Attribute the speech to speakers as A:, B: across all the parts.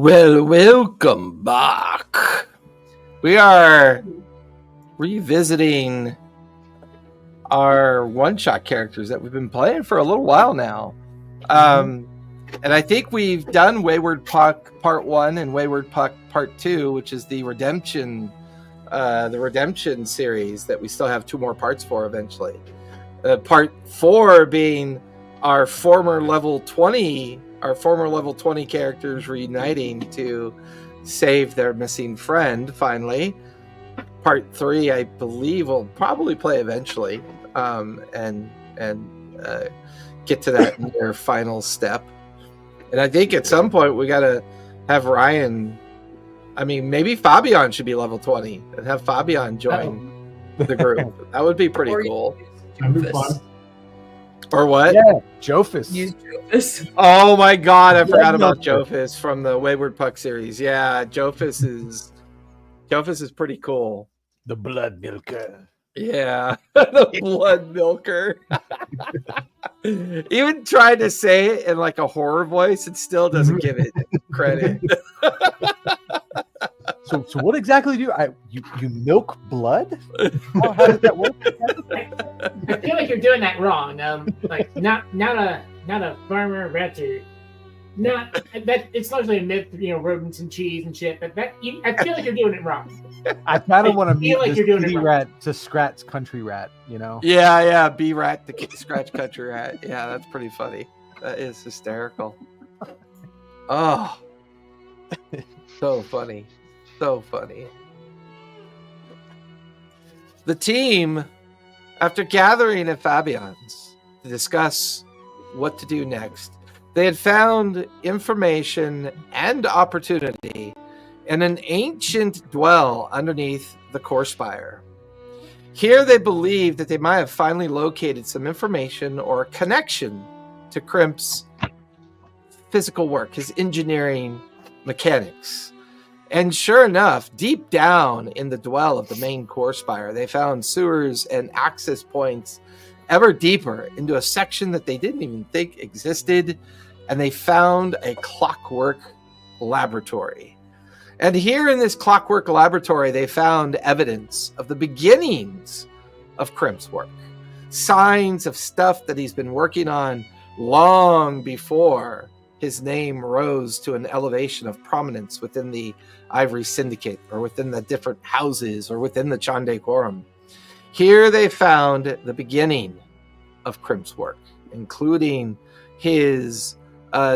A: Well, welcome back. We are revisiting our one-shot characters that we've been playing for a little while now. And I think we've done Wayward Puck Part 1 and Wayward Puck Part 2, which is the Redemption series that we still have 2 more parts for eventually. Part 4 being our former level 20 characters reuniting to save their missing friend finally. Part 3, I believe, we'll probably play eventually, and get to that near final step. And I think at some point we gotta have Ryan. I mean, maybe Fabian should be level 20 and have Fabian join the group. That would be pretty cool.
B: That'd be fun.
A: Or what?
C: Yeah, Jofus.
B: Use Jofus.
A: Oh my god, I forgot about Jofus from the Wayward Puck series. Yeah, Jofus is pretty cool.
C: The blood milker.
A: Yeah, the blood milker. Even trying to say it in like a horror voice, it still doesn't give it credit.
C: So what exactly do you milk blood? How does that work?
D: I feel like you're doing that wrong. Like not a farmer rancher. Not that it's largely a myth, rodents and cheese and shit. But I feel like you're doing it wrong.
C: I kind of want to meet
D: like
C: this
D: you're doing
C: kitty
D: it
C: rat to Scrat's country rat.
A: Yeah, B-Rat, the Scratch Country Rat. Yeah, that's pretty funny. That is hysterical. Oh, so funny. So funny. The team, after gathering at Fabian's to discuss what to do next, they had found information and opportunity in an ancient dwell underneath the core spire. Here they believed that they might have finally located some information or connection to Crimp's physical work, his engineering mechanics. And sure enough, deep down in the dwell of the main core spire, they found sewers and access points ever deeper into a section that they didn't even think existed, and they found a clockwork laboratory. And here in this clockwork laboratory, they found evidence of the beginnings of Crimp's work, signs of stuff that he's been working on long before his name rose to an elevation of prominence within the Ivory Syndicate, or within the different houses, or within the Chandei Quorum. Here they found the beginning of Crimp's work, including his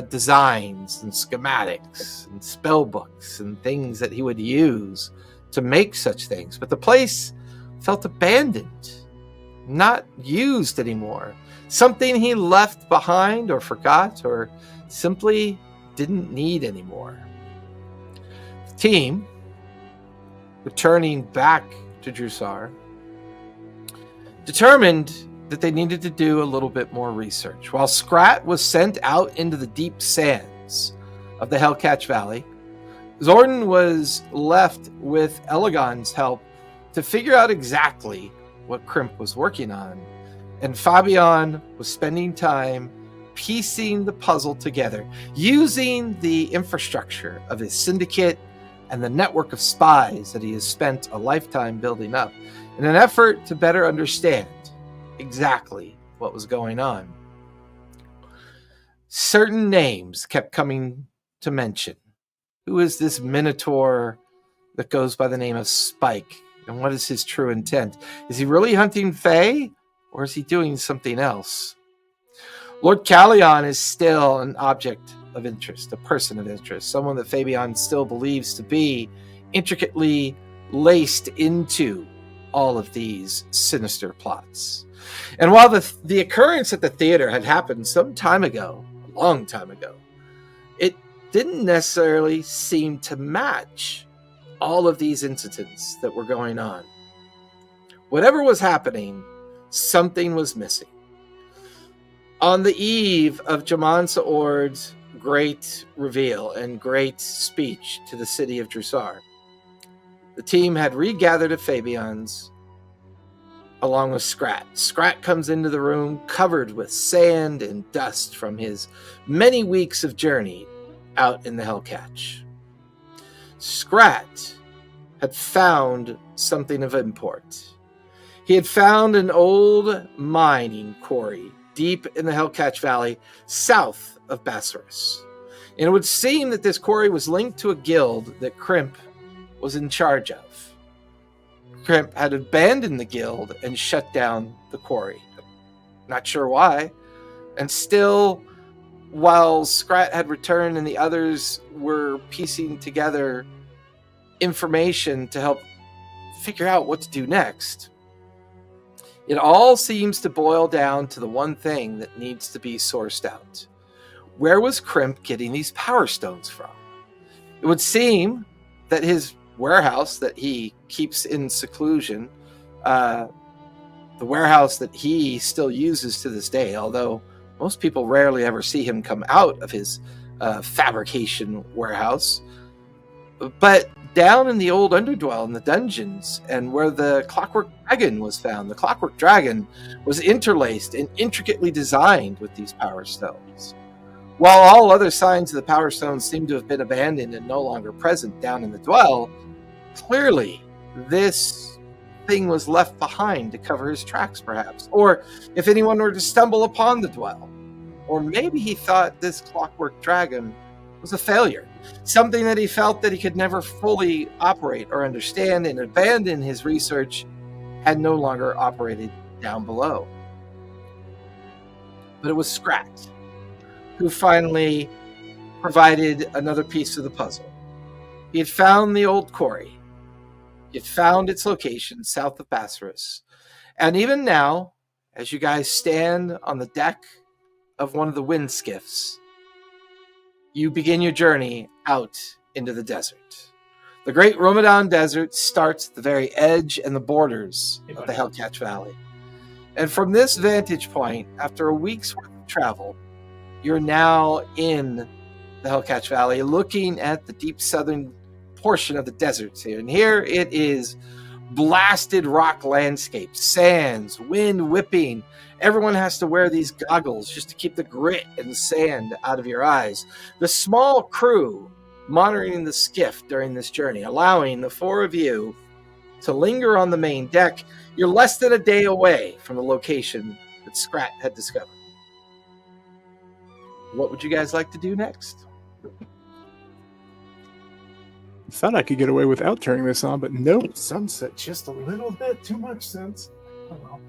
A: designs and schematics and spell books and things that he would use to make such things. But the place felt abandoned, not used anymore. Something he left behind or forgot or simply didn't need anymore. The team, returning back to Jrusar, determined that they needed to do a little bit more research. While Scrat was sent out into the deep sands of the Hellcatch Valley, Zordon was left with Elegon's help to figure out exactly what Crimp was working on. And Fabian was spending time piecing the puzzle together, using the infrastructure of his syndicate and the network of spies that he has spent a lifetime building up in an effort to better understand exactly what was going on. Certain names kept coming to mention. Who is this Minotaur that goes by the name of Spike? And what is his true intent? Is he really hunting Fae, or is he doing something else? Lord Callion is still an object of interest, a person of interest, someone that Fabian still believes to be intricately laced into all of these sinister plots. And while the occurrence at the theater had happened some time ago, a long time ago, it didn't necessarily seem to match all of these incidents that were going on. Whatever was happening, something was missing. On the eve of Jaman Saord's great reveal and great speech to the city of Jrusar, the team had regathered at Fabian's along with Scrat. Scrat comes into the room covered with sand and dust from his many weeks of journey out in the Hellcatch. Scrat had found something of import. He had found an old mining quarry deep in the Hellcatch Valley, south of Bassaris. And it would seem that this quarry was linked to a guild that Crimp was in charge of. Crimp had abandoned the guild and shut down the quarry. Not sure why. And still, while Scrat had returned and the others were piecing together information to help figure out what to do next, it all seems to boil down to the one thing that needs to be sourced out. Where was Crimp getting these power stones from? It would seem that his warehouse that he keeps in seclusion, the warehouse that he still uses to this day, although most people rarely ever see him come out of his fabrication warehouse. But down in the old underdwell in the dungeons and where the Clockwork Dragon was found, the Clockwork Dragon was interlaced and intricately designed with these power stones. While all other signs of the power stones seem to have been abandoned and no longer present down in the dwell, clearly this thing was left behind to cover his tracks, perhaps. Or if anyone were to stumble upon the dwell. Or maybe he thought this Clockwork Dragon was a failure. Something that he felt that he could never fully operate or understand, and abandon his research had no longer operated down below. But it was Scrat who finally provided another piece of the puzzle. He had found the old quarry. He had found its location south of Bassaris. And even now, as you guys stand on the deck of one of the wind skiffs, you begin your journey out into the desert. The Great Ramadan Desert starts at the very edge and the borders of the Hellcatch Valley. And from this vantage point, after a week's worth of travel, you're now in the Hellcatch Valley, looking at the deep southern portion of the desert here. And here it is blasted rock landscapes, sands, wind whipping. Everyone has to wear these goggles just to keep the grit and sand out of your eyes. The small crew monitoring the skiff during this journey, allowing the four of you to linger on the main deck. You're less than a day away from the location that Scrat had discovered. What would you guys like to do next?
E: Thought I could get away without turning this on, but nope.
B: Sunset just a little bit too much sense. Oh well.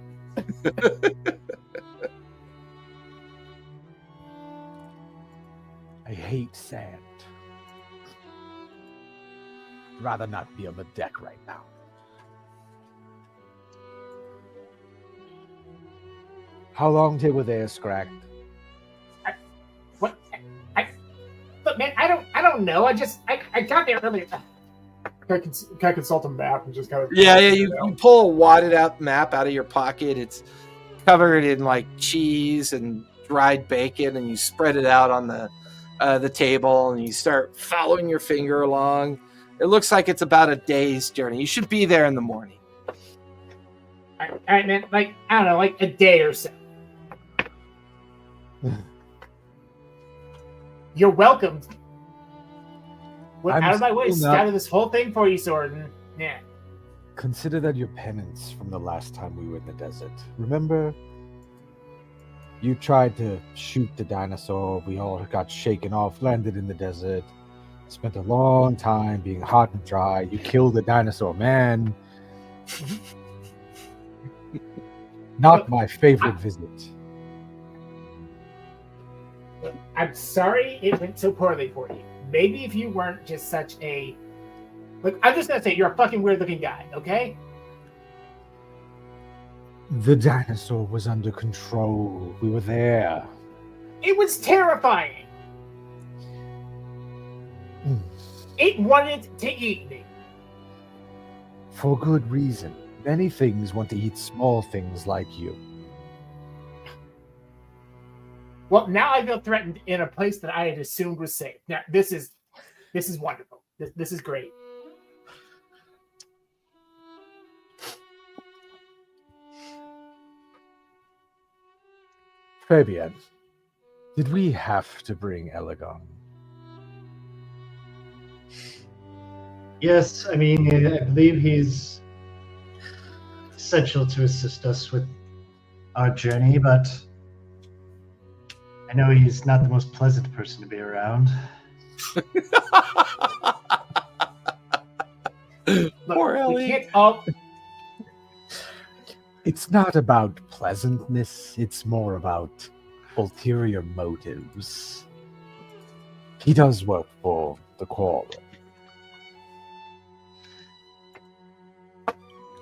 C: I hate sand. Rather not be on the deck right now. How long till we're there, Scrack?
D: But man, I don't know. I got there earlier.
B: Can I consult a map and just kind of...
A: Yeah, you pull a wadded out map out of your pocket. It's covered in like cheese and dried bacon, and you spread it out on the table, and you start following your finger along. It looks like it's about a day's journey. You should be there in the morning.
D: All right, man. Like, I don't know, like a day or so. You're welcome. Went out of my way, scouted this whole thing for you, Sorden. Yeah.
C: Consider that your penance from the last time we were in the desert. Remember? You tried to shoot the dinosaur. We all got shaken off, landed in the desert. Spent a long time being hot and dry. You killed the dinosaur man. Not my favorite visit.
D: I'm sorry it went so poorly for you. Maybe if you weren't just such a... Look, I'm just going to say, you're a fucking weird-looking guy, okay?
C: The dinosaur was under control. We were there.
D: It was terrifying. It wanted to eat me.
C: For good reason. Many things want to eat small things like you.
D: Well, now I feel threatened in a place that I had assumed was safe. Now, this is wonderful. This is great.
C: Fabian, did we have to bring Elegon?
F: Yes, I mean, I believe he's essential to assist us with our journey, but I know he's not the most pleasant person to be around.
A: Poor
D: We
A: Ellie.
D: can't all.
C: It's not about pleasantness, it's more about ulterior motives. He does work for the Quorum.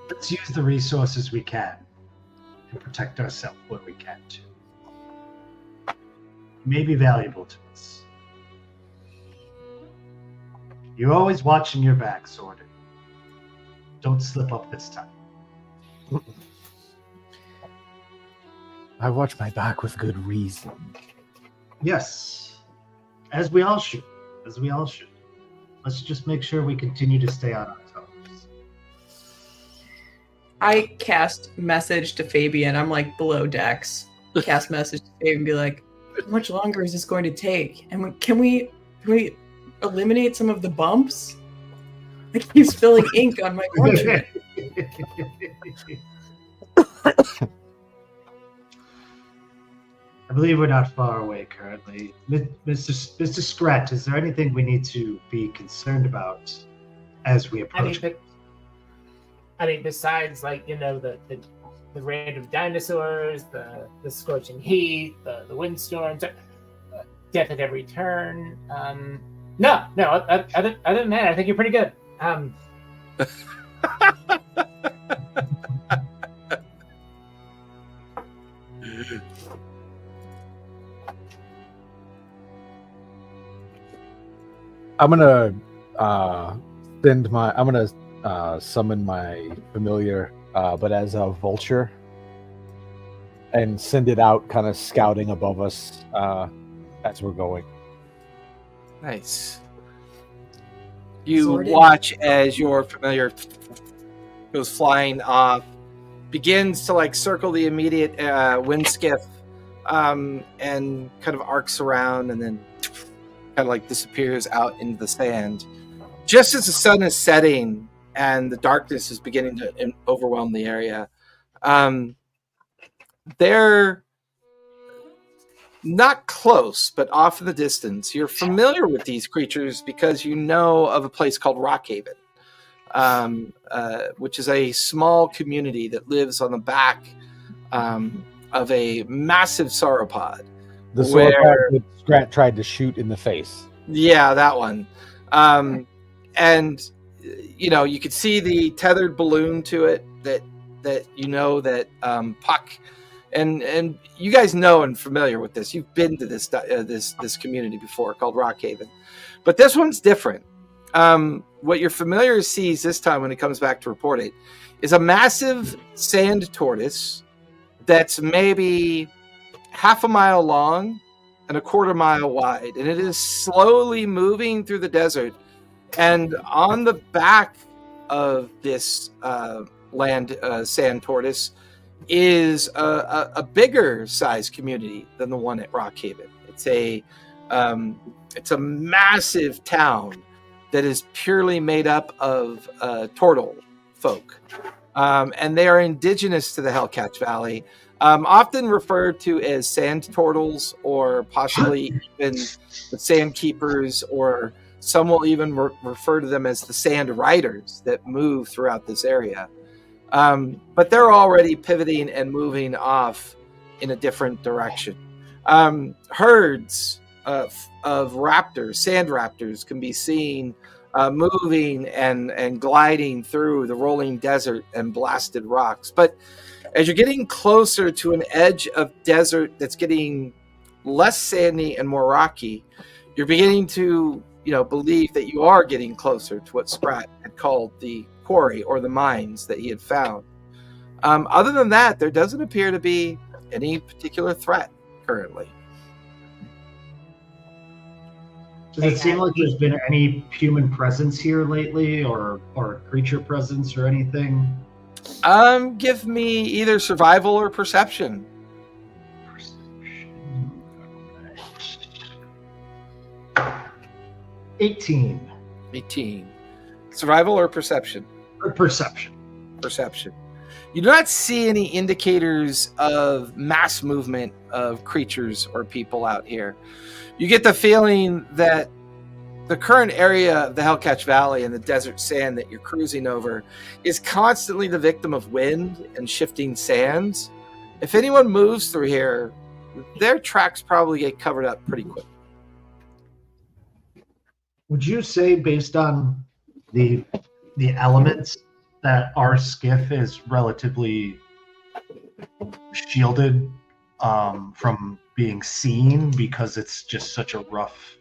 F: Let's use the resources we can and protect ourselves where we can too. It may be valuable to us. You're always watching your back, Sword. Don't slip up this time.
C: I watch my back with good reason.
F: Yes, as we all should. As we all should. Let's just make sure we continue to stay on our toes.
G: I cast message to Fabian. I'm like below decks. Cast message to Fabian and be like, how much longer is this going to take? And can we eliminate some of the bumps? I keep spilling ink on my parchment.
F: I believe we're not far away currently. Mr. Scrat, is there anything we need to be concerned about as we approach?
D: I mean, besides the random dinosaurs, the scorching heat, the windstorms, death at every turn. No. Other than that, I think you're pretty good.
C: I'm gonna summon my familiar, but as a vulture, and send it out, kind of scouting above us as we're going.
A: Nice. You
G: Sorted.
A: watch as your familiar goes flying off, begins to circle the immediate wind skiff, and kind of arcs around, and then kind of disappears out into the sand. Just as the sun is setting and the darkness is beginning to overwhelm the area, they're not close, but off in the distance. You're familiar with these creatures because you know of a place called Rockhaven, which is a small community that lives on the back of a massive sauropod.
C: The sauropod that Scrat tried to shoot in the face.
A: Yeah, that one. And you could see the tethered balloon to it that Puck and you guys know and familiar with this. You've been to this community before called Rockhaven, but this one's different. What your familiar sees this time when it comes back to report it is a massive sand tortoise that's maybe half a mile long and a quarter mile wide, and it is slowly moving through the desert. And on the back of this sand tortoise is a bigger size community than the one at Rockhaven. It's a massive town that is purely made up of turtle folk, and they are indigenous to the Hellcatch Valley. Often referred to as sand turtles, or possibly even the sand keepers, or some will even refer to them as the sand riders that move throughout this area. But they're already pivoting and moving off in a different direction. Herds of raptors, sand raptors, can be seen moving and gliding through the rolling desert and blasted rocks. But as you're getting closer to an edge of desert that's getting less sandy and more rocky, you're beginning to, believe that you are getting closer to what Scrat had called the quarry or the mines that he had found. Other than that, there doesn't appear to be any particular threat currently.
F: Does it seem like there's been any human presence here lately, or creature presence or anything?
A: Give me either survival or perception.
F: 18.
A: 18. Survival or perception?
F: Or perception.
A: Perception. You do not see any indicators of mass movement of creatures or people out here. You get the feeling that the current area of the Hellcatch Valley and the desert sand that you're cruising over is constantly the victim of wind and shifting sands. If anyone moves through here, their tracks probably get covered up pretty quick.
F: Would you say, based on the elements, that our skiff is relatively shielded from being seen because it's just such rough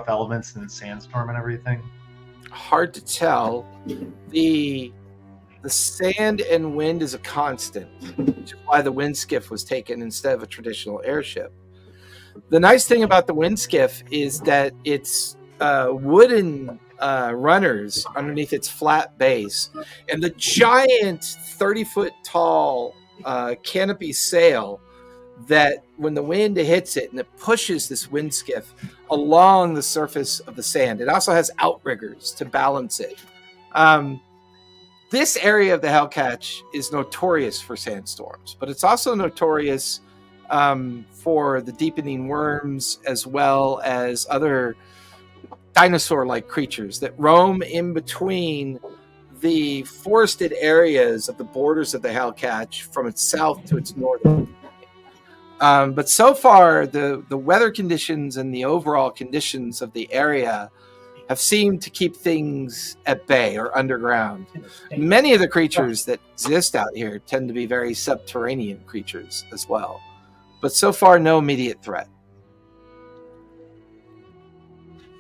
F: elements and the sandstorm and everything?
A: Hard to tell. The sand and wind is a constant, which is why the wind skiff was taken instead of a traditional airship. The nice thing about the wind skiff is that it's wooden runners underneath its flat base, and the giant 30-foot tall canopy sail that when the wind hits it and it pushes this wind skiff along the surface of the sand. It also has outriggers to balance it. This area of the Hellcatch is notorious for sandstorms, but it's also notorious for the deepening worms as well as other dinosaur-like creatures that roam in between the forested areas of the borders of the Hellcatch from its south to its north. But so far, the weather conditions and the overall conditions of the area have seemed to keep things at bay or underground. Many of the creatures that exist out here tend to be very subterranean creatures as well. But so far, no immediate threat.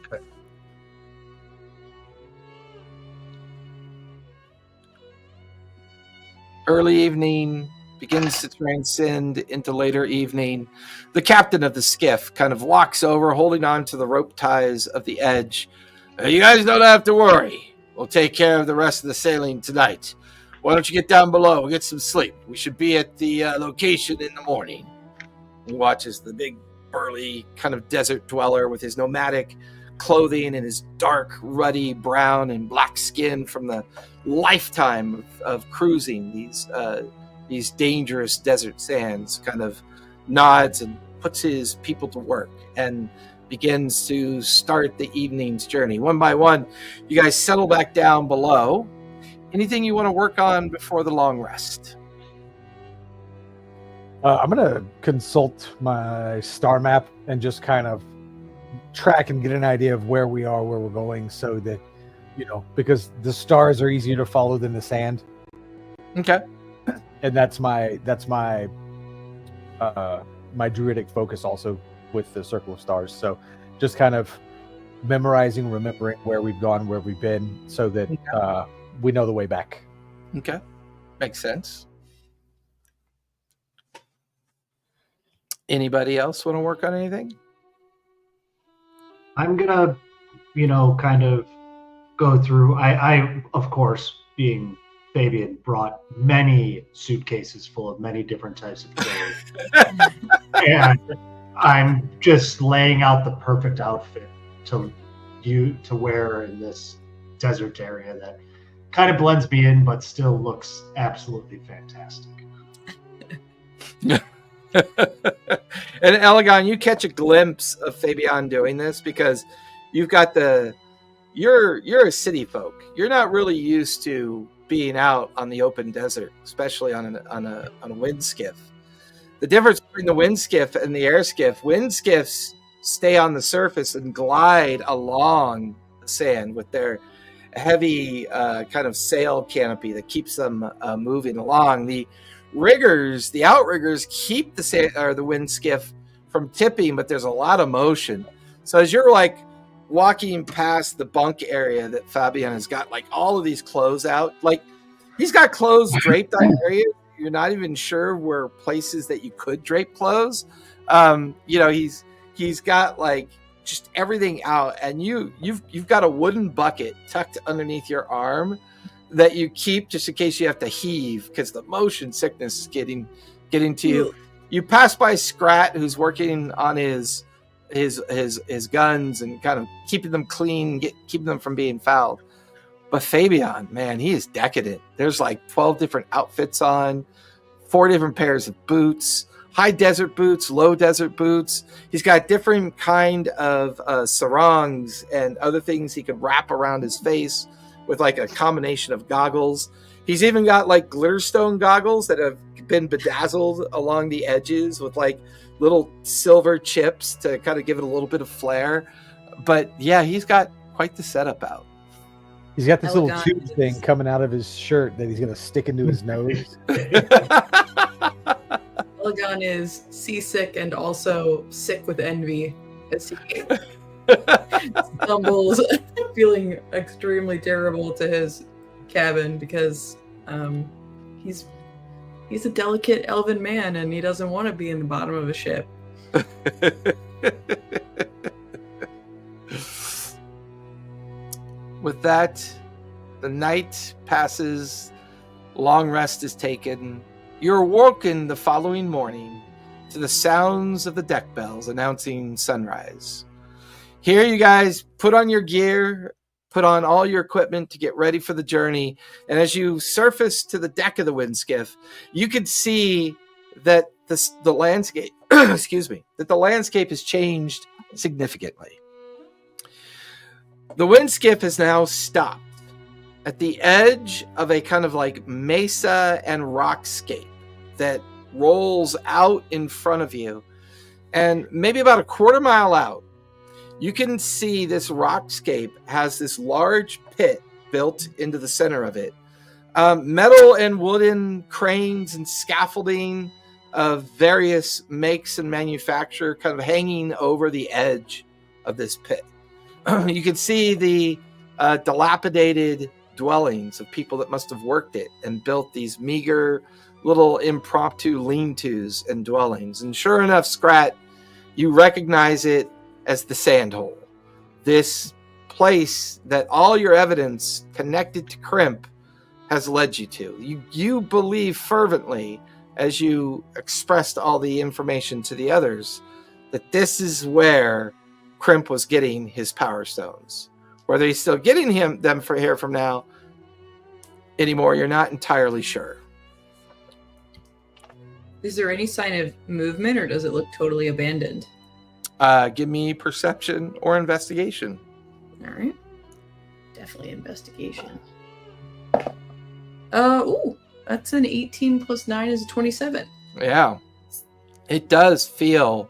F: Okay.
A: Early evening begins to transcend into later evening. The captain of the skiff kind of walks over, holding on to the rope ties of the edge. You guys don't have to worry. We'll take care of the rest of the sailing tonight. Why don't you get down below and get some sleep? We should be at the location in the morning. He watches the big, burly kind of desert dweller with his nomadic clothing and his dark, ruddy brown and black skin from the lifetime of cruising these dangerous desert sands, kind of nods and puts his people to work and begins to start the evening's journey. One by one, you guys settle back down below. Anything you want to work on before the long rest?
C: I'm going to consult my star map and just kind of track and get an idea of where we are, where we're going, so that, because the stars are easier to follow than the sand.
A: Okay.
C: And that's my druidic focus also with the circle of stars. So just kind of remembering where we've gone, where we've been, so that we know the way back.
A: Okay. Makes sense. Anybody else want to work on anything?
F: I'm gonna, kind of go through. I of course, being Fabian, brought many suitcases full of many different types of clothes, and I'm just laying out the perfect outfit to wear in this desert area that kind of blends me in, but still looks absolutely fantastic.
A: And Elegon, you catch a glimpse of Fabian doing this because you've got you're a city folk. You're not really used to being out on the open desert, especially on a wind skiff. The difference between the wind skiff and the air skiff: wind skiffs stay on the surface and glide along the sand with their heavy kind of sail canopy that keeps them moving along. The outriggers keep the wind skiff from tipping, but there's a lot of motion. So as you're like walking past the bunk area that Fabian has got, like all of these clothes out, like he's got clothes draped on areas you're not even sure were places that you could drape clothes. He's got like just everything out, and you've got a wooden bucket tucked underneath your arm that you keep just in case you have to heave because the motion sickness is getting to you. You pass by Scrat, who's working on his guns and kind of keeping them clean, keeping them from being fouled. But Fabian, man, he is decadent. There's like 12 different outfits on, 4 different pairs of boots, high desert boots, low desert boots. He's got different kind of sarongs and other things he could wrap around his face with like a combination of goggles. He's even got like glitterstone goggles that have been bedazzled along the edges with like little silver chips to kind of give it a little bit of flair. But yeah, he's got quite the setup out.
C: He's got this little
G: Elegant.
C: tube thing coming out of his shirt that he's going to stick into his nose.
G: Elgon is seasick and also sick with envy as he stumbles, feeling extremely terrible to his cabin because he's a delicate elven man and he doesn't want to be in the bottom of a ship.
A: With that, the night passes, long rest is taken. You're awoken the following morning to the sounds of the deck bells announcing sunrise. Here you guys put on your gear, put on all your equipment to get ready for the journey, and as you surface to the deck of the windskiff, you can see that the landscape, that the landscape has changed significantly. The windskiff has now stopped at the edge of a kind of like mesa and rockscape that rolls out in front of you. And maybe about a quarter mile out, you can see this rockscape has this large pit built into the center of it. Metal and wooden cranes and scaffolding of various makes and manufacture kind of hanging over the edge of this pit. You can see the dilapidated dwellings of people that must have worked it and built these meager little impromptu lean-tos and dwellings. And sure enough, Scrat, you recognize it as the Sandhole. This place that all your evidence connected to Crimp has led you to. You believe fervently, as you expressed all the information to the others, that this is where Crimp was getting his power stones. Whether he's still getting them for here from now anymore, you're not entirely sure.
G: Is there any sign of movement or does it look totally abandoned?
A: Give me perception or investigation.
G: All right. Definitely investigation. Ooh, that's an 18 plus 9 is a 27.
A: Yeah. It does feel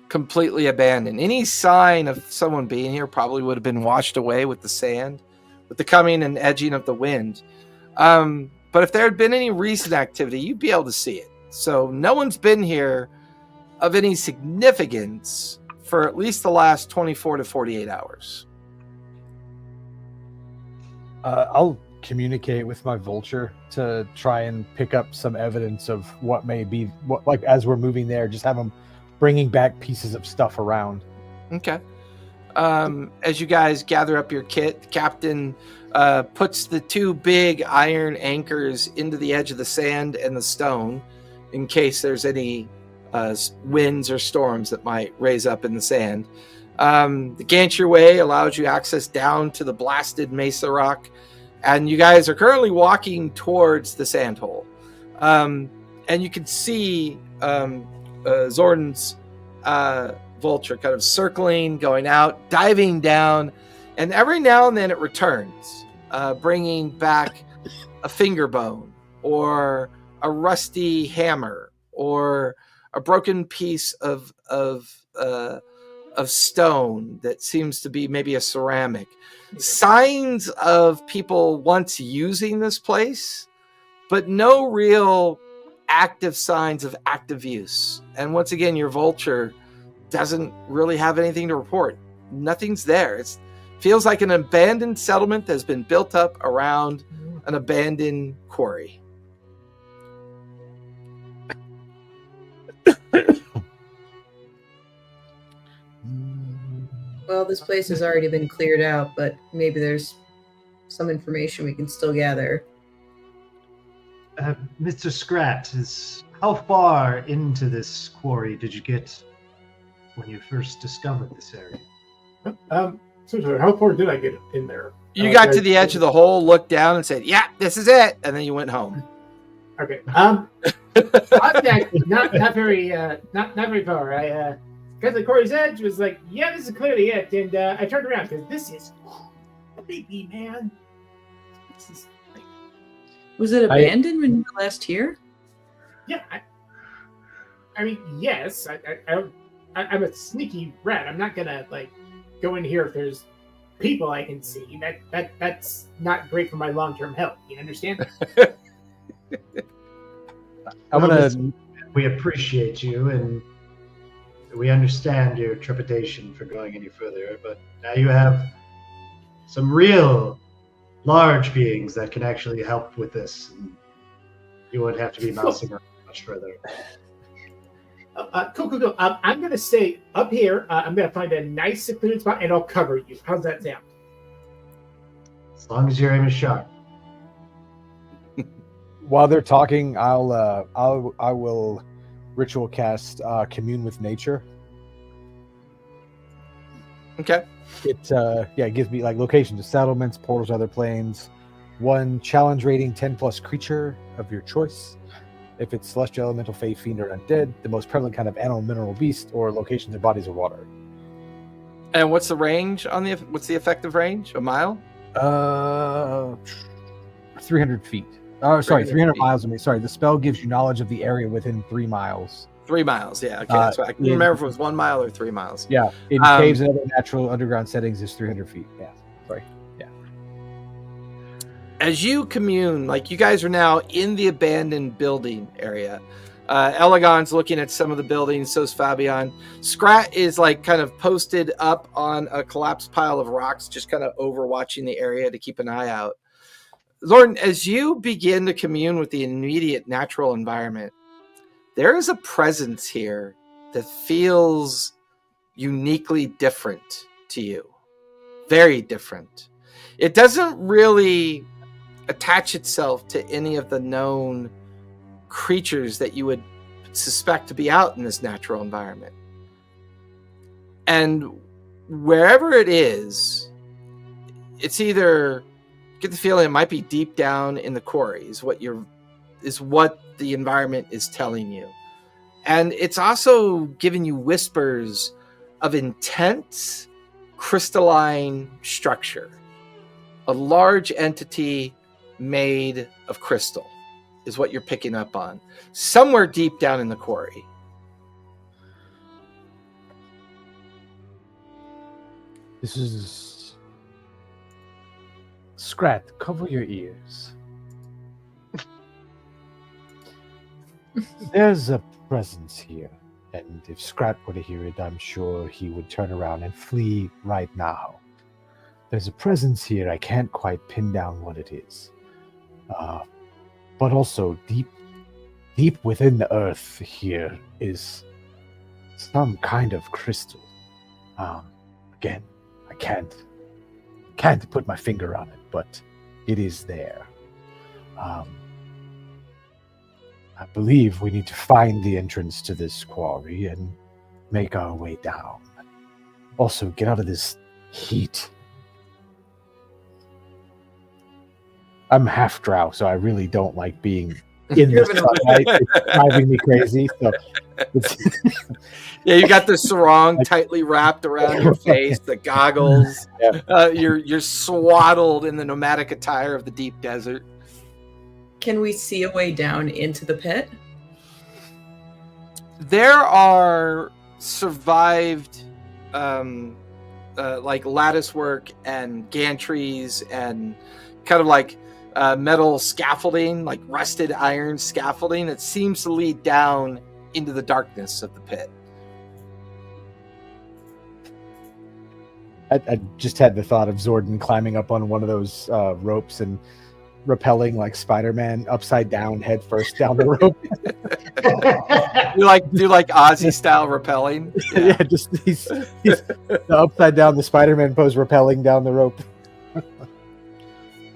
A: completely abandoned. Any sign of someone being here probably would have been washed away with the sand, with the coming and edging of the wind. But if there had been any recent activity, you'd be able to see it. So no one's been here of any significance for at least the last 24 to 48 hours.
C: I'll communicate with my vulture to try and pick up some evidence of what may be, what, like as we're moving there, just have them bringing back pieces of stuff around.
A: Okay. As you guys gather up your kit, the captain puts the 2 big iron anchors into the edge of the sand and the stone in case there's any winds or storms that might raise up in the sand. The gantry way allows you access down to the blasted mesa rock, and you guys are currently walking towards the sandhole. And you can see Zordan's vulture kind of circling, going out, diving down, and every now and then it returns, bringing back a finger bone or a rusty hammer or a broken piece of stone that seems to be maybe a ceramic. Signs of people once using this place, but no real active signs of active use. And once again, your vulture doesn't really have anything to report. Nothing's there. It feels like an abandoned settlement that has been built up around an abandoned quarry.
G: Well, this place has already been cleared out, but maybe there's some information we can still gather.
F: Mr. Scrat, how far into this quarry did you get when you first discovered this area?
B: So how far did I get in there?
A: You got to the edge of the hole, looked down, and said, "Yeah, this is it," and then you went home.
D: Okay. I'm not very far. I got to Corey's edge, was like, "Yeah, this is clearly it," and I turned around because this is creepy, man. This is like,
G: Was it abandoned when you were last here?
D: yeah. I mean, yes. I'm a sneaky rat. I'm not gonna like go in here if there's people I can see. That's not great for my long-term health. You understand?
F: We appreciate you, and we understand your trepidation for going any further. But now you have some real large beings that can actually help with this. And you won't have to be mousing around much further.
D: Cool. I'm gonna stay up here. I'm gonna find a nice secluded spot, and I'll cover you. How's that sound?
F: As long as your aim is sharp.
C: While they're talking, I will ritual cast commune with nature.
A: Okay.
C: It gives me like locations of settlements, portals, other planes. 1 challenge rating 10+ creature of your choice. If it's celestial, elemental, fae, fiend, or undead, the most prevalent kind of animal, mineral, beast, or locations of bodies of water.
A: And what's the range on what's the effective range? A mile?
C: 300 feet. Oh, sorry, 300
A: feet.
C: miles. The spell gives you knowledge of the area within 3 miles.
A: 3 miles, yeah. Okay, so I can remember if it was 1 mile or 3 miles.
C: Yeah, in caves and other natural underground settings is 300 feet. Yeah, sorry. Yeah.
A: As you commune, like you guys are now in the abandoned building area. Elegon's looking at some of the buildings, so's Fabian. Scrat is like kind of posted up on a collapsed pile of rocks, just kind of overwatching the area to keep an eye out. Lauren, as you begin to commune with the immediate natural environment, there is a presence here that feels uniquely different to you. Very different. It doesn't really attach itself to any of the known creatures that you would suspect to be out in this natural environment. And wherever it is, it's either, get the feeling it might be deep down in the quarry is what the environment is telling you. And it's also giving you whispers of intense crystalline structure. A large entity made of crystal is what you're picking up on. Somewhere deep down in the quarry.
C: This is... Scrat, cover your ears. There's a presence here, and if Scrat were to hear it, I'm sure he would turn around and flee right now. There's a presence here, I can't quite pin down what it is. But also, deep within the earth here is some kind of crystal. Again, I can't put my finger on it, but it is there. I believe we need to find the entrance to this quarry and make our way down. Also, get out of this heat. I'm half drow, so I really don't like being in the sunlight. It's driving me crazy. So
A: yeah, you got the sarong tightly wrapped around your face, the goggles. Yeah. You're swaddled in the nomadic attire of the deep desert.
G: Can we see a way down into the pit?
A: There are survived like lattice work and gantries and kind of like metal scaffolding, like rusted iron scaffolding that seems to lead down into the darkness of the pit.
C: I just had the thought of Zordon climbing up on one of those ropes and rappelling like Spider-Man upside down, head first down the rope.
A: do like Ozzy style rappelling.
C: Yeah, just he's upside down, the Spider-Man pose, rappelling down the rope.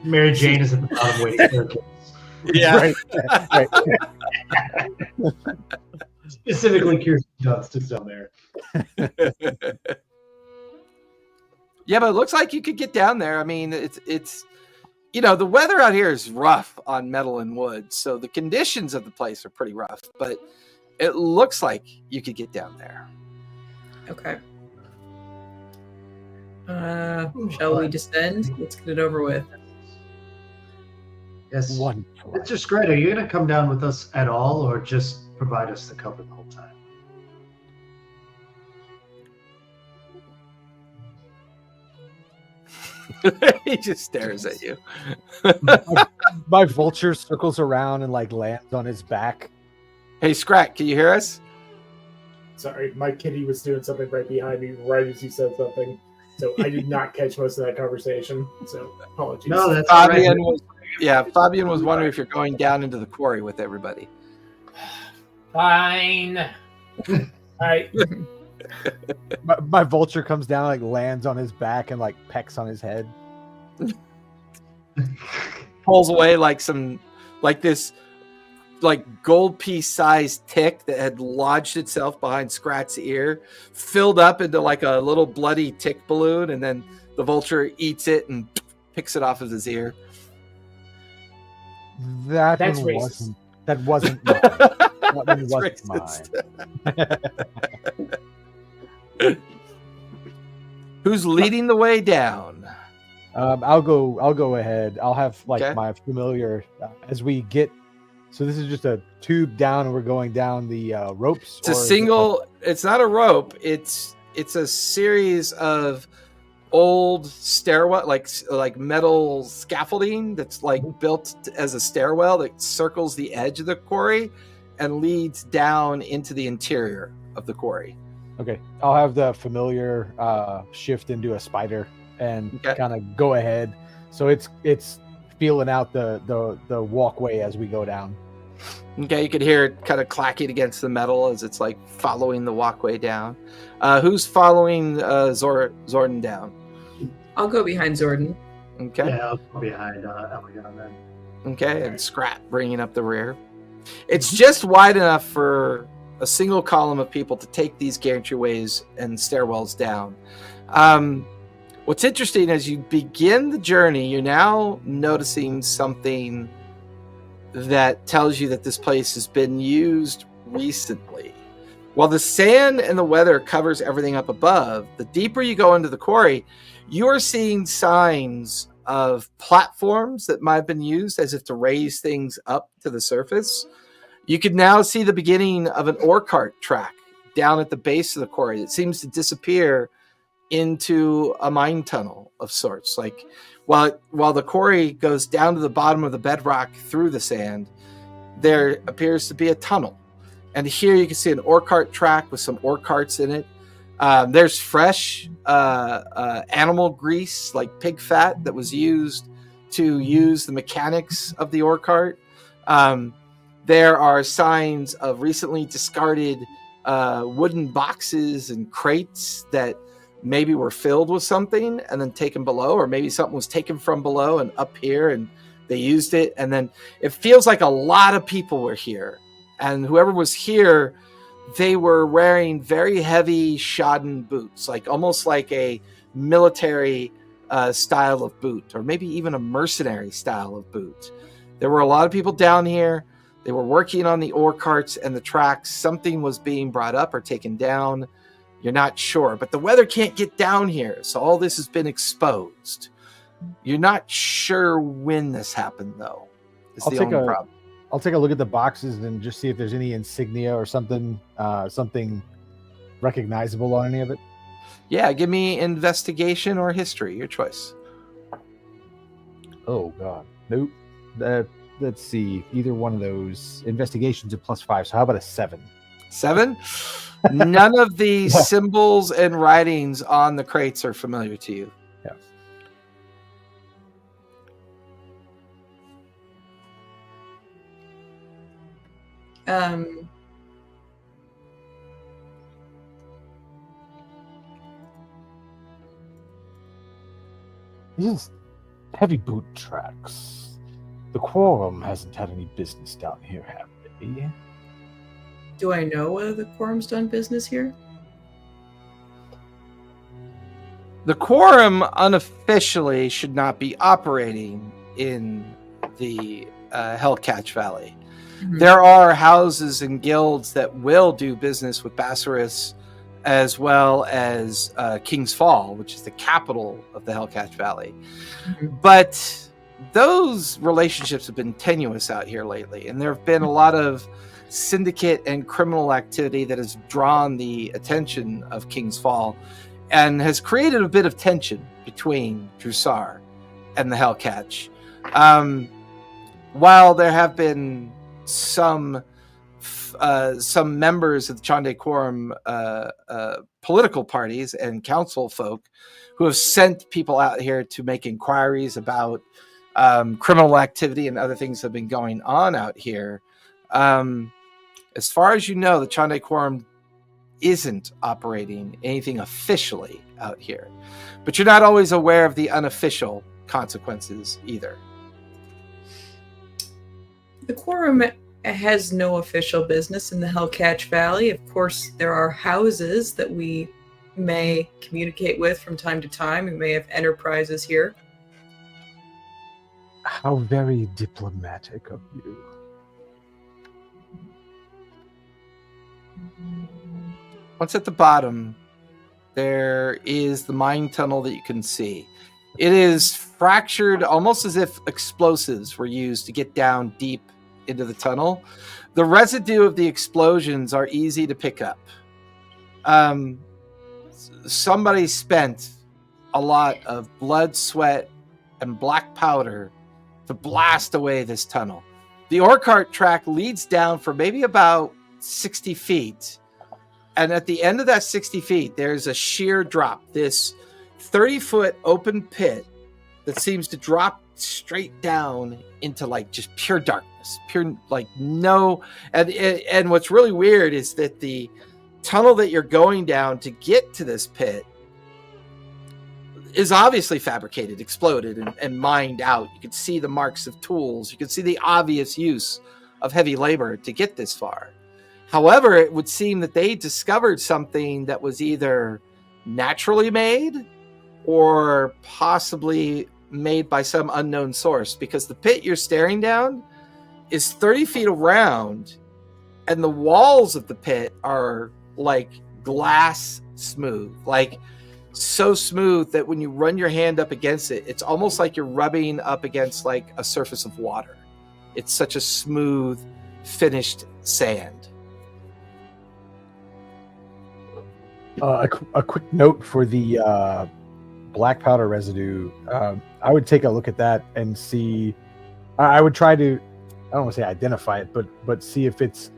F: Mary Jane is at the bottom waiting for her kids.
A: Yeah,
C: right.
F: Specifically, Kirsten Dunst is down there.
A: Yeah, but it looks like you could get down there. I mean, it's the weather out here is rough on metal and wood, so the conditions of the place are pretty rough, but it looks like you could get down there.
G: Okay. Shall we descend? Let's get it over with.
F: Yes.
C: Wonderful.
F: Mr. Scred, are you going to come down with us at all, or just provide us the cover the whole time?
A: He just stares at you.
C: My vulture circles around and like lands on his back.
A: Hey, Scrat, can you hear us?
B: Sorry, my kitty was doing something right behind me right as you said something. So I did not catch most of that conversation. So apologies.
F: No, that's all right.
A: Fabian was wondering if you're going down into the quarry with everybody.
D: Fine. All right.
C: My vulture comes down, like lands on his back and like pecks on his head.
A: Pulls away this gold piece sized tick that had lodged itself behind Scrat's ear, filled up into like a little bloody tick balloon, and then the vulture eats it and picks it off of his ear.
C: That's
D: racist.
C: That wasn't mine. That one
A: That's
C: wasn't
A: racist. Mine. Who's leading the way down?
C: I'll go ahead. I'll have
A: Okay.
C: my familiar as we get. So this is just a tube down, and we're going down the ropes.
A: It's a
C: or is it
A: single. It's not a rope. It's a series of old stairwell, like metal scaffolding that's like built as a stairwell that circles the edge of the quarry and leads down into the interior of the quarry.
C: Okay, I'll have the familiar shift into a spider and kind of go ahead. So it's feeling out the walkway as we go down.
A: Okay, you could hear it kind of clacking against the metal as it's like following the walkway down. Who's following Zordon down?
G: I'll go behind Zordon.
A: Okay.
F: Yeah, I'll go behind Elyon then.
A: Okay, and Scrat bringing up the rear. It's just wide enough for a single column of people to take these gantryways and stairwells down. What's interesting as you begin the journey, you're now noticing something that tells you that this place has been used recently. While the sand and the weather covers everything up above, the deeper you go into the quarry, you are seeing signs of platforms that might have been used as if to raise things up to the surface. You can now see the beginning of an ore cart track down at the base of the quarry that seems to disappear into a mine tunnel of sorts. Like while the quarry goes down to the bottom of the bedrock through the sand, there appears to be a tunnel. And here you can see an ore cart track with some ore carts in it. There's fresh animal grease, like pig fat, that was used to use the mechanics of the ore cart. There are signs of recently discarded wooden boxes and crates that maybe were filled with something and then taken below, or maybe something was taken from below and up here and they used it. And then it feels like a lot of people were here. And whoever was here, they were wearing very heavy shodden boots, like almost like a military style of boot, or maybe even a mercenary style of boot. There were a lot of people down here. They were working on the ore carts and the tracks. Something was being brought up or taken down. You're not sure, but the weather can't get down here, so all this has been exposed. You're not sure when this happened, though. It's the only problem.
C: I'll take a look at the boxes and just see if there's any insignia or something recognizable on any of it.
A: Yeah, give me investigation or history, your choice.
C: Oh God, nope. Let's see, either one of those. Investigation's a +5, so how about a 7?
A: 7? None of the symbols and writings on the crates are familiar to you.
C: Yes. These heavy boot tracks. The Quorum hasn't had any business down here, have they?
G: Do I know whether the Quorum's done business here?
A: The Quorum unofficially should not be operating in the Hellcatch Valley.
G: Mhm.
A: There are houses and guilds that will do business with Bassaris, as well as King's Fall, which is the capital of the Hellcatch Valley.
G: Mhm.
A: But those relationships have been tenuous out here lately, and there have been a lot of syndicate and criminal activity that has drawn the attention of King's Fall and has created a bit of tension between Jrusar and the Hellcatch. While there have been some members of the Chandei Quorum political parties and council folk who have sent people out here to make inquiries about criminal activity and other things that have been going on out here. As far as you know, the Chandei Quorum isn't operating anything officially out here, but you're not always aware of the unofficial consequences either.
G: The Quorum has no official business in the Hellcatch Valley. Of course, there are houses that we may communicate with from time to time. We may have enterprises here.
C: How very diplomatic of you.
A: Once at the bottom, there is the mine tunnel that you can see. It is fractured almost as if explosives were used to get down deep into the tunnel. The residue of the explosions are easy to pick up. Somebody spent a lot of blood, sweat, and black powder to blast away this tunnel. The ore cart track leads down for maybe about 60 feet. And at the end of that 60 feet, there's a sheer drop, this 30-foot open pit that seems to drop straight down into like just pure darkness, pure like no. And what's really weird is that the tunnel that you're going down to get to this pit is obviously fabricated, exploded, and mined out. You can see the marks of tools. You can see the obvious use of heavy labor to get this far. However, it would seem that they discovered something that was either naturally made or possibly made by some unknown source, because the pit you're staring down is 30 feet around, and the walls of the pit are like glass smooth, like so smooth that when you run your hand up against it, it's almost like you're rubbing up against like a surface of water. It's such a smooth, finished sand.
C: A quick note for the black powder residue. I would take a look at that and see. I would try to, I don't want to say identify it, but see if it's,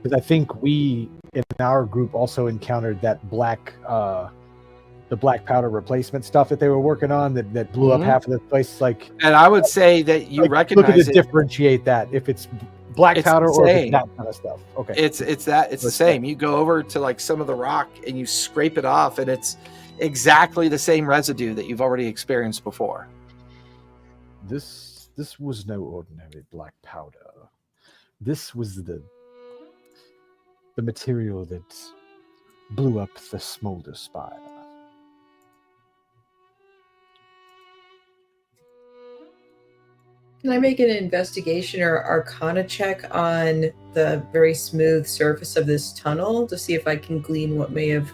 C: because I think we in our group also encountered that the black powder replacement stuff that they were working on that blew up half of the place. Like,
A: and I would say that you recognize
C: look at
A: it.
C: Differentiate that if it's black
A: It's
C: powder or if
A: insane.
C: it's that kind of stuff. Okay,
A: It's the same. You go over to like some of the rock and you scrape it off, and it's exactly the same residue that you've already experienced before.
C: This was no ordinary black powder. This was the material that blew up the smolder spire.
G: Can I make an investigation or arcana check on the very smooth surface of this tunnel to see if I can glean what may have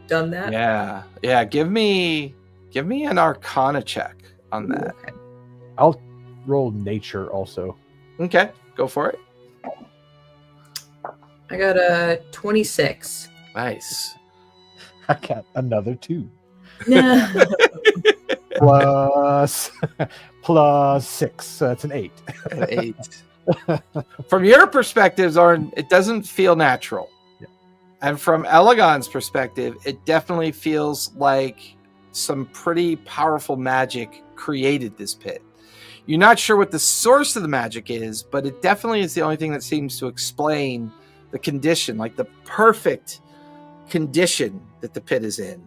G: done that?
A: Yeah. Give me an arcana check on that.
G: Okay.
C: I'll roll nature also.
A: Okay, go for it.
G: I got a 26.
A: Nice.
C: I got another 2.
G: No.
C: plus 6, so that's an 8.
A: An 8. From your perspective, Zorn, it doesn't feel natural.
C: Yeah.
A: And from Elegon's perspective, it definitely feels like some pretty powerful magic created this pit. You're not sure what the source of the magic is, but it definitely is the only thing that seems to explain the condition, like the perfect condition that the pit is in.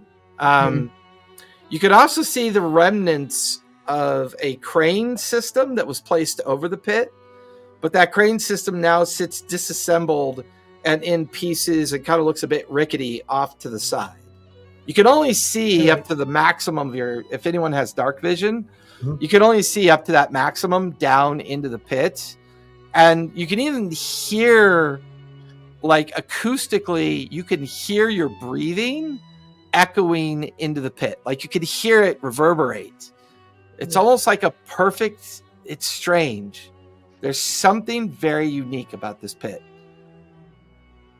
A: You could also see the remnants of a crane system that was placed over the pit, but that crane system now sits disassembled and in pieces and kind of looks a bit rickety off to the side. You can only see up to the maximum of your, if anyone has dark vision, you can only see up to that maximum down into the pit. And you can even hear, like acoustically, you can hear your breathing echoing into the pit. Like you can hear it reverberate. It's almost like a perfect, it's strange. There's something very unique about this pit.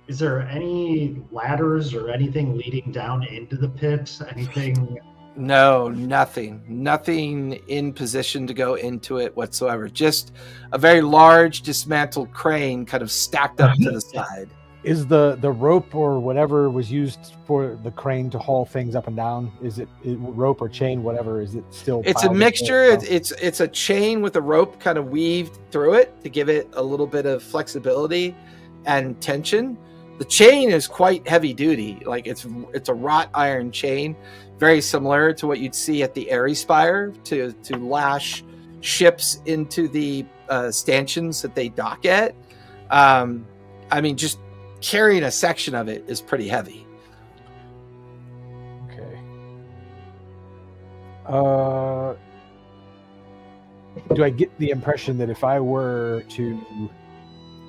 F: Is there any ladders or anything leading down into the pit? Anything?
A: No, nothing in position to go into it whatsoever. Just a very large dismantled crane kind of stacked up to the side.
C: Is the rope or whatever was used for the crane to haul things up and down? Is it rope or chain, whatever? Is it still?
A: It's a mixture. It's a chain with a rope kind of weaved through it to give it a little bit of flexibility and tension. The chain is quite heavy duty. Like it's a wrought iron chain, very similar to what you'd see at the Airy Spire to lash ships into the stanchions that they dock at. I mean, just carrying a section of it is pretty heavy.
C: Okay. Do I get the impression that if I were to,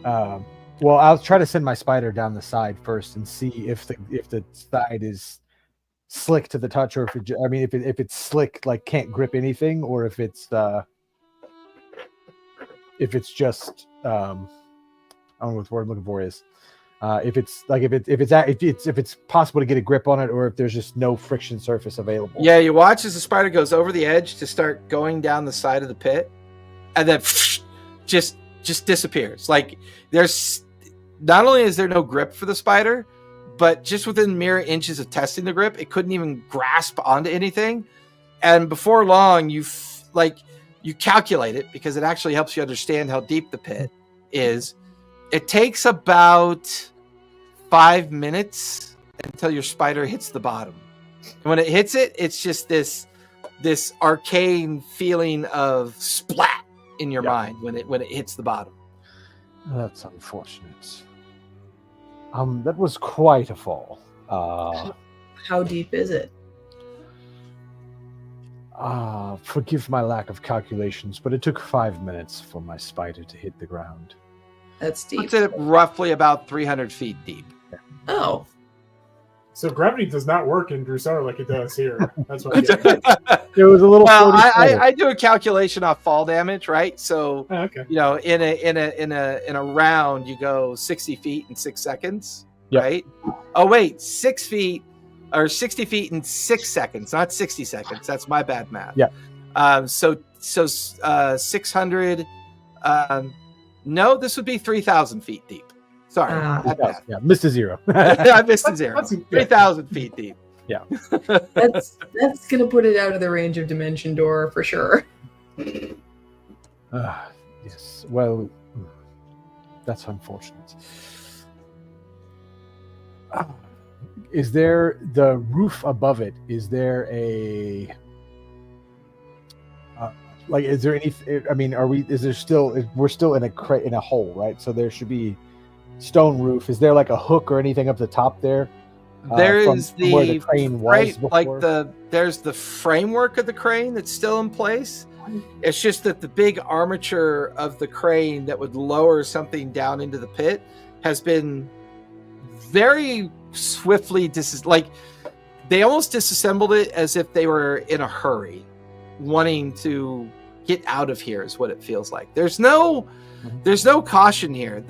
C: well, I'll try to send my spider down the side first and see if the side is slick to the touch, or if it's slick, like can't grip anything, or if it's just I don't know what the word I'm looking for is. If it's possible to get a grip on it, or if there's just no friction surface available.
A: Yeah, you watch as the spider goes over the edge to start going down the side of the pit, and then just disappears. Like there's not only is there no grip for the spider, but just within mere inches of testing the grip, it couldn't even grasp onto anything. And before long, you calculate it, because it actually helps you understand how deep the pit is. It takes about 5 minutes until your spider hits the bottom. And when it hits it, it's just this arcane feeling of splat in your mind when it hits the bottom.
C: That's unfortunate. That was quite a fall.
G: How deep is it?
C: Forgive my lack of calculations, but it took 5 minutes for my spider to hit the ground.
G: That's deep.
A: It's at roughly about 300 feet deep.
G: Oh.
B: So gravity does not work in Jrusar like it does here. That's what
C: It was a little.
A: Well, I do a calculation off fall damage, right? So
B: okay.
A: you know, in a round, you go 60 feet in 6 seconds, right? Oh wait, 6 feet or 60 feet in 6 seconds, not 60 seconds. That's my bad math.
C: Yeah.
A: So 600. No, this would be 3,000 feet deep. Sorry,
C: yeah, missed a zero.
A: I missed a zero. 3,000 feet deep.
C: Yeah,
G: that's gonna put it out of the range of Dimension Door for sure.
C: Yes. Well, that's unfortunate. Is there the roof above it? Is there a like? Is there any? I mean, are we? Is there still? We're still in a hole, right? So there should be stone roof. Is there like a hook or anything up the top there?
A: There is
C: from where the crane was before?
A: There's the framework of the crane that's still in place. It's just that the big armature of the crane that would lower something down into the pit has been very swiftly they almost disassembled it as if they were in a hurry, wanting to get out of here is what it feels like. There's no caution here.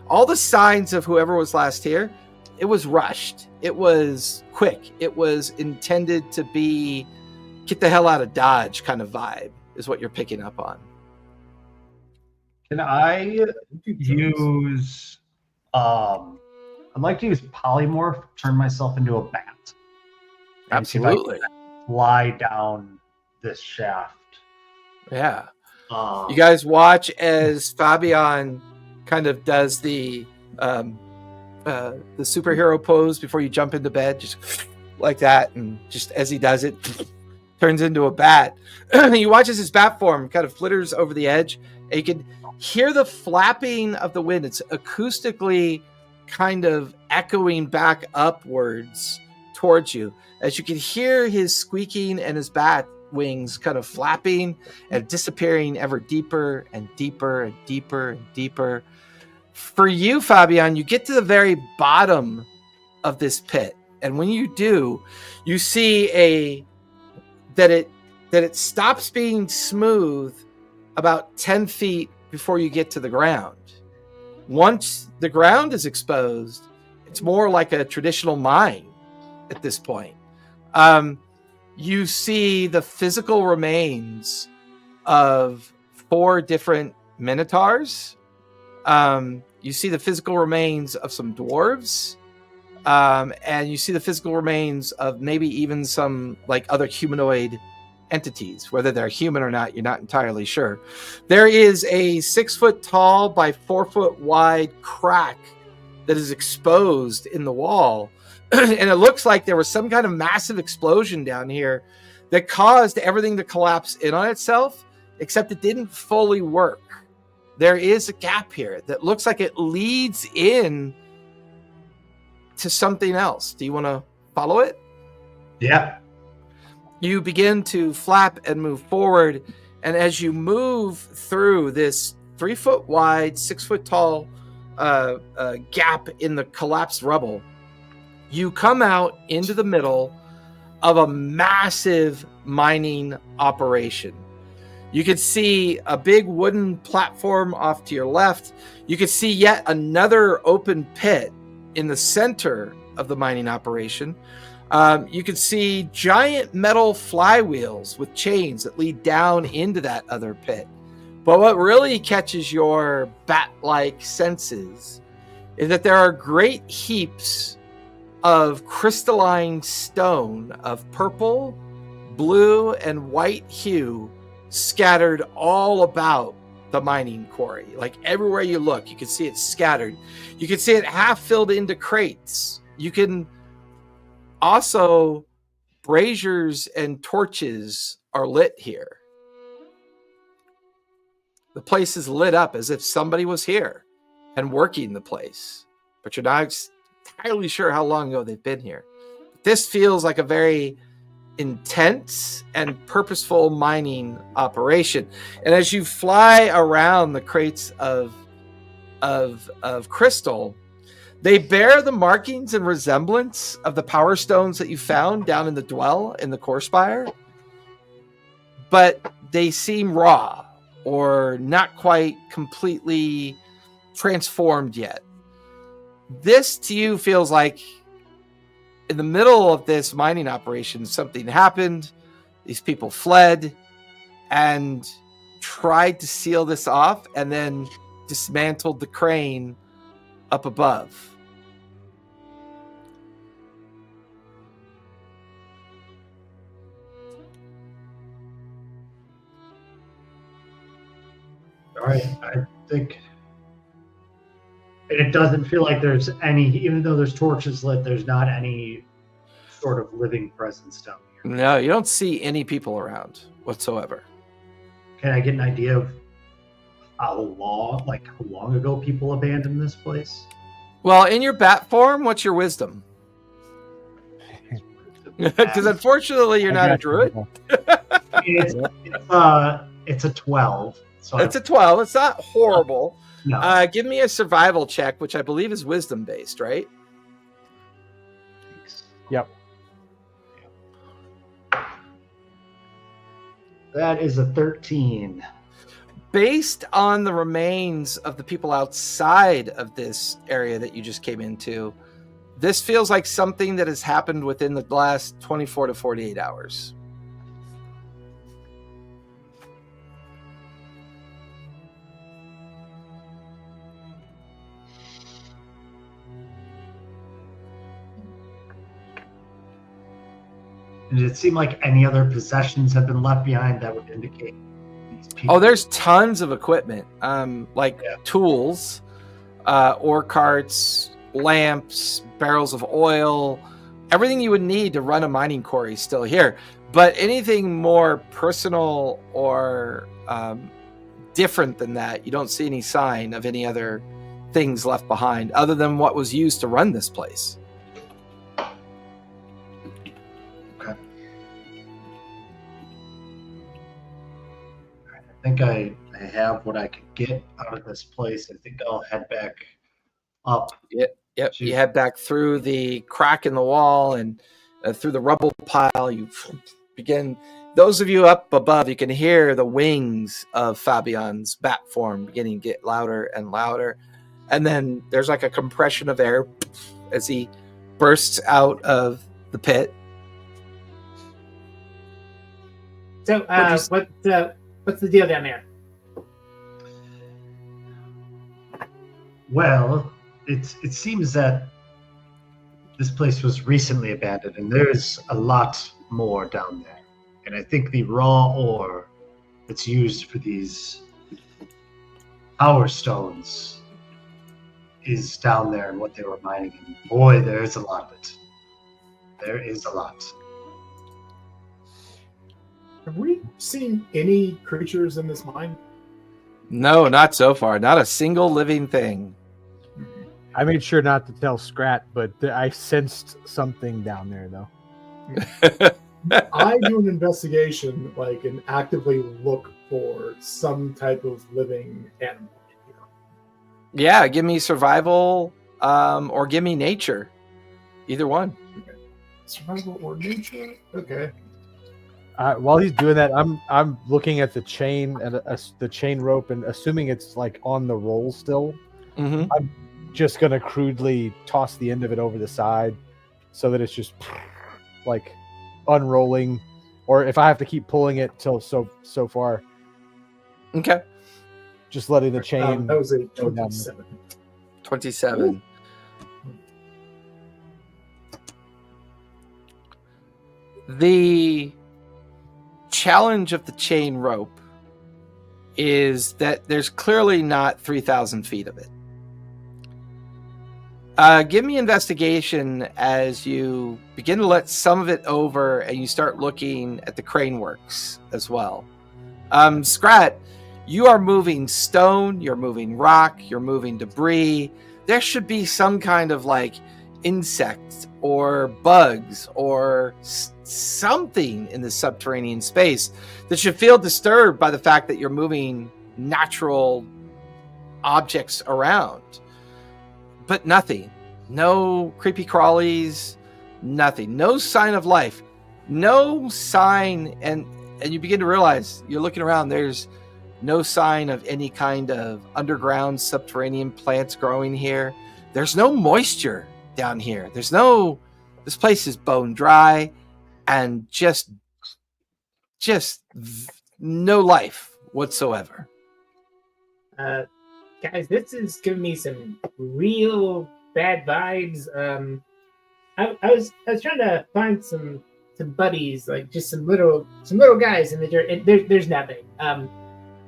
A: All the signs of whoever was last here, it was rushed. It was quick. It was intended to be get the hell out of Dodge kind of vibe is what you're picking up on.
F: Can I use I'd like to use polymorph, turn myself into a bat.
A: Absolutely.
F: Fly down this shaft.
A: Yeah. You guys watch as Fabian kind of does the superhero pose before you jump into bed, just like that, and just as he does it, turns into a bat. You watch as his bat form kind of flitters over the edge, and you can hear the flapping of the wind. It's acoustically kind of echoing back upwards towards you, as you can hear his squeaking and his bat wings kind of flapping and disappearing ever deeper and deeper and deeper and deeper. For you, Fabian, you get to the very bottom of this pit, and when you do, you see that it stops being smooth about 10 feet before you get to the ground. Once the ground is exposed, it's more like a traditional mine at this point. You see the physical remains of 4 different minotaurs. You see the physical remains of some dwarves. And you see the physical remains of maybe even some like other humanoid entities. Whether they're human or not, you're not entirely sure. There is a 6 foot tall by 4 foot wide crack that is exposed in the wall. And it looks like there was some kind of massive explosion down here that caused everything to collapse in on itself, except it didn't fully work. There is a gap here that looks like it leads in to something else. Do you want to follow it?
F: Yeah.
A: You begin to flap and move forward, and as you move through this 3 foot wide, 6 foot tall gap in the collapsed rubble, you come out into the middle of a massive mining operation. You can see a big wooden platform off to your left. You can see yet another open pit in the center of the mining operation. You can see giant metal flywheels with chains that lead down into that other pit. But what really catches your bat-like senses is that there are great heaps of crystalline stone of purple, blue, and white hue scattered all about the mining quarry. Like everywhere you look, you can see it scattered. You can see it half filled into crates. You can also, braziers and torches are lit here. The place is lit up as if somebody was here and working the place, but you're not entirely sure how long ago they've been here. This feels like a very intense and purposeful mining operation. And as you fly around the crates of crystal, they bear the markings and resemblance of the power stones that you found down in the dwell in the core spire, but they seem raw or not quite completely transformed yet. This to you feels like in the middle of this mining operation, something happened. These people fled and tried to seal this off and then dismantled the crane up above.
F: All right, I think, and it doesn't feel like there's any, even though there's torches lit, there's not any sort of living presence down here.
A: No, you don't see any people around whatsoever.
F: Can I get an idea of how long ago people abandoned this place?
A: Well, in your bat form, what's your wisdom? Because unfortunately, you're not a druid.
F: It's a 12. So
A: It's a 12. It's not horrible.
F: No.
A: Give me a survival check, which I believe is wisdom based, right?
C: Yep.
F: That is a 13.
A: Based on the remains of the people outside of this area that you just came into, this feels like something that has happened within the last 24 to 48 hours.
F: Did it seem like any other possessions have been left behind that would indicate these people?
A: Oh, there's tons of equipment, tools, ore carts, lamps, barrels of oil, everything you would need to run a mining quarry is still here. But anything more personal or different than that, you don't see any sign of any other things left behind other than what was used to run this place.
F: think I have what I could get out of this place. I think I'll head back up.
A: Yep.
F: to-
A: You head back through the crack in the wall and through the rubble pile. You begin. Those of you up above, you can hear the wings of Fabian's bat form beginning to get louder and louder. And then there's like a compression of air as he bursts out of the pit.
D: So, what's the deal down there?
F: Well, it seems that this place was recently abandoned, and there's a lot more down there. And I think the raw ore that's used for these power stones is down there and what they were mining. And boy, there is a lot of it. There is a lot.
B: Have we seen any creatures in this mine?
A: No, not so far. Not a single living thing.
C: I made sure not to tell Scrat, but I sensed something down there, though.
B: I do an investigation, and actively look for some type of living animal.
A: Yeah, give me survival, or give me nature. Either one.
B: Okay. Survival or nature? Okay.
C: While he's doing that, I'm looking at the chain and the chain rope, and assuming it's on the roll still.
A: Mm-hmm.
C: I'm just gonna crudely toss the end of it over the side, so that it's just unrolling, or if I have to keep pulling it till so far.
A: Okay.
C: Just letting the chain.
B: That was a
C: go down.
B: 27.
A: 27. The challenge of the chain rope is that there's clearly not 3,000 feet of it. Give me investigation as you begin to let some of it over and you start looking at the crane works as well. Scrat, you are moving stone, you're moving rock, you're moving debris. There should be some kind of insects or bugs or something in the subterranean space that should feel disturbed by the fact that you're moving natural objects around. But nothing. No creepy crawlies, nothing. No sign of life. No sign, and you begin to realize, you're looking around, there's no sign of any kind of underground subterranean plants growing here. There's no moisture down here. This place is bone dry and just no life whatsoever.
D: Guys, this is giving me some real bad vibes. I was trying to find some buddies, just some little guys in the dirt. There's nothing.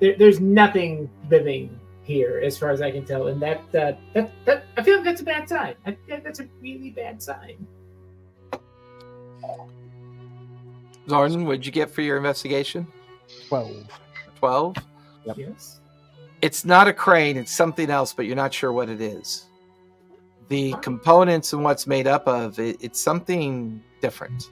D: There's nothing living here, as far as I can tell, and that I feel like that's a bad sign. I think that's a really bad sign.
A: Zorn, what'd you get for your investigation?
C: 12.
A: 12?
C: Yep.
B: Yes.
A: It's not a crane, it's something else, but you're not sure what it is. The components and what's made up of it, it's something different.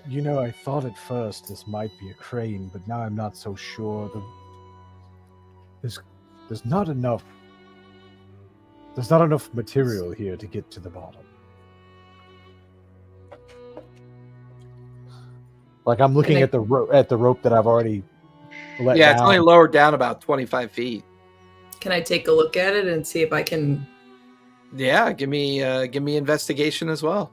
C: I thought at first this might be a crane, but now I'm not so sure. There's not enough. There's not enough material here to get to the bottom. I'm looking at the rope that I've already let down.
A: Yeah, it's only lowered down about 25 feet.
G: Can I take a look at it and see if I can?
A: Yeah, give me investigation as well.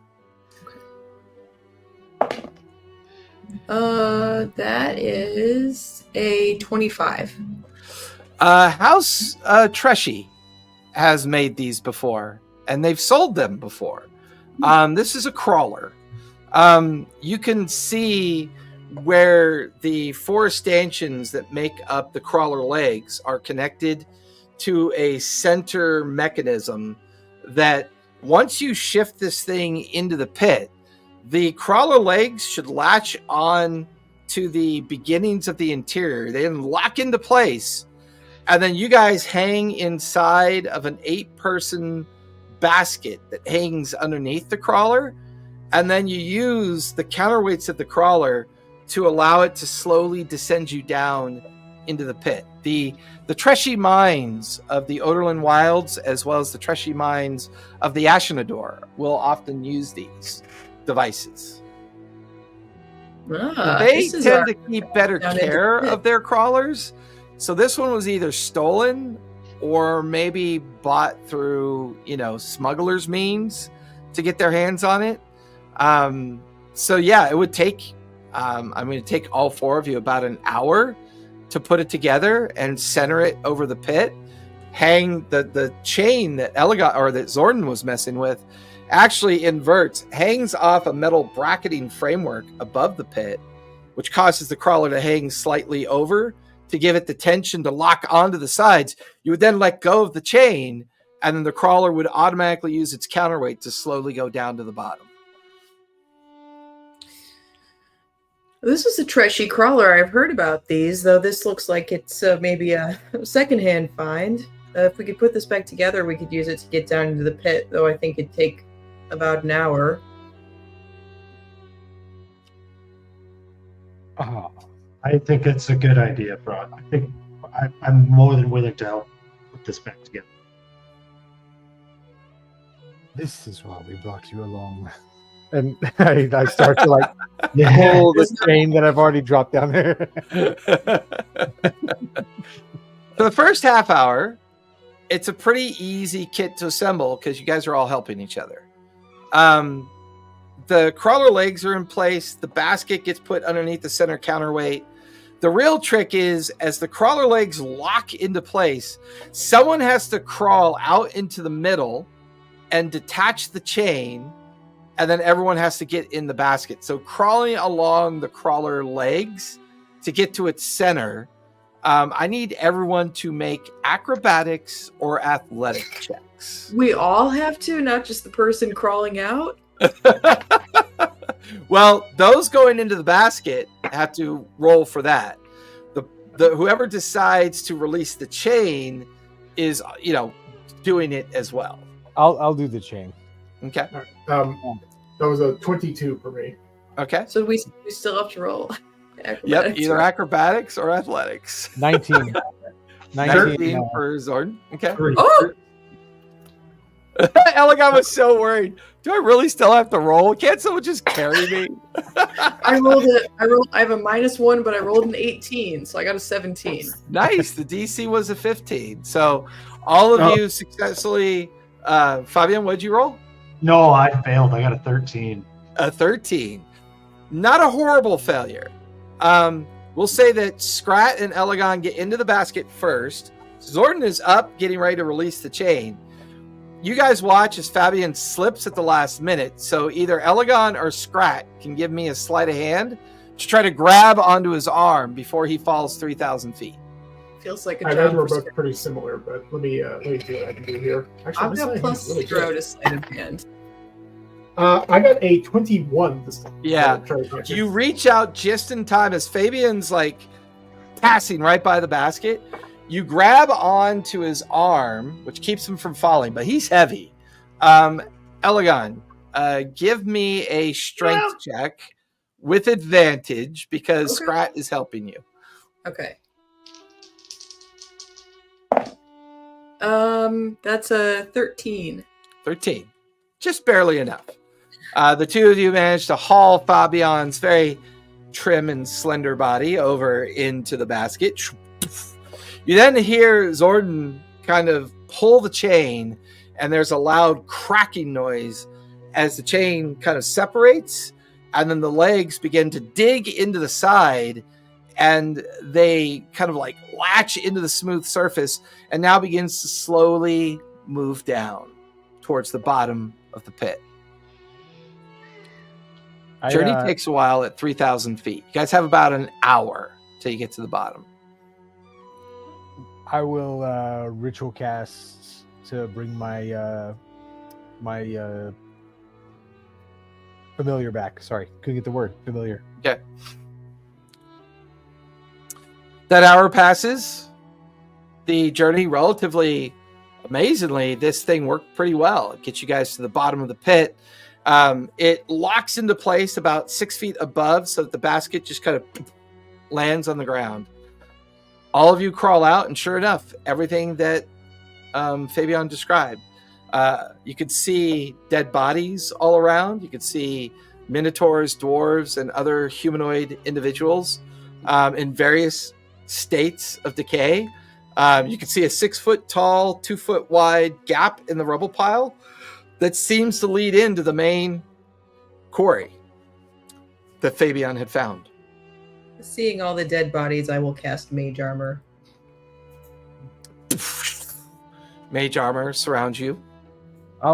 G: That is a 25.
A: House Treshy has made these before, and they've sold them before. This is a crawler. You can see where the four stanchions that make up the crawler legs are connected to a center mechanism that once you shift this thing into the pit, the crawler legs should latch on to the beginnings of the interior. They then lock into place, and then you guys hang inside of an 8-person basket that hangs underneath the crawler, and then you use the counterweights of the crawler to allow it to slowly descend you down into the pit. The Treshy mines of the Oderlin Wilds, as well as the Treshy mines of the Ashenador, will often use these devices. They tend to keep better care of their crawlers. So this one was either stolen or maybe bought through, smugglers' means to get their hands on it. So yeah, it would take, take all four of you about an hour to put it together and center it over the pit. Hang the chain that that Zordon was messing with actually inverts, hangs off a metal bracketing framework above the pit, which causes the crawler to hang slightly over to give it the tension to lock onto the sides. You would then let go of the chain, and then the crawler would automatically use its counterweight to slowly go down to the bottom.
G: This is a Treshy crawler. I've heard about these, though this looks like it's maybe a secondhand find. If we could put this back together, we could use it to get down into the pit, though I think it'd take about an hour.
F: I think it's a good idea, bro. I think I'm more than willing to help put this back together.
C: This is why we brought you along. And I start to pull the chain that I've already dropped down there.
A: For the first half hour, it's a pretty easy kit to assemble because you guys are all helping each other. The crawler legs are in place. The basket gets put underneath the center counterweight. The real trick is, as the crawler legs lock into place, someone has to crawl out into the middle and detach the chain, and then everyone has to get in the basket. So crawling along the crawler legs to get to its center, I need everyone to make acrobatics or athletic checks.
G: We all have to, not just the person crawling out?
A: Well, those going into the basket have to roll for that. The whoever decides to release the chain is, doing it as well.
C: I'll do the chain.
A: Okay.
B: That was a 22 for me.
A: Okay.
G: So we still have to roll.
A: Yep, either acrobatics or athletics.
C: 19.
A: 19 for Zordon. Okay.
G: Oh!
A: Elegant was so worried. Do I really still have to roll? Can't someone just carry me?
G: I have a -1, but I rolled an 18, so I got a 17.
A: Nice. The DC was a 15. So all of you successfully. Fabian, what'd you roll?
F: No, I failed. I got a 13.
A: A 13. Not a horrible failure. We'll say that Scrat and Elegon get into the basket first. Zordon is up, getting ready to release the chain. You guys watch as Fabian slips at the last minute, so either Elegon or Scrat can give me a sleight of hand to try to grab onto his arm before he falls 3,000 feet.
G: Feels like a
B: I
G: job.
B: know we're both pretty similar, but let me see what I can do here. Actually,
G: I've got plus
B: really
G: 0 to sleight of hand.
B: I got a 21 this time.
A: Yeah. You reach out just in time as Fabian's passing right by the basket. You grab onto his arm, which keeps him from falling, but he's heavy. Elegon, give me a strength check with advantage because Scrat is helping you.
G: Okay. That's a 13.
A: 13. Just barely enough. The two of you managed to haul Fabian's very trim and slender body over into the basket. You then hear Zordon kind of pull the chain, and there's a loud cracking noise as the chain kind of separates, and then the legs begin to dig into the side, and they kind of latch into the smooth surface, and now begins to slowly move down towards the bottom of the pit. Journey takes a while at 3,000 feet. You guys have about an hour till you get to the bottom.
C: I will ritual cast to bring my familiar back. Sorry, couldn't get the word familiar.
A: Okay. That hour passes. The journey, relatively amazingly, this thing worked pretty well. It gets you guys to the bottom of the pit. It locks into place about 6 feet above so that the basket just kind of lands on the ground. All of you crawl out, and sure enough, everything that Fabian described. You could see dead bodies all around. You could see minotaurs, dwarves, and other humanoid individuals in various states of decay. You can see a 6 foot tall, 2 foot wide gap in the rubble pile that seems to lead into the main quarry that Fabian had found.
G: Seeing all the dead bodies, I will cast Mage Armor.
A: Mage armor surrounds you.
C: I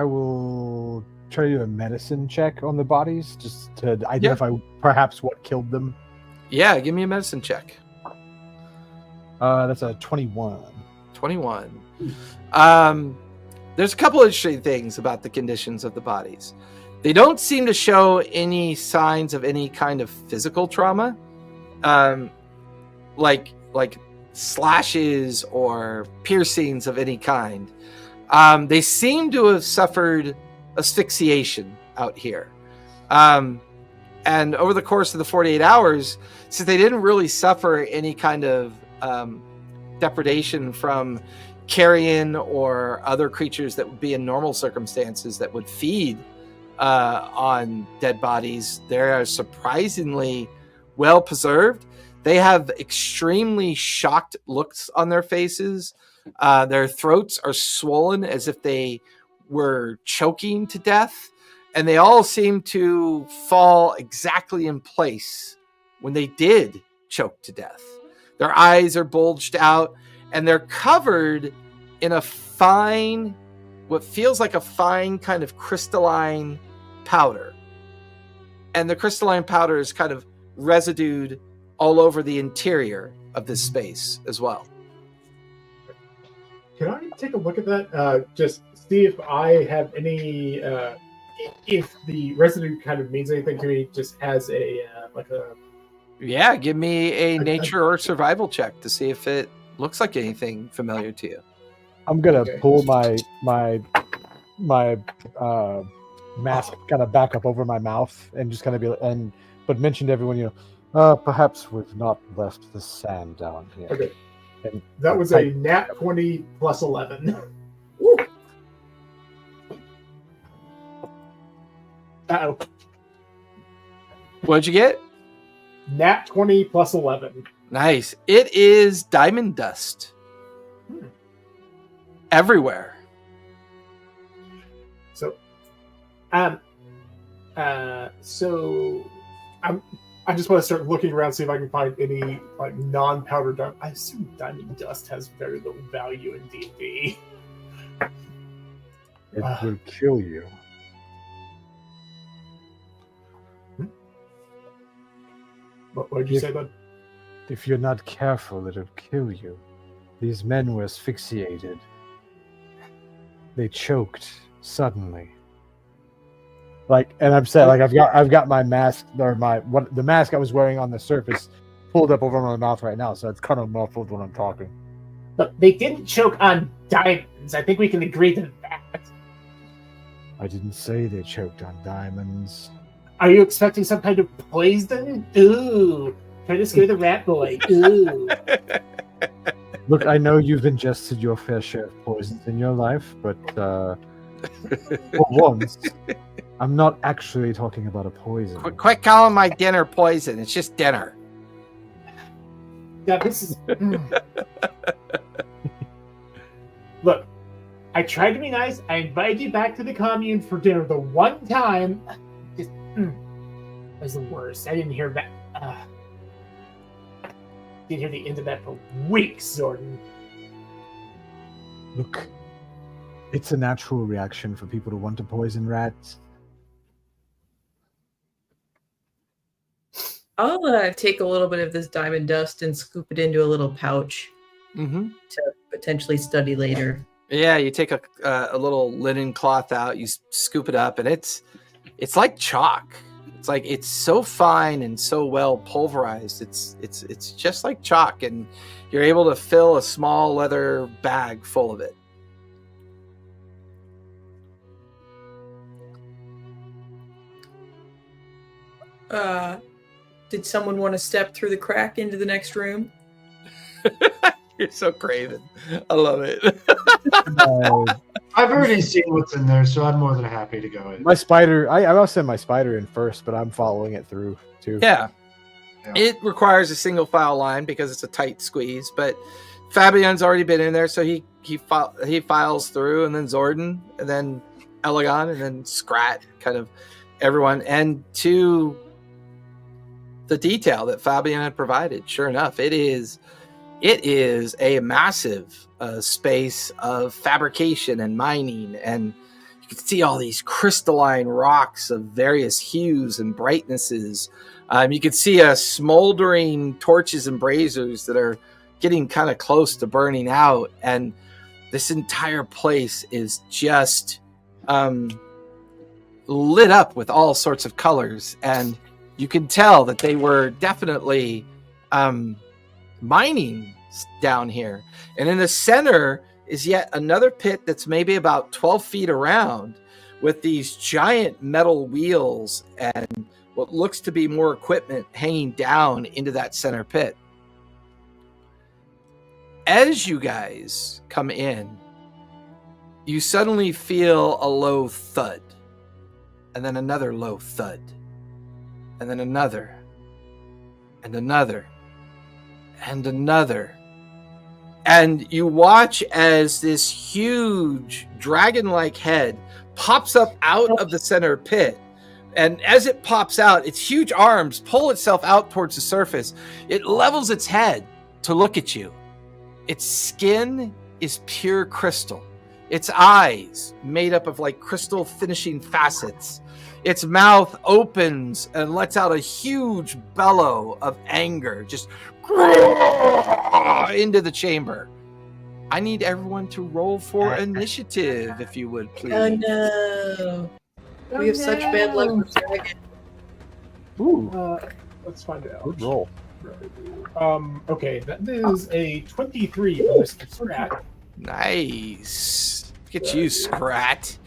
C: will try to do a medicine check on the bodies just to identify perhaps what killed them.
A: Yeah, give me a medicine check.
C: That's a 21.
A: 21. There's a couple of interesting things about the conditions of the bodies. They don't seem to show any signs of any kind of physical trauma, like slashes or piercings of any kind. They seem to have suffered asphyxiation out here. And over the course of the 48 hours, since they didn't really suffer any kind of depredation from carrion or other creatures that would be in normal circumstances that would feed on dead bodies, they are surprisingly well preserved. They have extremely shocked looks on their faces. Their throats are swollen as if they were choking to death, and they all seem to fall exactly in place when they did choke to death. Their eyes are bulged out, and they're covered in a fine, what feels like a fine kind of crystalline powder. And the crystalline powder is kind of residued all over the interior of this space as well.
B: Can I take a look at that? Just see if I have any, if the residue kind of means anything to me, just as a,
A: Yeah, give me a nature or survival check to see if it looks like anything familiar to you.
C: I'm gonna pull my mask kind of back up over my mouth and just kind of but mention to everyone, perhaps we've not left the sand down here.
B: Okay.
C: And
B: that was a nat 20 plus 11. Uh-oh.
A: What'd you get?
B: Nat 20 plus 11.
A: Nice. It is diamond dust. Everywhere.
B: So, I just want to start looking around, see if I can find any non-powder diamond. I assume diamond dust has very little value in D&D.
C: It will kill you.
B: What did you say, bud?
C: If you're not careful, it'll kill you. These men were asphyxiated. They choked suddenly. And I'm saying, I've got my mask or the mask I was wearing on the surface pulled up over my mouth right now, so it's kind of muffled when I'm talking.
D: But they didn't choke on diamonds. I think we can agree to that.
C: I didn't say they choked on diamonds.
D: Are you expecting some kind of poison? Ooh, trying to scare the rat boy. Ooh.
C: Look, I know you've ingested your fair share of poisons in your life, but for once, I'm not actually talking about a poison.
A: Quit calling my dinner poison. It's just dinner.
D: Yeah, this is... Look, I tried to be nice. I invited you back to the commune for dinner the one time. Just, it was the worst. I didn't hear that. Didn't hear the end of that for weeks, Zordon.
C: Look, it's a natural reaction for people to want to poison rats.
G: I'll take a little bit of this diamond dust and scoop it into a little pouch to potentially study later.
A: Yeah, you take a little linen cloth out, you scoop it up, and it's like chalk. It's so fine and so well pulverized. It's just like chalk, and you're able to fill a small leather bag full of it.
G: Did someone want to step through the crack into the next room?
A: You're so craven. I love it.
F: I've already seen what's in there, so I'm more than happy to go in.
C: My spider, I'll send my spider in first, but I'm following it through too.
A: Yeah.
F: Yeah.
A: It requires a single file line because it's a tight squeeze, but Fabian's already been in there, so he files through, and then Zordon, and then Elegon, and then Scrat, kind of everyone. And to the detail that Fabian had provided, sure enough, it is a massive space of fabrication and mining, and you can see all these crystalline rocks of various hues and brightnesses. You can see smoldering torches and braziers that are getting kind of close to burning out, and this entire place is just lit up with all sorts of colors, and you can tell that they were definitely mining down here. And in the center is yet another pit that's maybe about 12 feet around, with these giant metal wheels and what looks to be more equipment hanging down into that center pit. As you guys come in, you suddenly feel a low thud, and then another low thud, and then another, and another, and another. And you watch as this huge dragon-like head pops up out of the center pit. And as it pops out, its huge arms pull itself out towards the surface. It levels its head to look at you. Its skin is pure crystal. Its eyes made up of like crystal finishing facets. Its mouth opens and lets out a huge bellow of anger, just into the chamber. I need everyone to roll for initiative, if you would, please.
G: Oh no. We have such bad luck with dragon.
C: Ooh,
B: Let's find out.
C: good roll.
B: Okay, that is a 23 for Mr. Scrat.
A: Nice. Look at you, Scrat.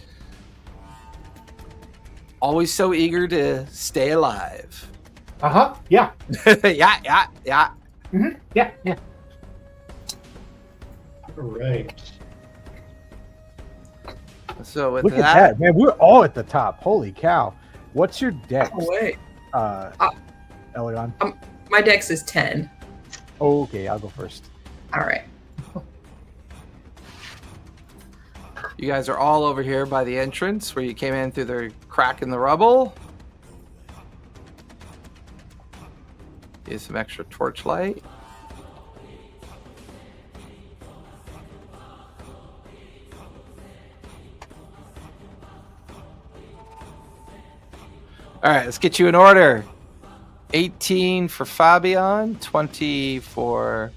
A: Always so eager to stay alive.
B: Yeah.
A: Yeah.
B: Mm-hmm. Yeah.
F: All right.
A: So with
C: Look
A: that,
C: at that, man. We're all at the top. Holy cow. What's your dex,
G: Oh, wait.
C: Elegon?
G: My dex is 10.
C: Oh, okay, I'll go first.
G: All right.
A: you guys are all over here by the entrance where you came in through the crack in the rubble. Here's some extra torchlight. All right, let's get you in order. 18 for Fabian, 20 for...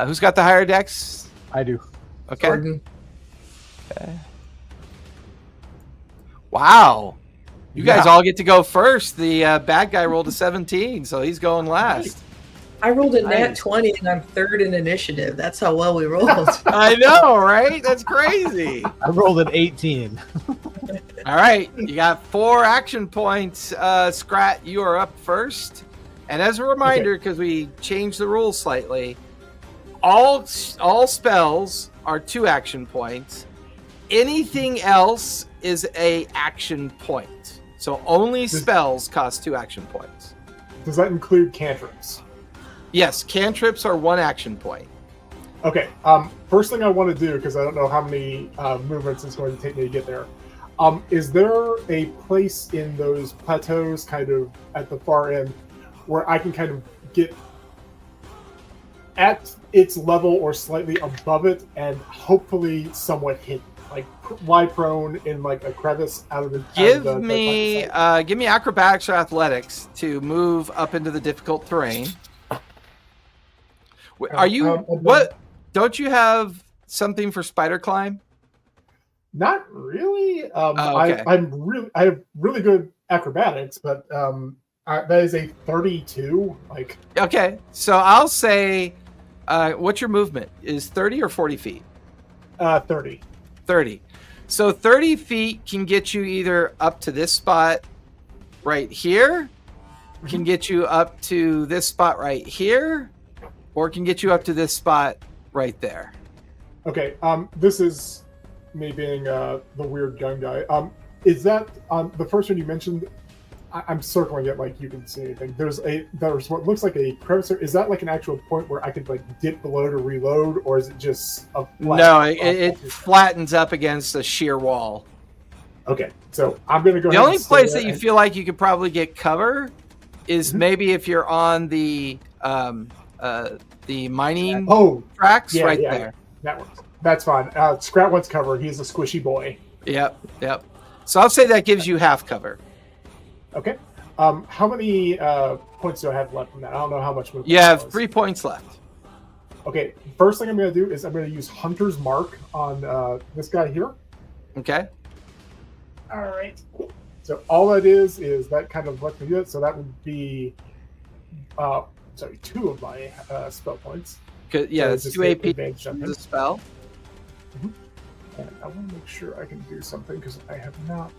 A: who's got the higher dex?
C: I do.
A: Okay.
G: Gordon.
A: Okay. Wow. You guys all get to go first. The bad guy rolled a 17, so he's going last.
G: I rolled a nat
A: Nice.
G: 20 and I'm third in initiative. That's how well we rolled.
A: I know, right? That's crazy.
C: I rolled an 18.
A: All right, you got 4 action points. Scrat, you are up first. And as a reminder, because we changed the rules slightly, all spells are 2 action points. Anything else is a action point. So only spells cost 2 action points.
B: Does that include cantrips?
A: Yes, cantrips are 1 action point.
B: Okay. First thing I want to do, because I don't know how many movements it's going to take me to get there. Is there a place in those plateaus, kind of at the far end, where I can kind of get at its level or slightly above it, and hopefully somewhat hidden, like lie prone in like a crevice out of the?
A: Give me acrobatics or athletics to move up into the difficult terrain. Are you what? Don't you have something for spider climb?
B: Not really.
A: Okay.
B: I have really good acrobatics, but that is a 32. Like,
A: Okay, so I'll say, what's your movement? Is 30 or 40 feet?
B: 30.
A: 30. So 30 feet can get you either up to this spot right here, can get you up to this spot right here, or can get you up to this spot right there.
B: Okay. This is me being the weird gun guy. Is that the first one you mentioned? I'm circling it like you can see anything. There's what looks like a crevice. Is that like an actual point where I could like dip below to reload, or is it just a flat?
A: No, it flattens up against a sheer wall.
B: Okay, so I'm gonna go.
A: The only place that you feel like you could probably get cover is maybe if you're on the mining tracks there.
B: That works. That's fine. Scrat wants cover. He's a squishy boy.
A: Yep. So I'll say that gives you half cover.
B: Okay. How many points do I have left from that? I don't know how much.
A: You have 3 points left.
B: Okay. First thing I'm going to do is I'm going to use Hunter's Mark on this guy here.
A: Okay.
B: All right. So all that is that kind of lets me do it. So that would be, 2 of my spell points.
A: Yeah, it's 2 AP. The spell.
B: Mm-hmm. And I want to make sure I can do something because I have not.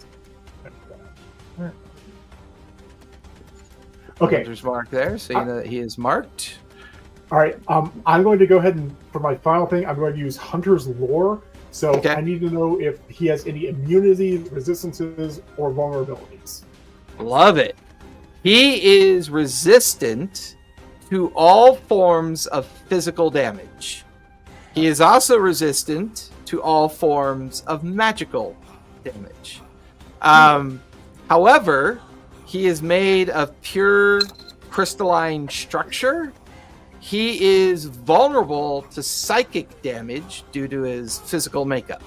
B: Right. Okay.
A: There's mark there, so you know that he is marked.
B: All right. I'm going to go ahead and for my final thing, I'm going to use Hunter's Lore. So I need to know if he has any immunity, resistances, or vulnerabilities.
A: Love it. He is resistant to all forms of physical damage. He is also resistant to all forms of magical damage. However, he is made of pure crystalline structure. He is vulnerable to psychic damage due to his physical makeup.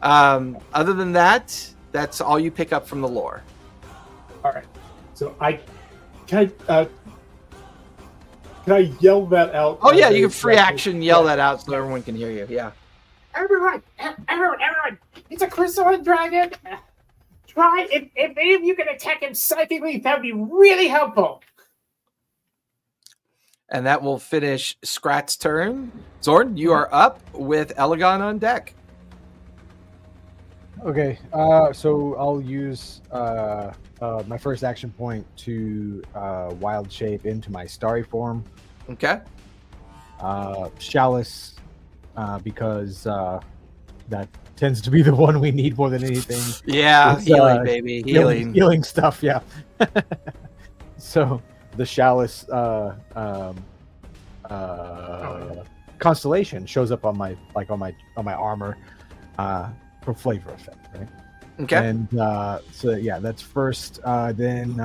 A: Other than that, that's all you pick up from the lore.
B: All right. So can I yell that out?
A: Oh yeah, you can free action yell that out so everyone can hear you. Yeah.
D: Everyone! It's a crystalline dragon. Try if any of you can attack him psychically, that would be really helpful.
A: And that will finish Scrat's turn. Zorn, you are up with Elegon on deck.
C: Okay, so I'll use my first action point to wild shape into my starry form.
A: Okay.
C: Chalice, because that tends to be the one we need more than anything.
A: Yeah,
C: it's,
A: healing, baby.
C: Healing stuff, yeah. So the Chalice constellation shows up on my armor for flavor effect, right?
A: Okay.
C: And so yeah, that's first. Then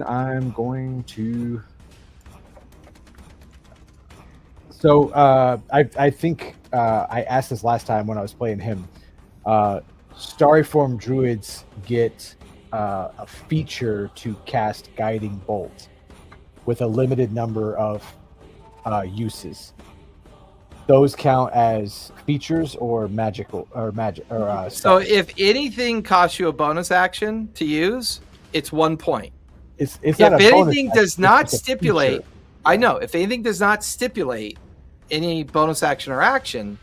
C: I'm going to. So I think I asked this last time when I was playing him. Starry form druids get a feature to cast Guiding Bolt with a limited number of uses. Those count as features or magical or magic or
A: so if anything costs you a bonus action to use, it's 1 point.
C: It's
A: if
C: not a
A: anything
C: bonus
A: does
C: action,
A: not
C: it's a
A: stipulate,
C: feature.
A: I know if anything does not stipulate any bonus action or action,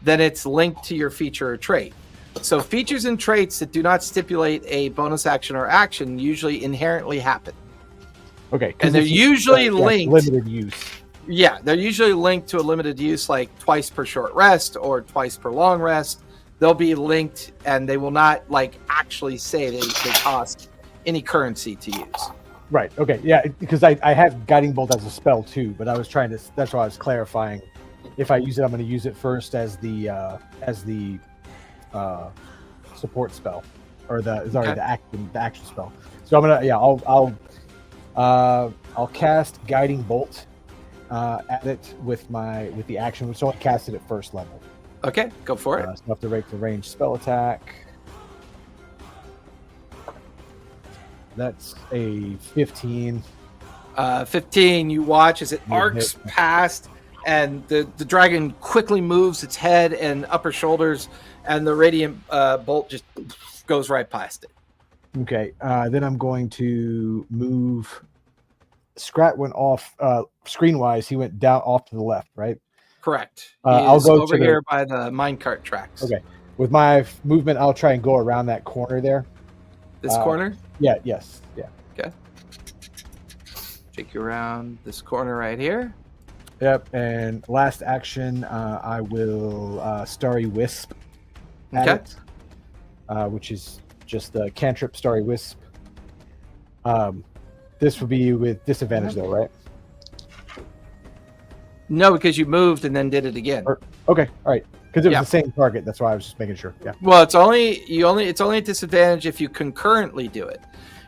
A: then it's linked to your feature or trait. So features and traits that do not stipulate a bonus action or action usually inherently happen.
C: Okay,
A: and they're usually linked
C: limited use.
A: Yeah, they're usually linked to a limited use, like twice per short rest or twice per long rest. They'll be linked, and they will not like actually say they cost any currency to use.
C: Right. Okay. Yeah. Because I have Guiding Bolt as a spell too, but I was trying to. That's why I was clarifying. If I use it, I'm going to use it first as the support spell, or the action spell. So I'm gonna I'll cast Guiding Bolt at it with the action, which only casted at first level.
A: Okay, go for it.
C: So I have to rate the ranged spell attack. That's a 15.
A: 15. You watch as it arcs past, and the dragon quickly moves its head and upper shoulders, and the radiant bolt just goes right past it.
C: Okay. Then I'm going to move. Scrat went off screen-wise. He went down off to the left, right?
A: Correct.
C: I'll go
A: over here by the minecart tracks.
C: Okay. With my movement, I'll try and go around that corner there.
A: This corner?
C: Yeah. Yes. Yeah.
A: Okay. Take you around this corner right here.
C: Yep. And last action, I will Starry Wisp at
A: Okay.
C: it, which is just a cantrip Starry Wisp. This will be with disadvantage, though, right?
A: No, because you moved and then did it again.
C: Okay. All right. Because it was
A: Yeah.
C: the same target. That's why I was just making sure. Yeah.
A: Well, it's only a disadvantage if you concurrently do it.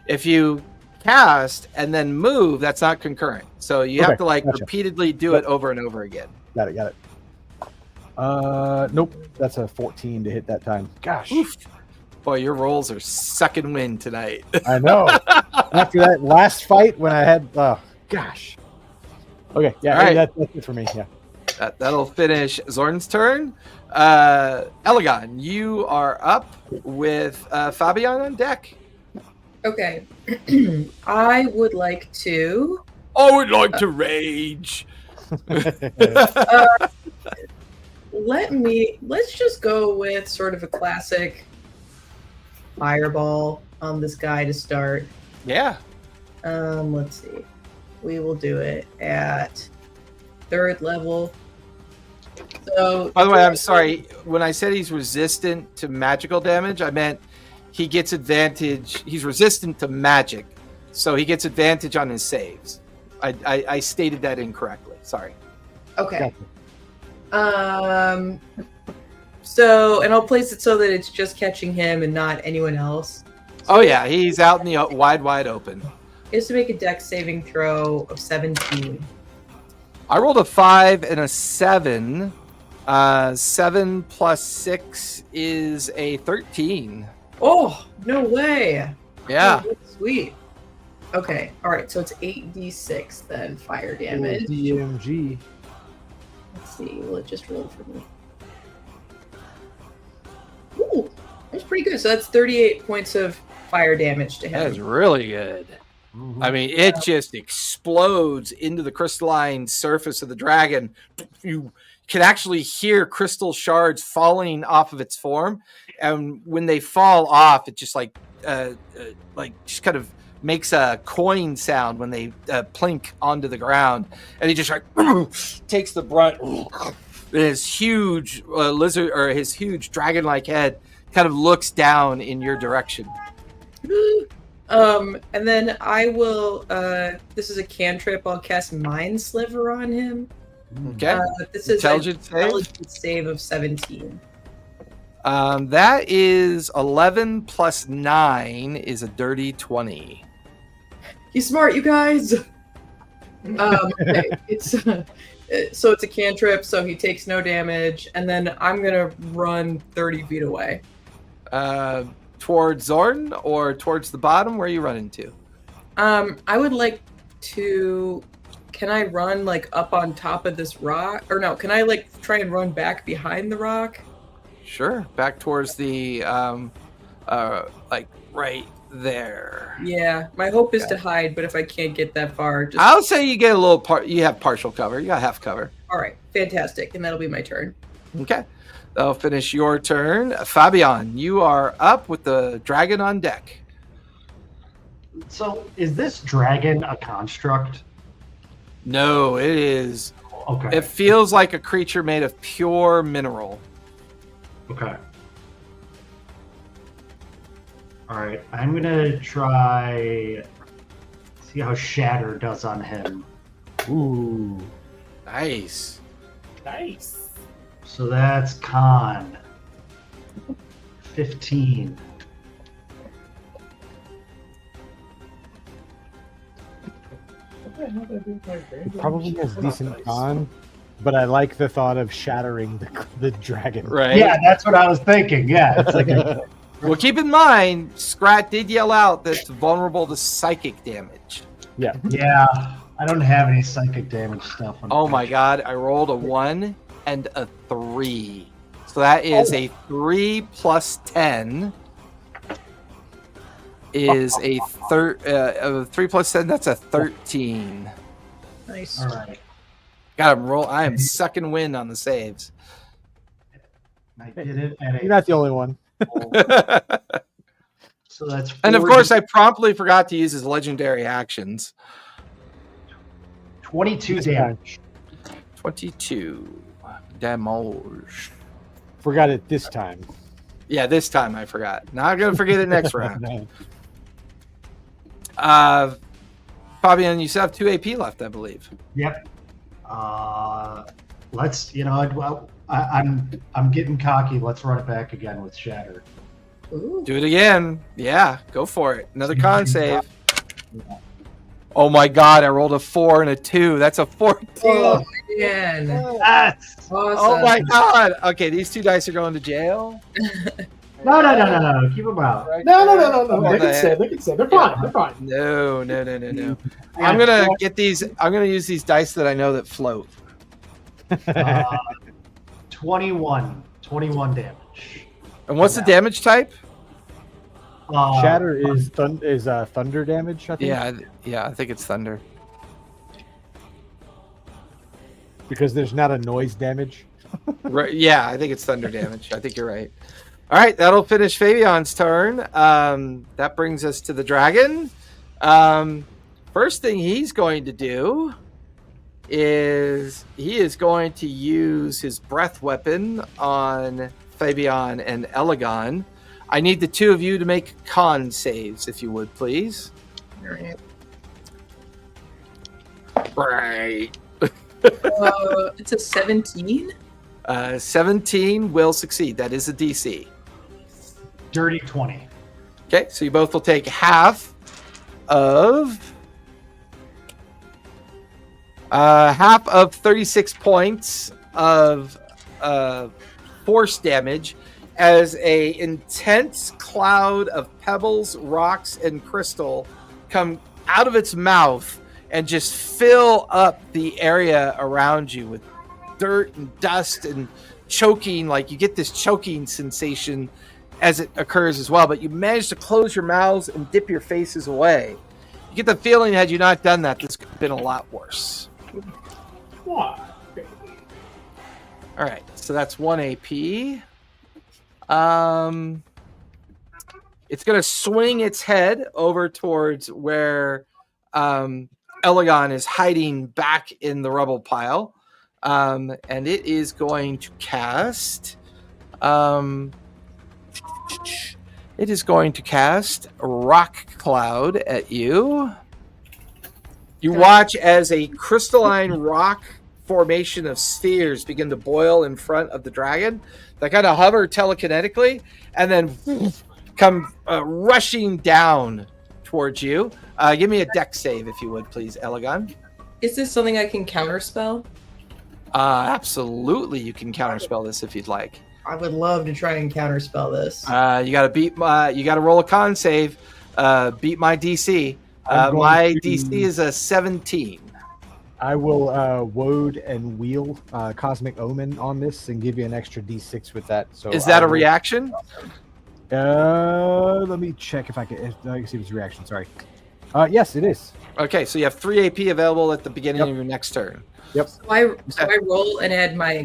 A: If you cast and then move, that's not concurrent. So you have to
C: gotcha.
A: repeatedly do it over and over again.
C: Got it. Nope. That's a 14 to hit that time. Gosh.
A: Oof. Boy, your rolls are sucking wind tonight.
C: I know. After that last fight when I had, gosh. Okay. Yeah.
A: All right.
C: That's it for me. Yeah.
A: That'll finish Zorn's turn. Elegon, you are up with Fabian on deck.
G: Okay. I would like to.
A: I would like to rage.
G: Let's just go with sort of a classic fireball on this guy to start.
A: Yeah.
G: Let's see. We will do it at 3rd level. So,
A: By the way, I'm sorry. When I said he's resistant to magical damage, I meant he gets advantage. He's resistant to magic, so he gets advantage on his saves. I stated that incorrectly. Sorry.
G: Okay. So, and I'll place it so that it's just catching him and not anyone else.
A: Oh yeah, he's out in the wide open.
G: He has to make a dex saving throw of 17.
A: I rolled a 5 and a 7. 7 plus 6 is a 13.
G: Oh, no way.
A: Yeah.
G: Oh, that's sweet. Okay. All right. So it's 8d6 then fire damage.
C: DMG.
G: Let's see. Will it just roll for me? Ooh, that's pretty good. So that's 38 points of fire damage to him.
A: That is really good. I mean, it just explodes into the crystalline surface of the dragon. You can actually hear crystal shards falling off of its form, and when they fall off, it just just kind of makes a coin sound when they plink onto the ground, and he just takes the brunt. And his huge lizard or his huge dragon-like head kind of looks down in your direction.
G: And then I will, this is a cantrip, I'll cast Mind Sliver on him.
A: Okay.
G: This is
A: Intelligence
G: an intelligence save of 17.
A: That is 11 plus 9 is a dirty 20.
G: He's smart, you guys! Okay, so it's a cantrip, so he takes no damage, and then I'm gonna run 30 feet away.
A: Towards Zorn or towards the bottom? Where are you running to?
G: I would like to. Can I run up on top of this rock? Or no? Can I try and run back behind the rock?
A: Sure, back towards the right there.
G: Yeah, my hope is to hide, but if I can't get that far, just.
A: I'll say you get a little part. You have partial cover. You got half cover.
G: All right, fantastic, and that'll be my turn.
A: Okay. That'll finish your turn. Fabian, you are up with the dragon on deck.
F: So, is this dragon a construct?
A: No, it is.
F: Okay.
A: It feels like a creature made of pure mineral.
F: Okay. All right. I'm gonna try see how Shatter does on him.
C: Ooh.
A: Nice.
D: Nice.
F: So that's con 15.
C: It probably has decent con, but I like the thought of shattering the dragon.
A: Right.
F: Yeah, that's what I was thinking. Yeah, it's like
A: Well, keep in mind, Scrat did yell out that it's vulnerable to psychic damage.
C: Yeah.
F: yeah. I don't have any psychic damage stuff.
A: Oh my god, I rolled a 1 and a 3. So that is a 3 plus 10 is a 3 plus 10, that's a 13.
G: Nice.
F: All right.
A: Got him roll. I am sucking wind on the saves.
F: I did it at
C: You're not the only one.
F: So that's 4,
A: And of course, I promptly forgot to use his legendary actions.
F: 22 damage.
A: 22 damage.
C: Forgot it this time.
A: Yeah, this time I forgot. Not gonna forget it next round. Fabian, you still have 2 AP left, I believe.
F: Yep. Let's. I'm getting cocky. Let's run it back again with Shatter.
G: Ooh.
A: Do it again. Yeah, go for it. Another con save. Oh my god, I rolled a 4 and a 2. That's a 14.
G: Oh man.
F: That's
G: Awesome.
A: Oh my god. Okay, these 2 dice are going to jail.
F: no. Keep them out.
B: No. They can stay. They can stay. They're fine. They're fine.
A: No. I'm gonna get these. I'm gonna use these dice that I know that float.
F: 21 damage.
A: And what's the damage type?
C: Shatter is thunder damage, I think.
A: Yeah, I think it's thunder.
C: Because there's not a noise damage.
A: Right? Yeah, I think it's thunder damage. I think you're right. All right, that'll finish Fabian's turn. That brings us to the dragon. First thing he's going to do is he is going to use his breath weapon on Fabian and Elegon. I need the 2 of you to make con saves, if you would, please. Right.
G: It's a 17.
A: 17 will succeed. That is a DC.
F: Dirty 20.
A: Okay, so you both will take half of 36 points of force damage as a intense cloud of pebbles, rocks, and crystal come out of its mouth and just fill up the area around you with dirt and dust and choking. Like, you get this choking sensation as it occurs as well, but you manage to close your mouths and dip your faces away. You get the feeling, had you not done that, this could have been a lot worse.
D: What?
A: All right, so that's 1 AP. It's going to swing its head over towards where Elegon is hiding back in the rubble pile. And it is going to cast... it is going to cast Rock Cloud at you. You watch as a crystalline rock formation of spheres begin to boil in front of the dragon. They kind of hover telekinetically and then come rushing down towards you. Give me a dex save, if you would, please, Elegon.
G: Is this something I can counterspell?
A: Absolutely, you can counterspell this if you'd like.
G: I would love to try and counterspell this.
A: You got to roll a con save. Beat my DC. My DC is a 17.
C: I will Woad and Wheel Cosmic Omen on this and give you an extra D6 with that. So
A: is that a reaction?
C: Let me check if I can see if it's a reaction. Sorry. Yes, it is.
A: Okay, so you have 3 AP available at the beginning of your next turn.
C: Yep.
G: So I roll and add my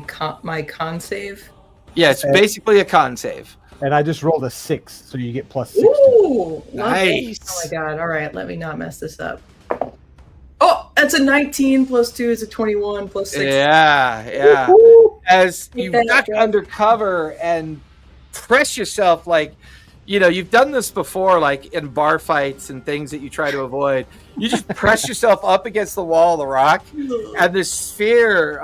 G: con save?
A: Yeah, it's basically a con save.
C: And I just rolled a 6, so you get plus 6.
G: Ooh!
A: Nice.
G: Oh my god, alright, let me not mess this up. Oh, that's a 19 plus 2 is a 21 plus 6.
A: Yeah. As you duck under cover and press yourself, like, you know, you've done this before, like in bar fights and things that you try to avoid. You just press yourself up against the wall of the rock, and this sphere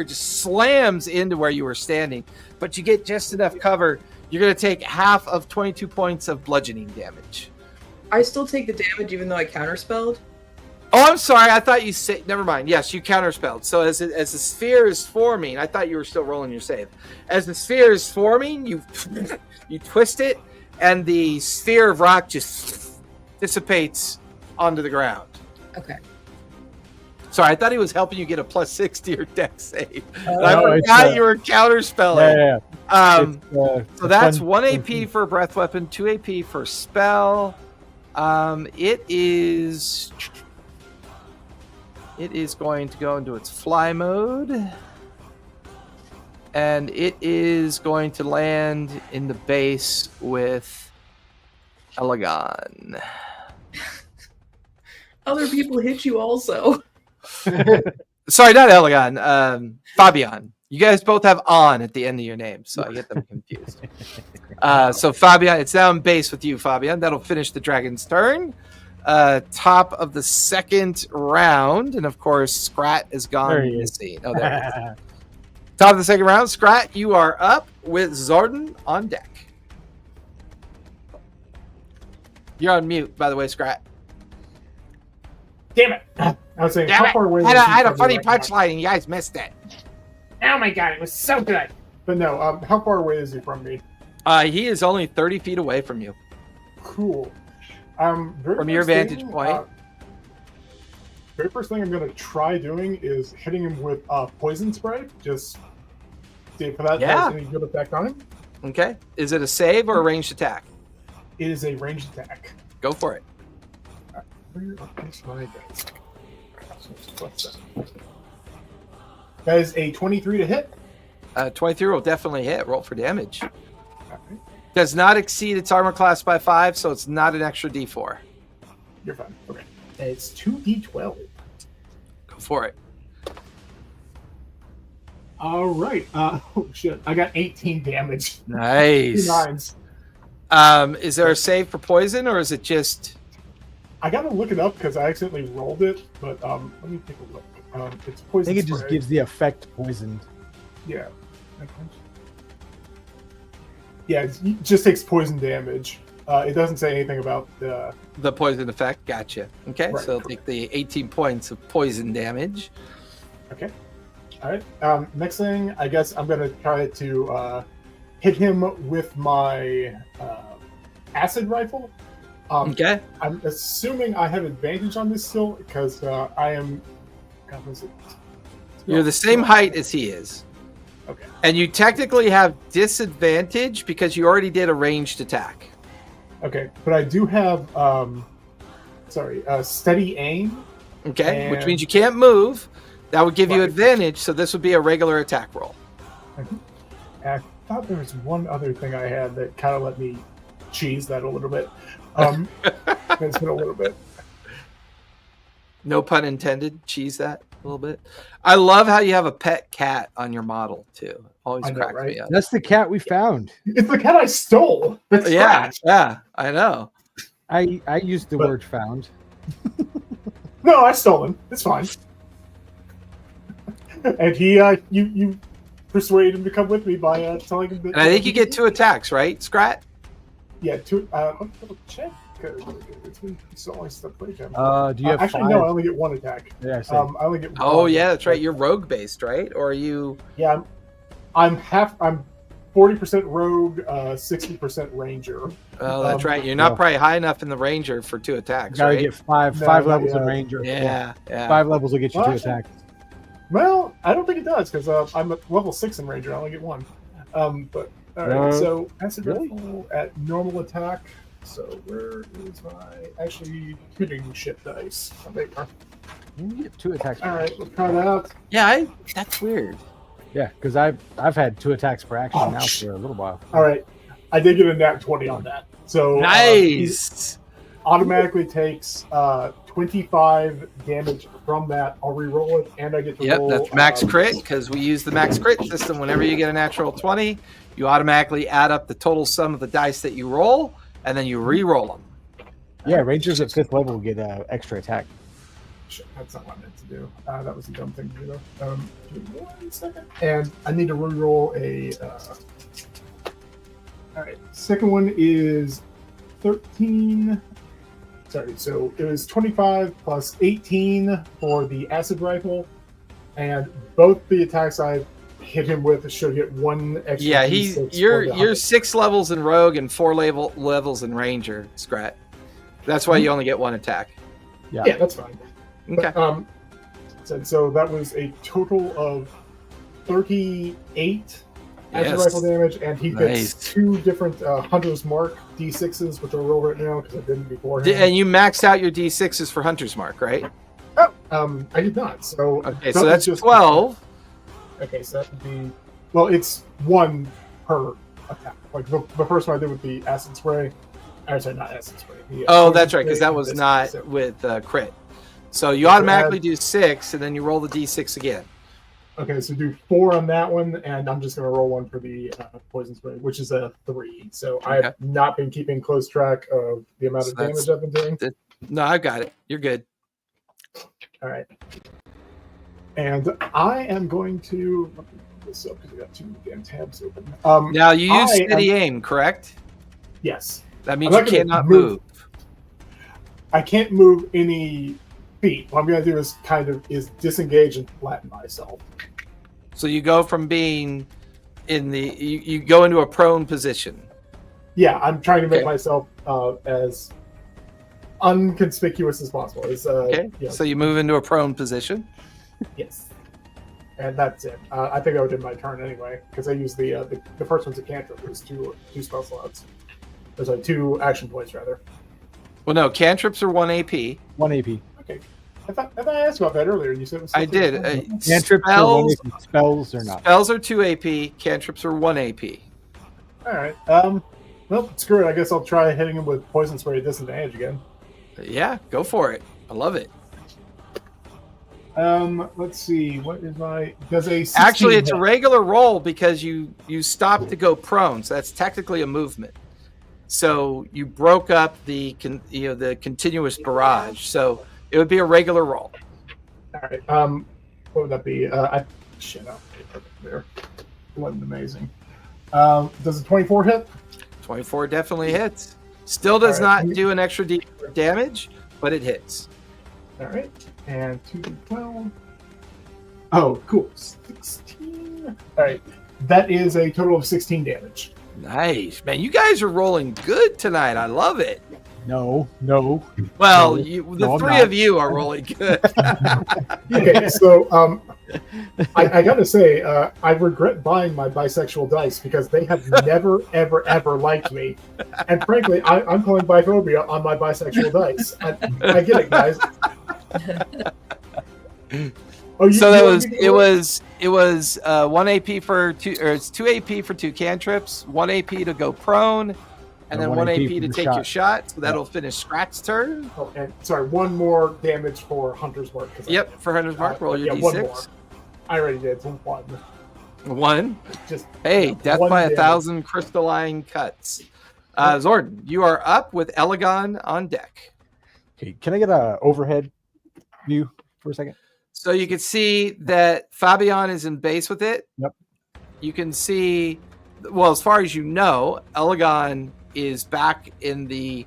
A: just slams into where you were standing. But you get just enough cover. You're going to take half of 22 points of bludgeoning damage.
G: I still take the damage even though I counterspelled?
A: Oh, I'm sorry. I thought you said... Never mind. Yes, you counterspelled. So as the sphere is forming... I thought you were still rolling your save. As the sphere is forming, you twist it, and the sphere of rock just dissipates onto the ground.
G: Okay.
A: Sorry, I thought he was helping you get a plus 6 to your dex save. I
C: No,
A: forgot you were counterspelling.
C: Yeah.
A: So that's 1 AP for breath weapon, 2 AP for spell. It is going to go into its fly mode. And it is going to land in the base with Elegon.
G: Other people hit you also.
A: Sorry, not Elegon. Fabian. You guys both have on at the end of your name, so I get them confused. So Fabian, it's now in base with you, Fabian. That'll finish the dragon's turn. Top of the second round, and of course, Scrat is gone missing. Oh, there he is. Top of the second round, Scrat, you are up with Zordon on deck. You're on mute, by the way, Scrat.
D: Damn it!
B: I was saying,
D: Damn
B: how
D: it.
B: far away?
A: I had a funny
B: right now?
A: punchline, and you guys missed it.
D: Oh my god, it was so good.
B: But no, how far away is he from me?
A: He is only 30 feet away from you.
B: Cool.
A: From your vantage point.
B: Very first thing I'm going to try doing is hitting him with poison spray. Just see if that has any good effect on him.
A: Okay. Is it a save or a ranged attack?
B: It is a ranged attack.
A: Go for it.
B: That is a 23 to hit.
A: 23 will definitely hit. Roll for damage.
B: Okay.
A: Does not exceed its armor class by 5, so it's not an extra d4.
B: You're fine. Okay. It's 2d12.
A: Go for it.
B: All right. Oh shit! I got 18 damage.
A: Nice.
B: 2 9s.
A: Is there a save for poison, or is it just?
B: I gotta look it up because I accidentally rolled it. But let me take a look. It's
C: I
B: poison.
C: think it just
B: spray.
C: gives the effect poisoned.
B: Yeah. Yeah, it just takes poison damage. It doesn't say anything about
A: The poison effect? Gotcha. Okay,
B: Right,
A: so take the 18 points of poison damage.
B: Okay. All right. Next thing, I guess I'm gonna try to hit him with my acid rifle.
A: Okay.
B: I'm assuming I have advantage on this still because I am. God, was it?
A: You're the same height as he is.
B: Okay.
A: And you technically have disadvantage because you already did a ranged attack.
B: Okay, but I do have steady aim.
A: Okay, which
B: And-
A: means you can't move. That would give you
B: Right.
A: advantage, so this would be a regular attack roll.
B: And I thought there was one other thing I had that kind of let me cheese that a little bit. It's been a little bit.
A: No pun intended. Cheese that a little bit. I love how you have a pet cat on your model too. Always
B: I know,
A: cracks
B: right?
A: me up.
C: That's the cat we found.
B: It's the cat I stole. That's
A: Yeah,
B: Scratch.
A: yeah, I know.
C: I used the
B: But-
C: word found.
B: No, I stole him. It's fine. And he, you persuaded him to come with me by telling him that.
A: And I think you get 2 attacks, right, Scrat?
B: Yeah, 2. Let me double check. It's been so long since I played him.
C: Do you have
B: Actually,
C: 5?
B: no, I only get 1 attack.
C: Yeah, same.
B: I only get.
A: Oh
B: one.
A: yeah, that's right. You're rogue based, right? Or are you?
B: Yeah, I'm 40% rogue, 60% ranger.
A: Oh, that's right. You're not
C: yeah.
A: probably high enough in the ranger for 2 attacks,
C: Gotta
A: right?
C: get 5
B: No,
C: five
B: not
C: levels in
B: yet.
C: ranger.
A: Yeah, yeah.
C: 5 levels will get you
B: Well,
C: 2
B: actually-
C: attacks.
B: Well, I don't think it does because I'm at level 6 in ranger. I only get 1. But all right, so acid
C: really?
B: rifle at normal attack. So where is my actually hitting shit dice? Oh, there you are.
C: You get 2 attacks.
B: All right, let's try that out.
A: Yeah, that's weird.
C: Yeah, because I've had 2 attacks per action
B: Oh,
C: now
B: shit.
C: for a little while.
B: All right, I did get a nat 20 on that. So
A: Nice.
B: automatically takes 25 damage from that. I'll re-roll it, and I get to
A: Yep,
B: roll.
A: that's max crit because we use the max crit system. Whenever you get a natural 20, you automatically add up the total sum of the dice that you roll, and then you re-roll them.
C: Yeah, rangers at 5th level get extra attack.
B: Shit, that's not what I meant to do. That was a dumb thing to do. Give me 1 second. And I need to re-roll a. All right, second one is 13. Sorry, so it was 25 plus 18 for the acid rifle, and both the attacks I hit him with should get 1 extra.
A: Yeah,
B: D6 for the
A: you're
B: 100.
A: 6 levels in rogue and 4 levels in ranger, Scrat. That's why you only get 1 attack.
B: Yeah, that's fine.
A: Okay.
B: But, so that was a total of 38 acid
A: Yes.
B: rifle damage, and he
A: Nice.
B: gets 2 different Hunter's Mark D6s, which I'll roll right now because I didn't beforehand.
A: And you maxed out your D6s for Hunter's Mark, right?
B: I did not. So
A: Okay,
B: that
A: so
B: was
A: that's
B: just
A: 12.
B: Okay, so that would be it's 1 per attack. Like the first one I did with the acid spray Or sorry, not essence spray.
A: Oh, that's right, because that was
B: this,
A: not
B: so-
A: with crit. So you
B: So
A: automatically
B: add-
A: do 6, and then you roll the d6 again.
B: Okay, so do 4 on that one, and I'm just going to roll 1 for the poison spray, which is a 3. So
A: Okay.
B: I've not been keeping close track of the amount
A: So
B: of
A: that's-
B: damage I've been doing.
A: No, I got it. You're good.
B: All right. And I am going to let me put this up because I got 2 damn tabs open.
A: Now you use
B: I
A: steady aim, correct?
B: Yes.
A: That means
B: I'm
A: you
B: not gonna
A: cannot
B: move.
A: move.
B: I can't move any feet. What I'm going to do is disengage and flatten myself.
A: So you go from being in the you go into a prone position.
B: Yeah, I'm trying to make
A: Okay.
B: myself as unconspicuous as possible.
A: Okay. So you move into a prone position.
B: Yes. And that's it. I think I would do my turn anyway, because I used the first one's a cantrip. It was two spell slots. There's like 2 action points, rather.
A: Well, no, cantrips are 1 AP.
C: 1 AP.
B: Okay. I thought I asked about that earlier, and you said it was
A: I
B: still
A: did.
B: 2.
C: Cantrips are 1
A: Spells,
C: AP. Spells or not.
A: spells are 2 AP. Cantrips are 1 AP.
B: All right. Well, screw it. I guess I'll try hitting him with poison spray at disadvantage again.
A: Yeah, go for it. I love it.
B: Let's see. What is my? Does a 16
A: Actually, it's a
B: hit?
A: regular roll because you stop to go prone, so that's technically a movement. So you broke up the continuous barrage. So it would be a regular roll.
B: All right. What would that be? Shit. I'll put it there. It wasn't amazing. Does a 24 hit?
A: 24 definitely hits. Still does
B: All right.
A: not do an extra D damage, but it hits.
B: All right. And 2d12. Oh, cool. 16. All right. That is a total of 16 damage.
A: Nice, man. You guys are rolling good tonight. I love it.
C: No.
A: Well,
C: No.
A: the
C: No, I'm
A: 3
C: not.
A: of you are rolling good.
B: Okay, so I gotta say, I regret buying my bisexual dice because they have never, ever liked me. And frankly, I'm calling biphobia on my bisexual dice. I get it, guys. Oh,
A: So that it was 1 AP for 2, or it's 2 AP for 2 cantrips, 1 AP to go prone, and then 1 AP
C: for
A: to
C: the
A: take your shot. So that'll finish Scrat's turn.
B: Oh, and sorry, 1 more damage for Hunter's Mark. 'cause
A: Yep, for Hunter's Mark, roll your
B: yeah, 1 more.
A: D6.
B: I already did. So 1.
A: 1.
B: Just
A: Hey, death
B: 1
A: by
B: damage.
A: 1,000 crystalline cuts. Zordon, you are up with Elegon on deck.
C: Okay, can I get a overhead view for a second?
A: So you can see that Fabian is in base with it.
C: Yep.
A: You can see, well, as far as you know, Elegon is back in the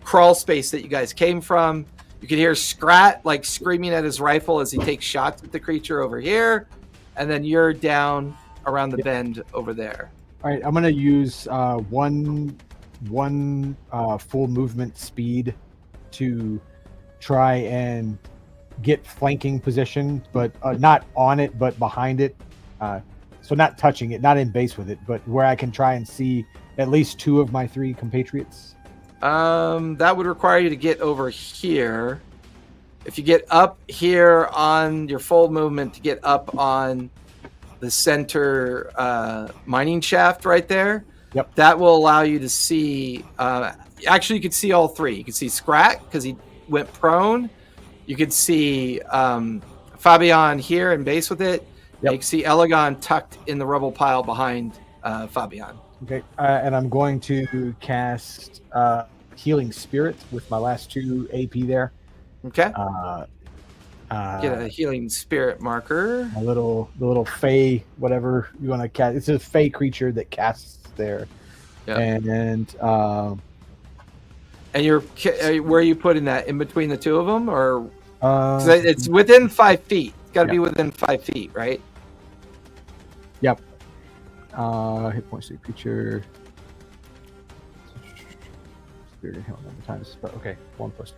A: crawl space that you guys came from. You can hear Scrat like screaming at his rifle as he takes shots at the creature over here, and then you're down around the bend over there.
C: All right, I'm gonna use one full movement speed to try and get flanking position, but not on it, but behind it. So not touching it, not in base with it, but where I can try and see at least 2 of my 3 compatriots.
A: That would require you to get over here. If you get up here on your full movement to get up on the center mining shaft right there,
C: Yep.
A: that will allow you to see. Actually, you can see all 3. You can see Scrat because he went prone. You can see Fabian here in base with it.
C: Yep.
A: You can see Elegon tucked in the rubble pile behind Fabian.
C: Okay, and I'm going to cast Healing Spirit with my last 2 AP there.
A: Okay.
C: Get
A: a healing spirit marker.
C: a little fey, whatever you want to cast. It's a fey creature that casts there.
A: Yep.
C: And
A: And you're where are you putting that in between the 2 of them, or 'cause
C: uh,
A: it's within 5 feet? It's got to
C: Yeah.
A: be within 5 feet, right?
C: yep. Hit points to the creature. Spirit and heal number times. But okay, 1 plus.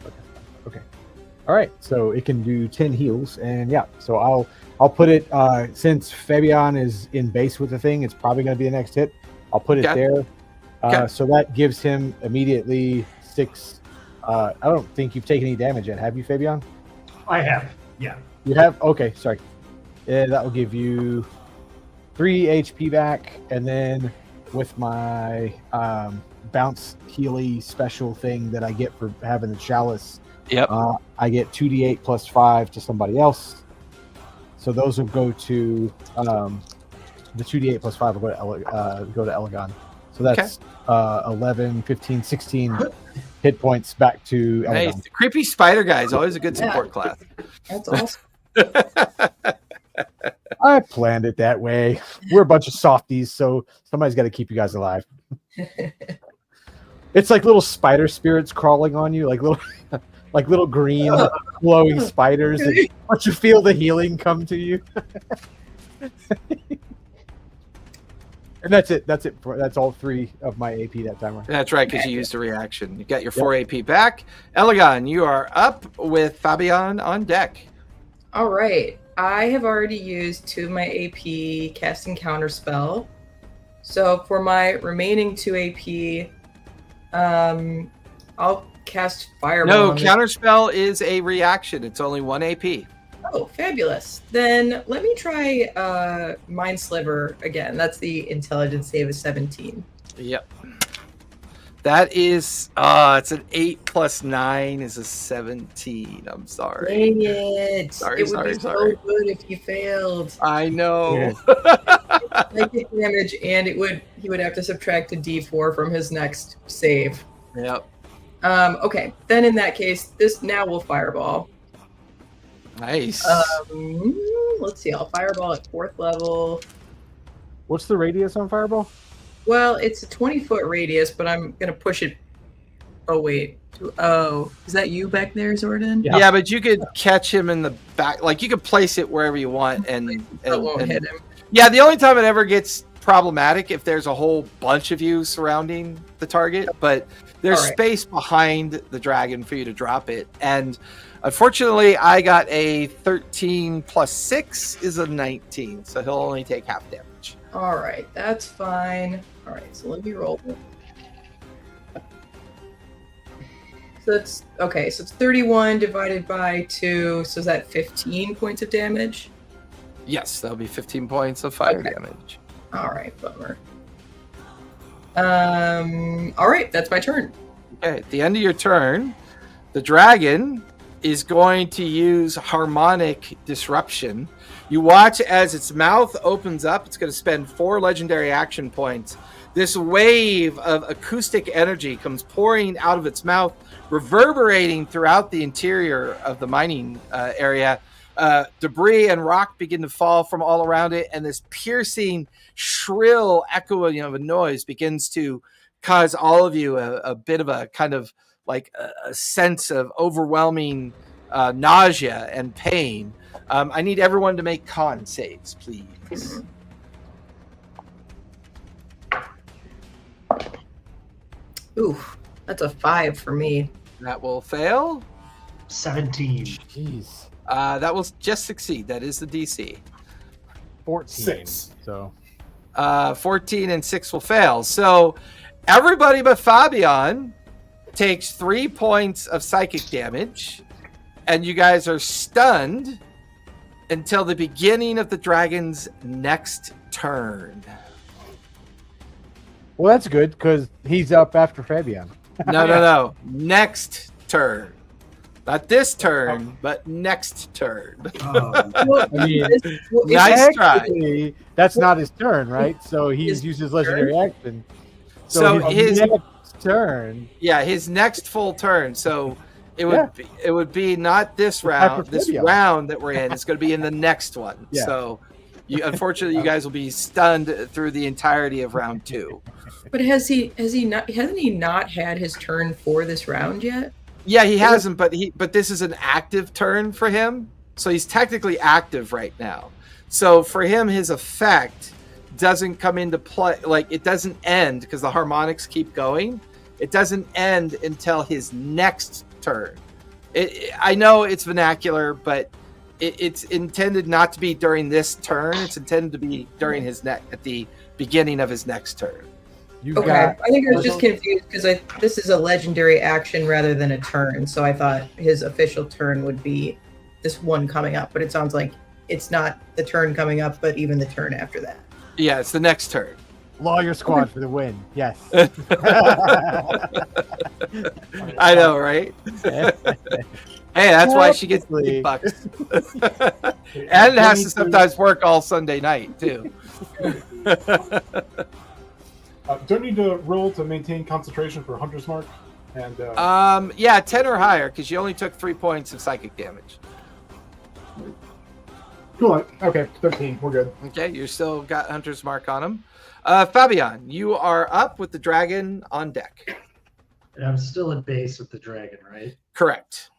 C: Okay. All right, so it can do 10 heals, and yeah, so I'll put it since Fabian is in base with the thing, it's probably going to be the next hit. I'll put it
A: Okay.
C: there,
A: Okay.
C: so that gives him immediately 6. I don't think you've taken any damage yet, have you, Fabian?
F: I have. Yeah.
C: You have? Okay, sorry. Yeah, that will give you 3 HP back, and then with my bounce healy special thing that I get for having the chalice.
A: Yep.
C: I get 2d8 plus 5 to somebody else. So those will go to the 2d8 plus 5 will go to Elegon. So that's 11, 15, 16 hit points back to Elegon.
A: Nice. The creepy spider guy is always a good support class.
G: That's awesome.
C: I planned it that way. We're a bunch of softies, so somebody's got to keep you guys alive. It's like little spider spirits crawling on you, like little green glowing spiders. And once you feel the healing come to you, and that's it. That's all 3 of my AP that time.
A: That's right, because you used a reaction. You got your 4 AP back. Elegon, you are up with Fabian on deck.
G: All right. I have already used 2 of my AP casting counterspell. So for my remaining 2 AP, I'll cast Fireball.
A: No, counterspell is a reaction. It's only 1 AP.
G: Oh, fabulous. Then let me try Mind Sliver again. That's the intelligence save of 17.
A: Yep. That is, it's an 8 plus 9 is a 17. I'm sorry.
G: Dang it.
A: Sorry.
G: It would be so good if you failed.
A: I know.
G: Psychic damage, and he would have to subtract a d4 from his next save.
A: Yep.
G: Okay, then in that case, this now will Fireball.
A: Nice.
G: Let's see, I'll Fireball at 4th level.
C: What's the radius on Fireball?
G: Well, it's a 20-foot radius, but I'm going to push it. Oh, wait. Oh, is that you back there, Zordon?
A: Yeah, but you could catch him in the back. Like, you could place it wherever you want. And
G: won't hit him.
A: Yeah, the only time it ever gets problematic if there's a whole bunch of you surrounding the target. But there's space behind the dragon for you to drop it. And unfortunately, I got a 13 plus 6 is a 19. So he'll only take half damage.
G: All right, that's fine. All right, so let me roll. So it's okay. So it's 31 divided by 2. So is that 15 points of damage?
A: Yes, that'll be 15 points of fire damage.
G: All right, bummer. All right, that's my turn.
A: Okay, at the end of your turn, the dragon is going to use harmonic disruption. You watch as its mouth opens up. It's going to spend 4 legendary action points. This wave of acoustic energy comes pouring out of its mouth, reverberating throughout the interior of the mining area. Debris and rock begin to fall from all around it, and this piercing, shrill echoing of a noise begins to cause all of you a bit of a kind of like a sense of overwhelming nausea and pain. I need everyone to make con saves, please.
G: Ooh, that's a 5 for me.
A: That will fail.
F: 17.
C: Jeez.
A: That will just succeed. That is the DC.
C: 14.
B: 6.
C: So
A: 14 and 6 will fail. So everybody but Fabian takes 3 points of psychic damage, and you guys are stunned until the beginning of the dragon's next turn.
C: well, that's good because he's up after Fabian.
A: No. Next turn. Not this turn, but next turn.
G: Well,
C: I mean,
A: Nice try.
C: actually, that's not his turn, right? So he's
G: His
C: used his legendary action.
A: So his
C: next turn.
A: Yeah, his next full turn. So it would
C: Yeah.
A: it would be not this round.
C: after
A: This
C: Fabian.
A: round that we're in. It's going to be in the next one.
C: Yeah.
A: So unfortunately, you guys will be stunned through the entirety of round 2.
G: but hasn't he not had his turn for this round yet?
A: Yeah, he hasn't, but this is an active turn for him. So he's technically active right now. So for him, his effect doesn't come into play. Like, it doesn't end because the harmonics keep going. It doesn't end until his next turn. I know it's vernacular, but it's intended not to be during this turn. It's intended to be during at the beginning of his next turn.
C: You've
G: Okay,
C: got
G: I think I was just confused because this is a legendary action rather than a turn, so I thought his official turn would be this one coming up, but it sounds like it's not the turn coming up, but even the turn after that.
A: Yeah, it's the next turn.
C: Lawyer squad for the win. Yes.
A: I know, right? Hey, that's why she gets $8. And has to sometimes work all Sunday night too.
B: Don't need to roll to maintain concentration for Hunter's Mark. And
A: yeah, 10 or higher, because you only took 3 points of psychic damage.
B: cool. Okay, 13. We're good.
A: Okay, you still got Hunter's Mark on him. Fabian, you are up with the dragon on deck.
F: And I'm still at base with the dragon, right?
A: Correct.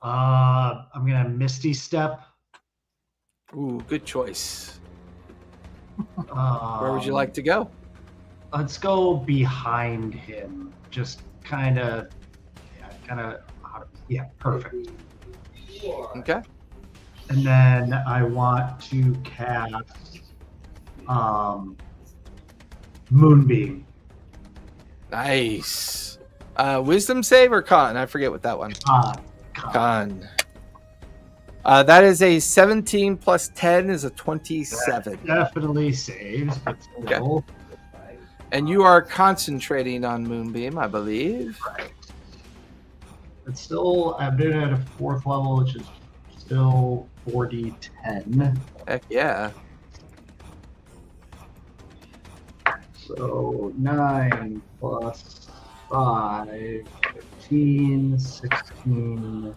F: I'm gonna Misty Step.
A: Ooh, good choice.
F: Um,
A: Where would you like to go?
F: Let's go behind him. Just kind of, perfect.
A: Okay.
F: And then I want to cast Moonbeam.
A: Nice. Wisdom save or con? I forget what that one. Con. That is a 17 plus 10 is a 27.
F: That definitely saves, but still.
A: Okay. And you are concentrating on Moonbeam, I believe.
F: Right. But still, I've been at a 4th level, which is still 4d10.
A: Heck yeah.
F: So 9 plus 5, 15, 16,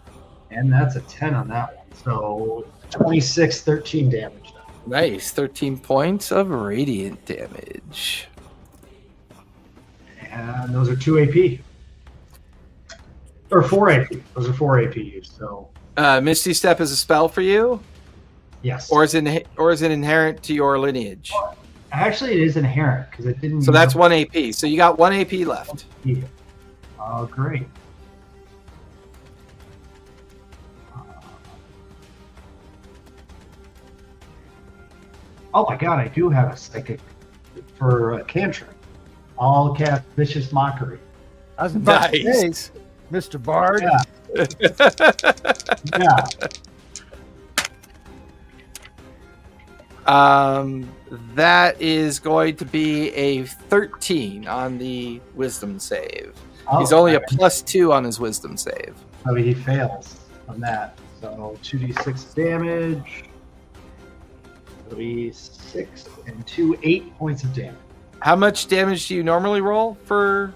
F: and that's a 10 on that one. So 26, 13 damage.
A: Nice. 13 points of radiant damage.
F: And those are 2 AP. Or 4 AP. Those are 4 APs. So
A: Misty Step is a spell for you?
F: yes.
A: Or is it inherent to your lineage?
F: Actually, it is inherent because it didn't.
A: So that's 1 AP. So you got 1 AP left.
F: Yeah. Oh, great. Oh my god, I do have a psychic for a cantrip. I'll cast Vicious Mockery.
C: I was about to say,
A: Nice.
C: Mr. Bard.
F: Yeah.
A: That is going to be a 13 on the wisdom save. He's only a +2 on his wisdom save.
F: So he fails on that. So 2d6 damage. 36 and 8 points of damage.
A: How much damage do you normally roll for?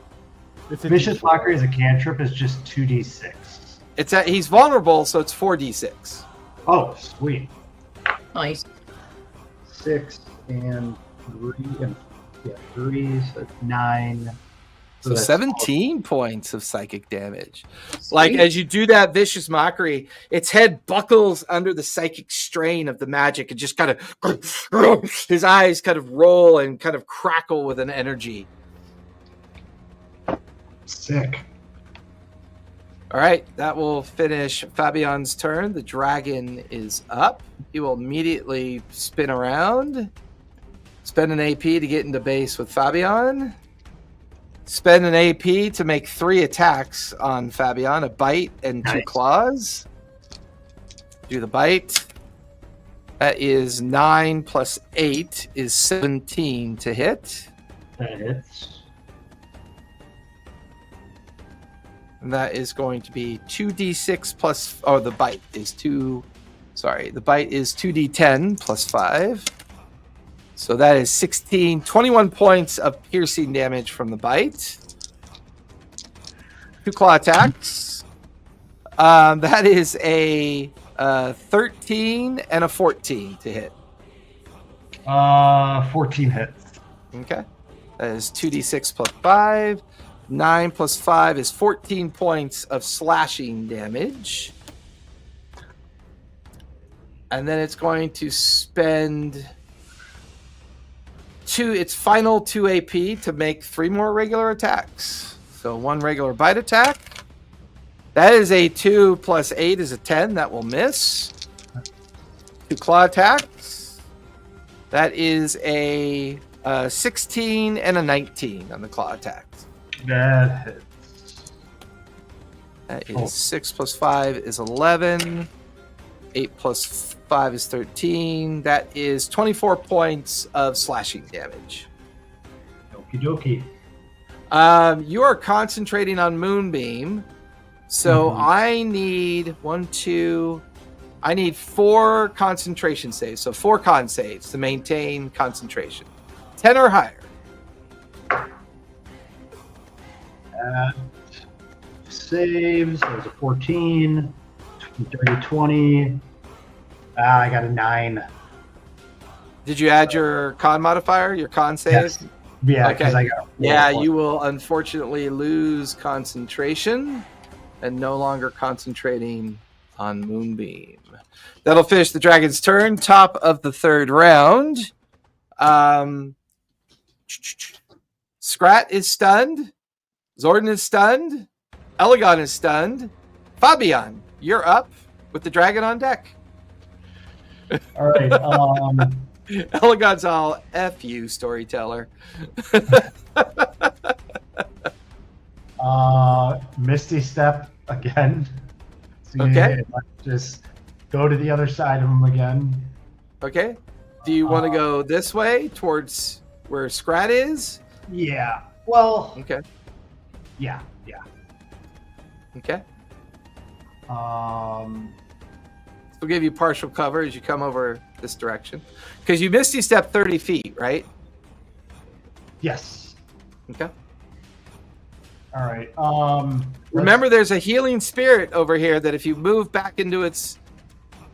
F: Vicious Mockery as a cantrip is just 2d6.
A: He's vulnerable, so it's 4d6.
F: Oh, sweet.
G: Nice.
F: 6 and 3 and 3, so it's 9.
A: So
F: that's
A: 17 points of psychic damage. Like, as you do that vicious mockery, its head buckles under the psychic strain of the magic and just kind of, his eyes kind of roll and kind of crackle with an energy.
F: Sick.
A: All right, that will finish Fabian's turn. The dragon is up. He will immediately spin around, spend an AP to get into base with Fabian. Spend an AP to make 3 attacks on Fabian, a bite and 2 claws. Do the bite. That is 9 plus 8 is 17 to hit.
F: That hits.
A: And that is going to be 2d6 plus... Oh, the bite is 2... Sorry, the bite is 2d10 plus 5. So that is 21 points of piercing damage from the bite. 2 claw attacks. That is a 13 and a 14 to hit.
F: 14 hits.
A: Okay. That is 2d6 plus 5. 9 plus 5 is 14 points of slashing damage. And then it's going to spend... its final 2 AP to make 3 more regular attacks. So 1 regular bite attack. That is a 2 plus 8 is a 10. That will miss. 2 claw attacks. That is a 16 and a 19 on the claw attacks.
F: That hits.
A: That is 6 plus 5 is 11. 8 plus 5 is 13. That is 24 points of slashing damage.
F: Okie dokie.
A: You are concentrating on Moonbeam. So I need I need 4 concentration saves. So 4 con saves to maintain concentration. 10 or higher.
F: Saves. There's a 14. 30, 20. I got a 9.
A: Did you add your con modifier, your con save?
F: Yes. Yeah, because
A: Okay.
F: I got.
A: Yeah, you will unfortunately lose concentration and no longer concentrating on Moonbeam. That'll finish the dragon's turn. Top of the 3rd round. Scrat is stunned. Zordon is stunned. Elegon is stunned. Fabian, you're up with the dragon on deck.
F: All right.
A: Elegon's all F you, storyteller.
F: Misty Step again. So
A: Okay.
F: let's just go to the other side of him again.
A: Okay. Do you want to go this way towards where Scrat is?
F: Yeah. Well.
A: Okay.
F: Yeah.
A: Okay.
F: Um.
A: We'll give you partial cover as you come over this direction. Because you Misty Step 30 feet, right?
F: Yes.
A: Okay.
F: All right.
A: Remember, there's a healing spirit over here that if you move back into its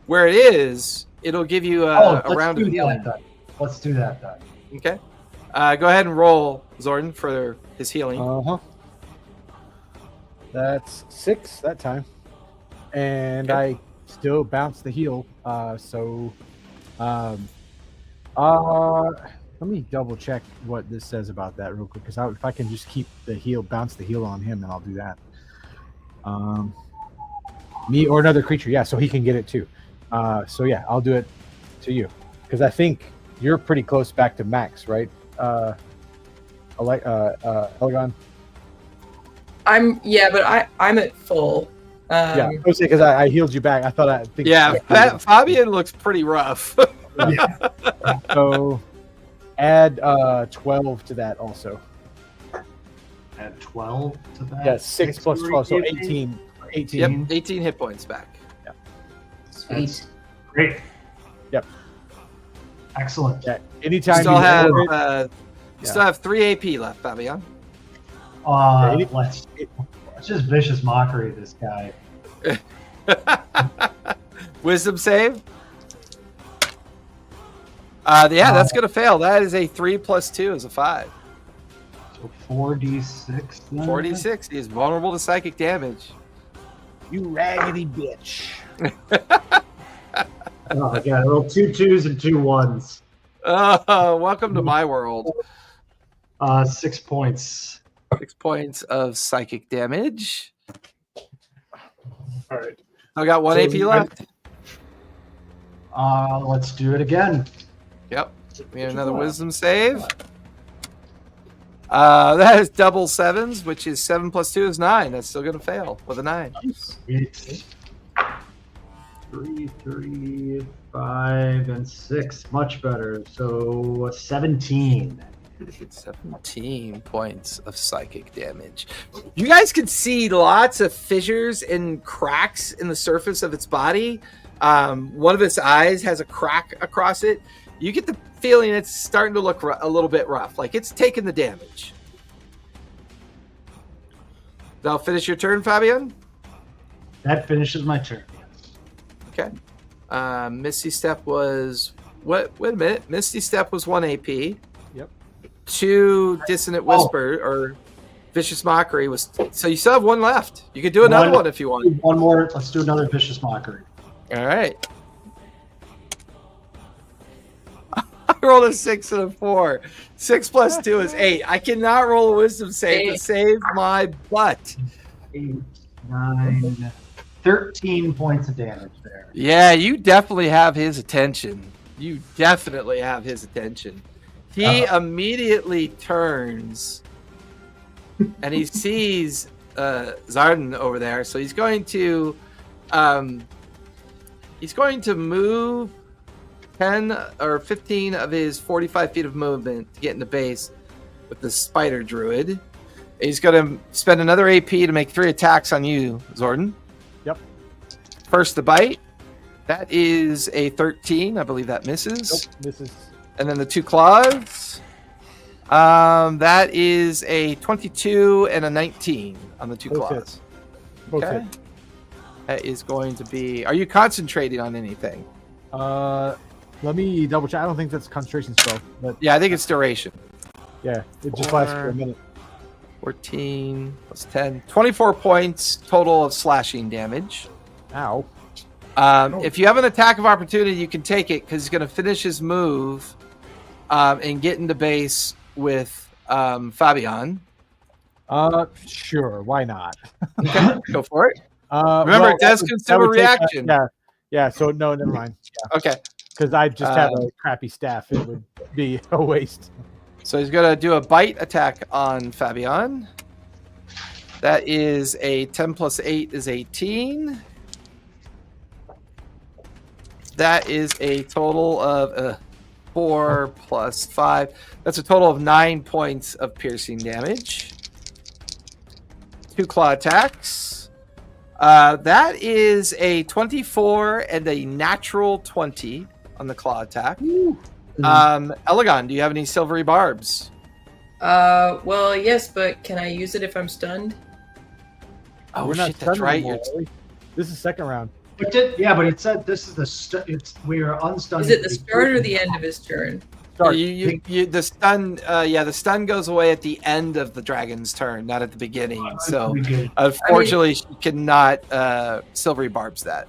A: where it is, it'll give you a round of healing.
F: Let's do that then.
A: Okay. Go ahead and roll, Zordon, for his healing.
C: That's 6 that time, and
A: Okay.
C: I still bounce the heal. Let me double check what this says about that real quick, because if I can just keep the heal, bounce the heal on him, then I'll do that. Me or another creature, yeah, so he can get it too. So yeah, I'll do it to you, because I think you're pretty close back to max, right? Elegon.
G: But I'm at full.
C: Yeah, I was because I healed you back. I think.
A: Yeah, Fabian looks pretty rough.
F: Yeah.
C: So add 12 to that also.
F: Add 12 to that.
C: Yeah, 6 plus 12, so 18. 18.
A: Yep, 18 hit points back.
C: Yeah.
G: Sweet.
F: Great.
C: Yep.
F: Excellent.
C: Yeah.
A: You
C: Anytime
A: still have
C: roll
A: you still have 3 AP left, Fabian.
F: Let's just vicious mockery this guy.
A: Wisdom save. That's gonna fail. That is a 3 plus 2 is a 5.
F: So 4d6.
A: 46. He is vulnerable to psychic damage.
C: you raggedy bitch.
F: Oh my god! I rolled 2 2s and 2 1s.
A: Welcome to my world.
F: 6 points.
A: 6 points of psychic damage.
B: All right.
A: I got 1 AP left.
F: Let's do it again.
A: Yep. We have another wisdom save. That is double 7s, which is 7 plus 2 is 9. That's still going to fail with a 9.
F: It's 3, 3, 5, and 6. Much better. So 17.
A: 17 points of psychic damage. You guys can see lots of fissures and cracks in the surface of its body. One of its eyes has a crack across it. You get the feeling it's starting to look a little bit rough, like it's taking the damage. That'll finish your turn, Fabian?
F: That finishes my turn.
A: Okay. Misty Step was... Wait a minute. Misty Step was 1 AP.
C: Yep.
A: 2 Dissonant Whisper or Vicious Mockery was... So you still have 1 left. You could do another one if you want.
F: One more. Let's do another Vicious Mockery.
A: All right. I rolled a 6 and a 4. 6 plus 2 is 8. I cannot roll a wisdom save to save my butt.
F: 8, 9, 13 points of damage there.
A: Yeah, you definitely have his attention. You definitely have his attention. He immediately turns and he sees Zardan over there. So he's going to move 10 or 15 of his 45 feet of movement to get in the base with the spider druid. He's going to spend another AP to make 3 attacks on you, Zordon.
C: Yep.
A: First, the bite. That is a 13. I believe that misses.
C: Nope, misses.
A: And then the 2 claws. That is a 22 and a 19 on the 2
C: Both
A: claws.
C: hits. Both
A: Okay.
C: hit.
A: That is going to be... Are you concentrating on anything?
C: Let me double check. I don't think that's concentration spell, but
A: Yeah, I think it's duration.
C: yeah, it just lasts for a minute.
A: 14 plus 10. 24 points total of slashing damage.
C: Ow.
A: If you have an attack of opportunity, you can take it because he's going to finish his move and get into base with Fabian.
C: Sure, why not?
A: Okay, go for it. Remember,
C: Well,
A: it does
C: that
A: consume a
C: would take
A: reaction.
C: yeah. So no, never mind. Yeah,
A: Okay,
C: because I just have a crappy staff. It would be a waste.
A: so he's going to do a bite attack on Fabian. That is a 10 plus 8 is 18. That is a total of 4 plus 5. That's a total of 9 points of piercing damage. 2 claw attacks. That is a 24 and a natural 20 on the claw attack. Elegon, do you have any silvery barbs?
G: Well, yes, but can I use it if I'm stunned?
A: Oh,
C: We're not
A: shit, that's
C: stunned
A: right.
C: anymore, are we? This is second round.
F: But it said this is the we are unstunned.
G: Is it the start or the end of his turn?
C: Start.
A: The stun, the stun goes away at the end of the dragon's turn, not at the beginning. So, unfortunately, she cannot silvery barbs that.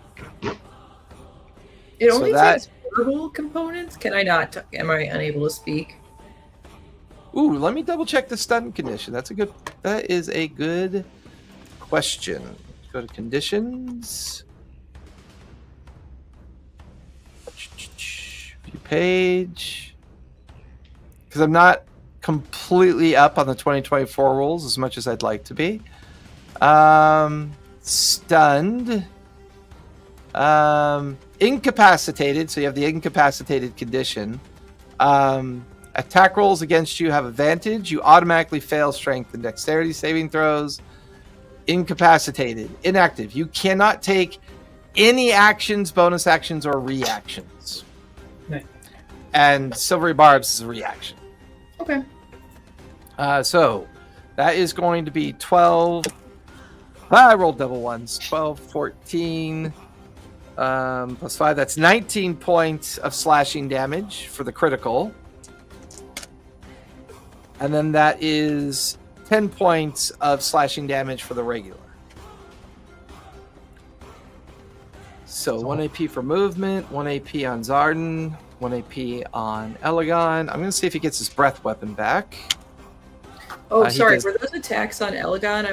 G: It
A: So
G: only
A: that-
G: takes verbal components. Can I not? Am I unable to speak?
A: Ooh, let me double check the stun condition. That is a good question. Go to conditions. View page. Because I'm not completely up on the 2024 rules as much as I'd like to be. Stunned. Incapacitated. So you have the incapacitated condition. Attack rolls against you have advantage. You automatically fail strength and dexterity saving throws. Incapacitated. Inactive. You cannot take any actions, bonus actions, or reactions.
D: Right.
A: And Silvery Barbs is a reaction.
G: Okay.
A: So that is going to be 12. I rolled double ones. 12, 14, plus 5. That's 19 points of slashing damage for the critical. And then that is 10 points of slashing damage for the regular. So 1 AP for movement, 1 AP on Zardan, 1 AP on Elegon. I'm going to see if he gets his breath weapon back.
G: Oh,
A: He
G: sorry.
A: does-
G: Were those attacks on Elegon?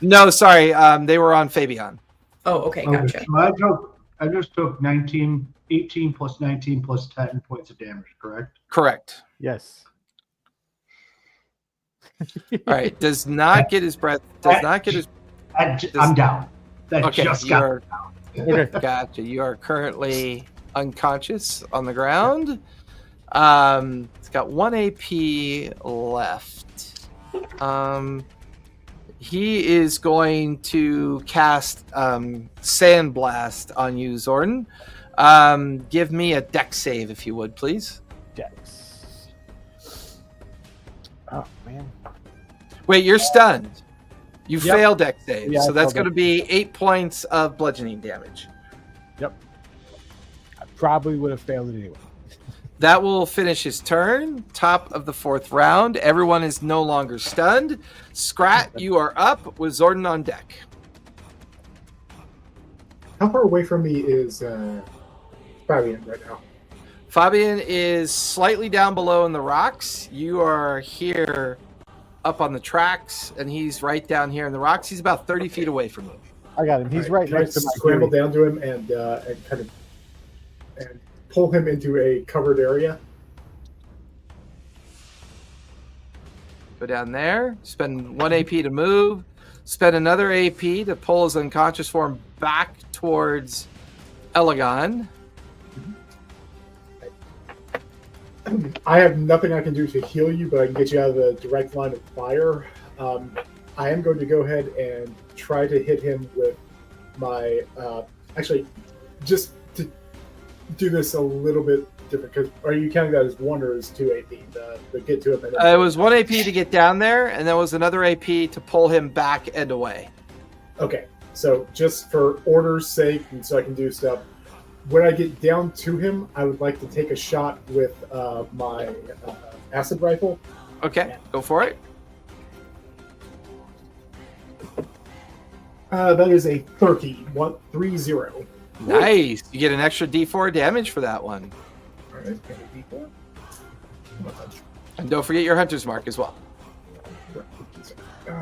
A: No, sorry. They were on Fabian.
G: Oh, okay, gotcha.
F: So I just took 18 plus 19 plus 10 points of damage, correct?
A: Correct.
C: Yes.
A: All right. Does not get his breath. Does not get his.
F: I'm down. That
A: Okay.
F: just got
A: You're,
C: Okay.
A: gotcha. You are currently unconscious on the ground. It's got 1 AP left. He is going to cast Sandblast on you, Zordon. Give me a dex save, if you would, please.
C: Dex. Oh man.
A: Wait, you're stunned. You
C: Yep.
A: failed dex save,
C: Yeah,
A: so
C: I
A: that's
C: failed
A: going to be 8 points of bludgeoning damage.
C: I probably would have failed it anyway.
A: That will finish his turn. Top of the 4th round. Everyone is no longer stunned. Scrat, you are up with Zordon on deck.
B: How far away from me is Fabian right now?
A: Fabian is slightly down below in the rocks. You are here up on the tracks, and he's right down here in the rocks. He's about 30 feet away from you.
C: I got him. He's right
B: Can I
C: next to my
B: scramble
C: Fury.
B: down to him and kind of and pull him into a covered area.
A: Go down there. Spend 1 AP to move. Spend another AP to pull his unconscious form back towards Elegon.
B: I have nothing I can do to heal you, but I can get you out of the direct line of fire. I am going to go ahead and try to hit him with my... actually, just to do this a little bit different, because are you counting that as 1 or as 2 AP to get to him?
A: It was 1 AP to get down there, and there was another AP to pull him back and away.
B: Okay, so just for order's sake, and so I can do stuff, when I get down to him, I would like to take a shot with my acid rifle.
A: Okay, go for it.
B: That is a 30.
A: Nice. You get an extra D4 damage for that one.
B: All right, D4.
A: And don't forget your hunter's mark as well.
B: All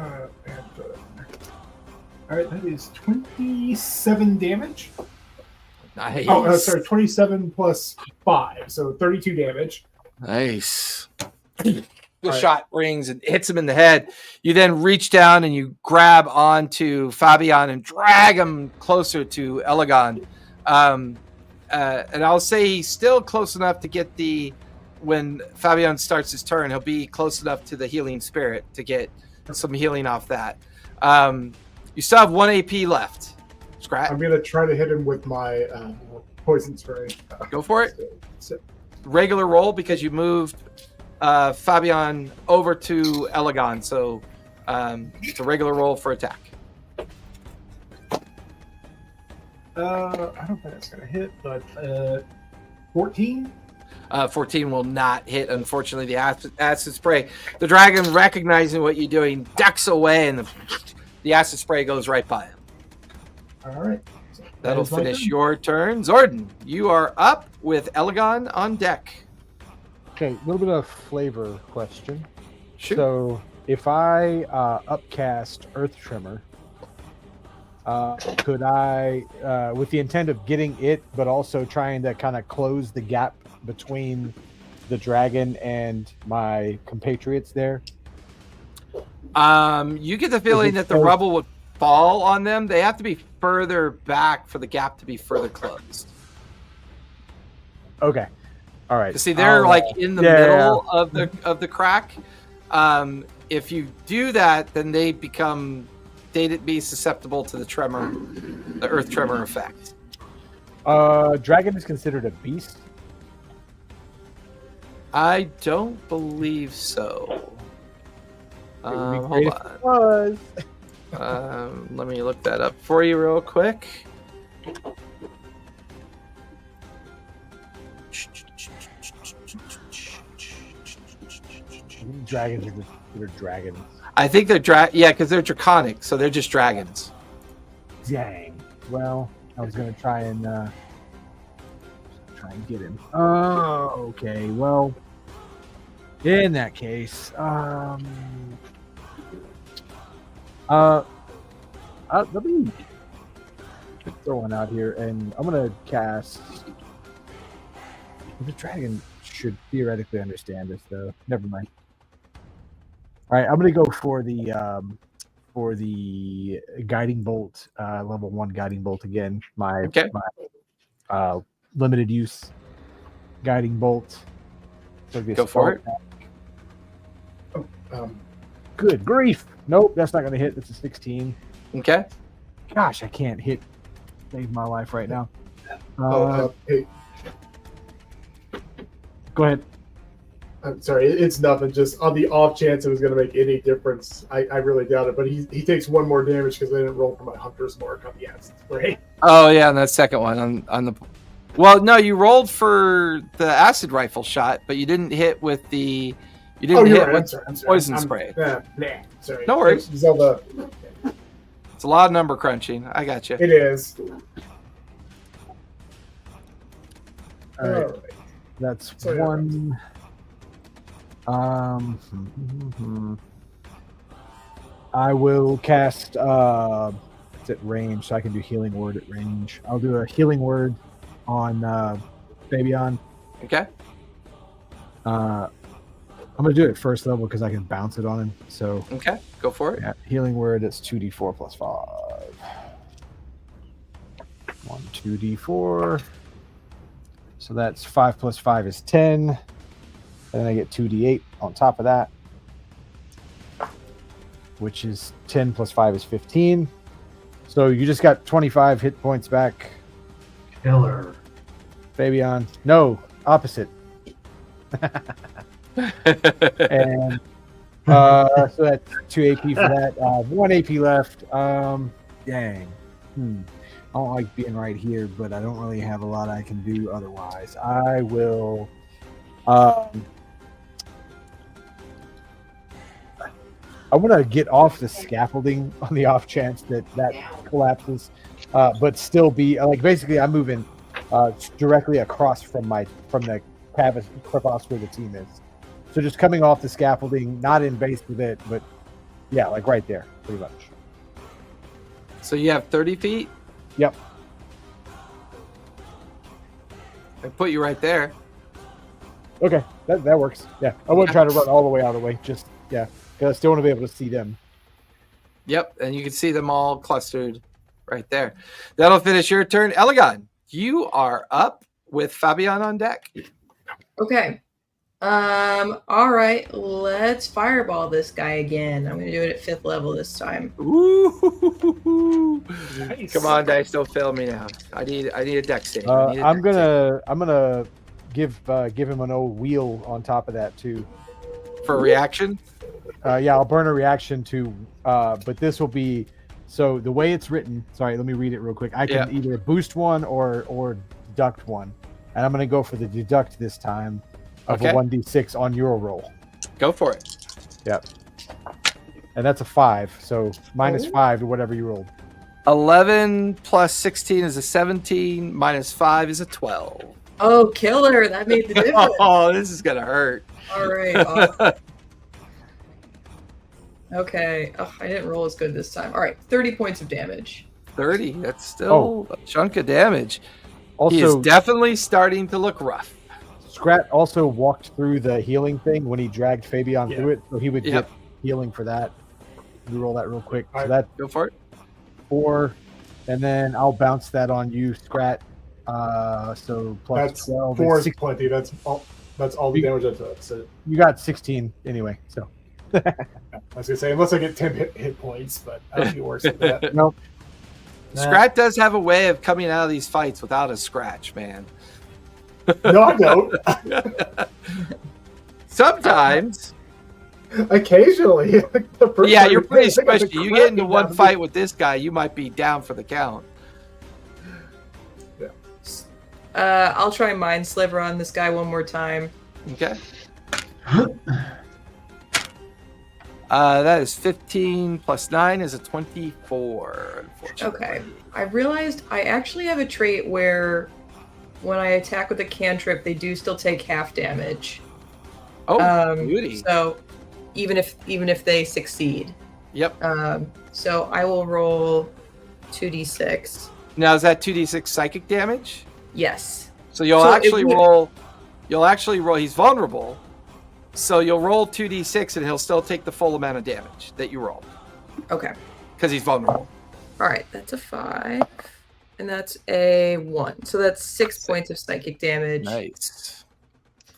B: right, that is 27 damage.
A: Nice.
B: Oh, sorry, 27 plus 5, so 32 damage.
A: Nice. The shot rings and hits him in the head. You then reach down and you grab onto Fabian and drag him closer to Elegon. And I'll say he's still close enough to get when Fabian starts his turn, he'll be close enough to the healing spirit to get some healing off that. You still have 1 AP left. Scrat.
B: I'm going to try to hit him with my poison spray.
A: Go for it. Regular roll because you moved Fabian over to Elegon, so it's a regular roll for attack.
B: I don't think that's going to hit, but 14?
A: 14 will not hit, unfortunately. The acid spray. The dragon, recognizing what you're doing, ducks away, and the acid spray goes right by him.
B: All right. So
A: that'll finish your turn. Zordon, you are up with Elegon on deck.
C: Okay, a little bit of flavor question.
A: Sure.
C: So if I upcast Earth Tremor, could I, with the intent of getting it, but also trying to kind of close the gap between the dragon and my compatriots there?
A: You get the feeling that the rubble would fall on them. They have to be further back for the gap to be further closed.
C: Okay. All right.
A: See, they're in the middle of the crack. If you do that, then they'd be susceptible to the earth tremor effect.
C: Dragon is considered a beast?
A: I don't believe so. Hold on.
C: Was.
A: Let me look that up for you real quick.
C: Dragons are considered dragons.
A: I think they're because they're draconic, so they're just dragons.
C: Dang. Well, I was gonna try and get him. Oh, okay. Well, in that case, let me throw one out here, and I'm gonna cast. The dragon should theoretically understand this, though. Never mind. All right, I'm gonna go for the guiding bolt, level 1 guiding bolt again. My limited use guiding bolt. So
A: go for it.
C: Good grief! Nope, that's not gonna hit. That's a 16.
A: Okay.
C: Gosh, I can't save my life right now.
B: Hey.
C: Go ahead.
B: I'm sorry, it's nothing. Just on the off chance it was going to make any difference, I really doubt it. But he takes 1 more damage because I didn't roll for my hunter's mark on the acid spray.
A: Oh yeah, and that second one on the. Well, no, you rolled for the acid rifle shot, but you didn't hit with the. You didn't hit with poison spray.
B: Sorry.
A: No worries.
B: Zelda.
A: It's a lot of number crunching. I got you.
B: It is.
C: All right. That's
B: Sorry,
C: one. I will cast. It's at range, so I can do healing word at range. I'll do a healing word on Fabian.
A: Okay.
C: I'm gonna do it at first level because I can bounce it on him. So
A: okay, go for it.
C: Yeah, healing word. It's 2d4 plus 5. 1 2d4. So that's 5 plus 5 is 10. And then I get 2d8 on top of that, which is 10 plus 5 is 15. So you just got 25 hit points back.
F: Killer.
C: Fabian. No, opposite. And so that's 2 AP for that. 1 AP left. Dang. I don't like being right here, but I don't really have a lot I can do otherwise. I will. I want to get off the scaffolding on the off chance that collapses, but still be like basically I'm moving directly across from the crevasse where the team is. So just coming off the scaffolding, not in base with it, but yeah, like right there, pretty much.
A: So you have 30 feet?
C: Yep.
A: I put you right there.
C: Okay, that works. Yeah, I wouldn't try to run all the way out of the way. Just yeah, because I still want to be able to see them.
A: Yep, and you can see them all clustered right there. That'll finish your turn. Elegon, you are up with Fabian on deck.
G: Okay. All right, let's fireball this guy again. I'm gonna do it at 5th level this time.
A: Ooh.
D: Nice.
A: Come on, dice, don't fail me now. I need a deck save.
C: I'm gonna give him an old wheel on top of that too.
A: For a reaction?
C: Yeah, I'll burn a reaction to, but this will be, so the way it's written, sorry, let me read it real quick. I can either boost one or deduct one. And I'm going to go for the deduct this time of a 1d6 on your roll.
A: Go for it.
C: Yep. And that's a 5, so minus 5 to whatever you rolled.
A: 11 plus 16 is a 17, minus 5 is a 12.
G: Oh, killer! That made the difference.
A: Oh, this is going to hurt.
G: All right. Awesome. Okay. Oh, I didn't roll as good this time. All right, 30 points of damage.
A: 30, that's still a chunk of damage.
C: Also,
A: he is definitely starting to look rough.
C: Scrat also walked through the healing thing when he dragged Fabian through it, so he would get healing for that. Let me roll that real quick. So that's
A: Go for it.
C: 4, and then I'll bounce that on you, Scrat. So plus
B: That's
C: 12.
B: 4 is plenty. That's all the damage I took. So
C: You got 16 anyway, so.
B: I was gonna say unless I get 10 hit points, but I don't be worse than that.
C: Nope.
A: Scrat does have a way of coming out of these fights without a scratch, man.
B: No, I don't.
A: Sometimes.
B: Occasionally.
A: Yeah, you're pretty squishy. You get into one fight with this guy, you might be down for the count.
G: I'll try Mind Sliver on this guy one more time.
A: Okay. That is 15 plus 9 is a 24, unfortunately.
G: Okay. I realized I actually have a trait where when I attack with a cantrip, they do still take half damage.
A: Oh, beauty.
G: So even if they succeed.
A: Yep.
G: So I will roll 2d6.
A: Now, is that 2d6 psychic damage?
G: Yes.
A: So you'll actually roll. He's vulnerable. So you'll roll 2d6 and he'll still take the full amount of damage that you roll.
G: Okay.
A: Because he's vulnerable.
G: All right, that's a 5. And that's a 1. So that's 6 points of psychic damage.
A: Nice.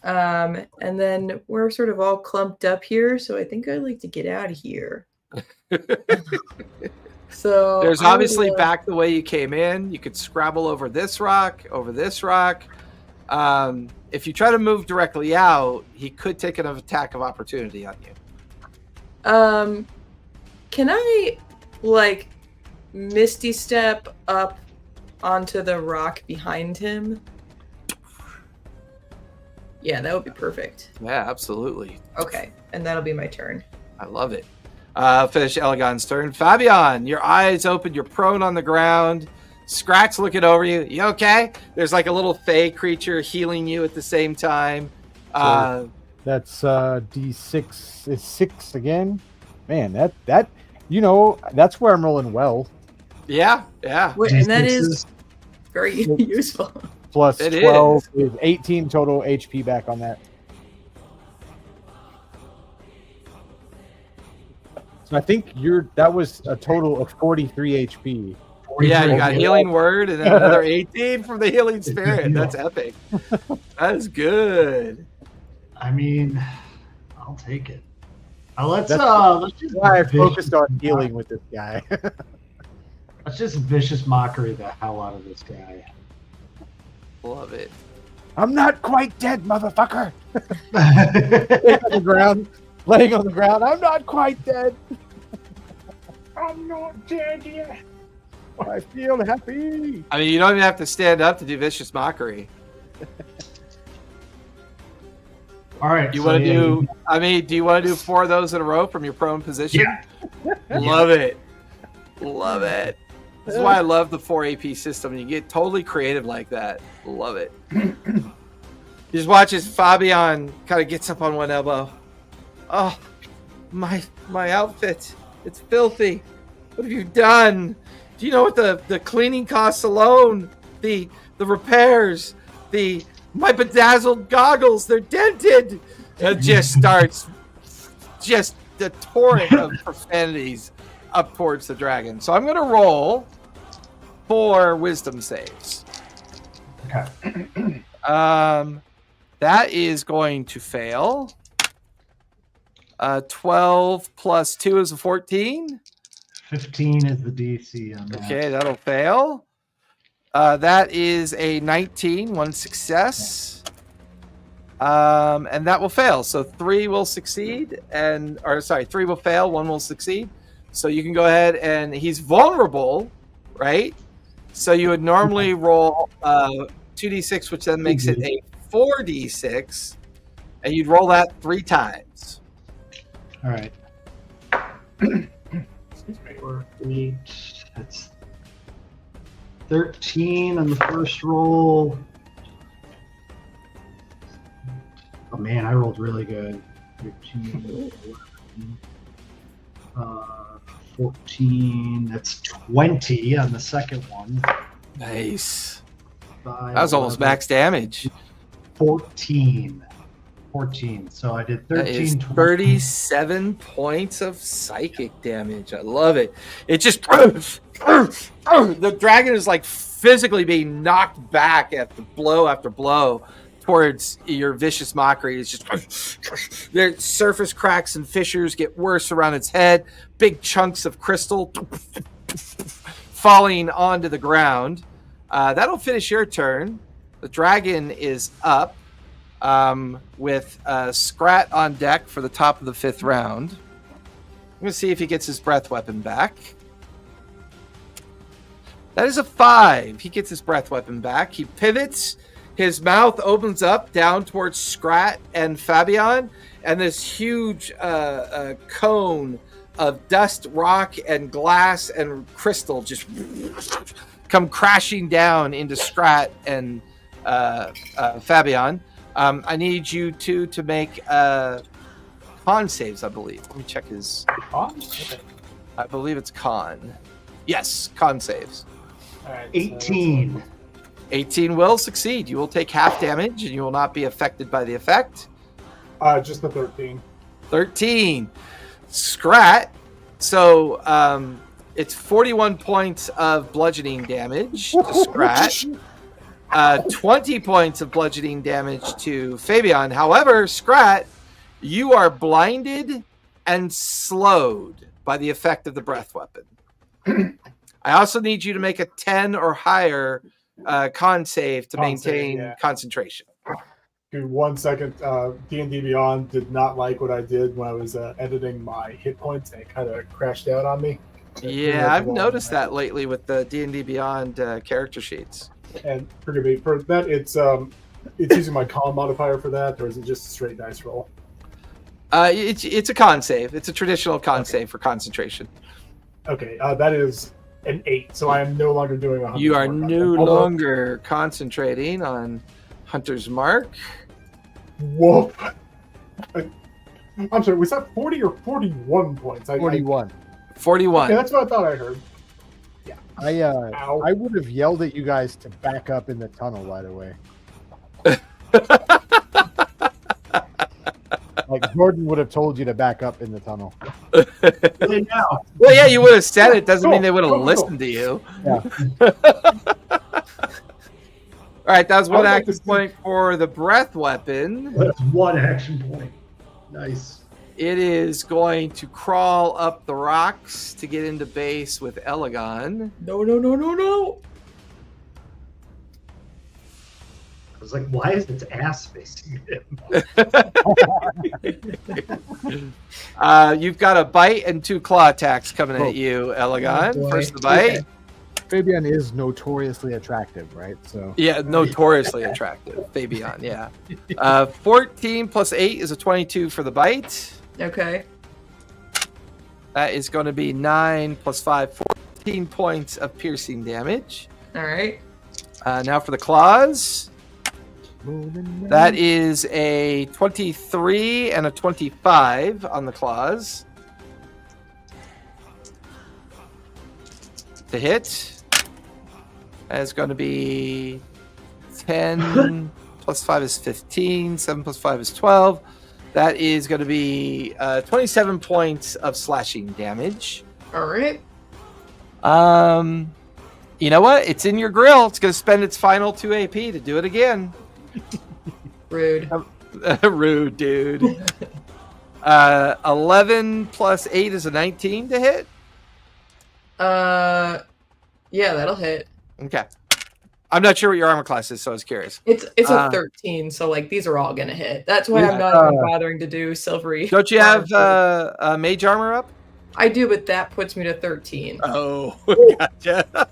G: And then we're sort of all clumped up here, so I think I'd like to get out of here. So
A: there's obviously back the way you came in. You could scrabble over this rock. If you try to move directly out, he could take an attack of opportunity on you.
G: Can I Misty Step up onto the rock behind him? Yeah, that would be perfect.
A: Yeah, absolutely.
G: Okay, and that'll be my turn.
A: I love it. Finish Elegon's turn. Fabian, your eyes open. You're prone on the ground. Scrat's looking over you. You okay? There's like a little fey creature healing you at the same time.
C: So that's D6 is 6 again. Man, that that's where I'm rolling well.
A: Yeah.
G: And that is very useful.
C: Plus
A: it
C: 12 is 18 total HP back on that. So I think that was a total of 43 HP.
A: Yeah, you got healing word and then another 18 from the healing spirit. That's epic. That is good.
F: I mean, I'll take it. Let's
C: That's
F: just
C: why I
F: vicious
C: focused on
F: mock-
C: dealing with this guy.
F: Let's just vicious mockery the hell out of this guy.
A: Love it.
C: I'm not quite dead, motherfucker. Laying on the ground. Laying on the ground. I'm not quite dead.
B: I'm not dead yet.
C: I feel happy.
A: I mean, you don't even have to stand up to do vicious mockery.
F: All right.
A: You
F: so
A: want to
F: yeah,
A: do? I mean, do you want to do 4 of those in a row from your prone position? Love it. Love it. This is why I love the 4 AP system. You get totally creative like that. Love it. You just watch as Fabian kind of gets up on one elbow. Oh, my outfit. It's filthy. What have you done? Do you know what the cleaning costs alone? The repairs, my bedazzled goggles, they're dented. It just starts the torrent of profanities up towards the dragon. So I'm going to roll 4 wisdom saves.
F: Okay.
A: That is going to fail. 12 plus 2 is a 14.
F: 15 is the DC on that.
A: Okay, that'll fail. That is a 19, 1 success. And that will fail. So 3 will succeed, 3 will fail, 1 will succeed. So you can go ahead and he's vulnerable, right? So you would normally roll 2d6, which then makes it a 4d6, and you'd roll that 3 times.
F: All right. 4, 8. That's 13 on the first roll. Oh man, I rolled really good. 13, 11, 14. That's 20 on the second one.
A: Nice.
F: 5,
A: That was almost
F: 11,
A: max damage.
F: 14. 14. So I did
A: That is
F: 13, 20.
A: 37 points of psychic damage. I love it. It just the dragon is like physically being knocked back after blow after blow towards your vicious mockery. It's just their surface cracks and fissures get worse around its head. Big chunks of crystal falling onto the ground. That'll finish your turn. The dragon is up. With Scrat on deck for the top of the 5th round. I'm going to see if he gets his breath weapon back. That is a 5. He gets his breath weapon back. He pivots. His mouth opens up down towards Scrat and Fabian. And this huge cone of dust, rock, and glass and crystal just come crashing down into Scrat and Fabian. I need you two to make con saves, I believe. Let me check his...
B: Con? Okay.
A: I believe it's con. Yes, con saves.
B: All right,
F: 18.
A: 18 will succeed. You will take half damage, and you will not be affected by the effect.
B: Just the 13.
A: 13. Scrat. So it's 41 points of bludgeoning damage to Scrat. 20 points of bludgeoning damage to Fabian. However, Scrat, you are blinded and slowed by the effect of the breath weapon. I also need you to make a 10 or higher con save to maintain concentration.
B: Dude, 1 second. D&D Beyond did not like what I did when I was editing my hit points, and it kind of crashed out on me.
A: Yeah, I've noticed that lately with the D&D Beyond character sheets.
B: And forgive me for that. It's using my con modifier for that, or is it just a straight dice roll?
A: It's a con save. It's a traditional con save for concentration.
B: Okay, that is an 8, so I am no longer doing a hunter's
A: You are
B: mark.
A: no longer concentrating on Hunter's Mark.
B: Whoop! I'm sorry, was that 40 or 41 points?
C: 41.
A: 41.
B: Yeah, that's what I thought I heard. Ow.
C: I would have yelled at you guys to back up in the tunnel right away. Like Jordan would have told you to back up in the tunnel.
F: Now.
A: Well, yeah, you would have said it. Doesn't mean they would have
B: Cool.
A: listened to you.
C: Yeah.
A: All right, that was
B: I
A: one
B: would like
A: action
B: to see-
A: point for the breath weapon.
F: That's one action point. Nice.
A: It is going to crawl up the rocks to get into base with Elegon.
G: No.
F: I was like, why is its ass facing him?
A: You've got a bite and 2 claw attacks coming
C: Oh.
A: at you, Elegon.
G: Oh, boy.
A: First the bite.
G: Okay.
C: Fabian is notoriously attractive, right? So
A: Yeah, notoriously attractive. Fabian, yeah. 14 plus 8 is a 22 for the bite.
G: Okay.
A: That is going to be 9 plus 5, 14 points of piercing damage.
G: All right.
A: Now for the claws. That is a 23 and a 25 on the claws. To hit. That is going to be 10 plus 5 is 15. 7 plus 5 is 12. That is going to be 27 points of slashing damage.
G: All right.
A: You know what? It's in your grill. It's going to spend its final 2 AP to do it again.
G: Rude.
A: Rude, dude. 11 plus 8 is a 19 to hit.
G: Yeah, that'll hit.
A: Okay. I'm not sure what your armor class is, so I was curious.
G: It's a 13, so like these are all gonna hit. That's why I'm not even bothering to do silvery.
A: Don't you have mage armor up?
G: I do, but that puts me to 13.
A: Oh, gotcha.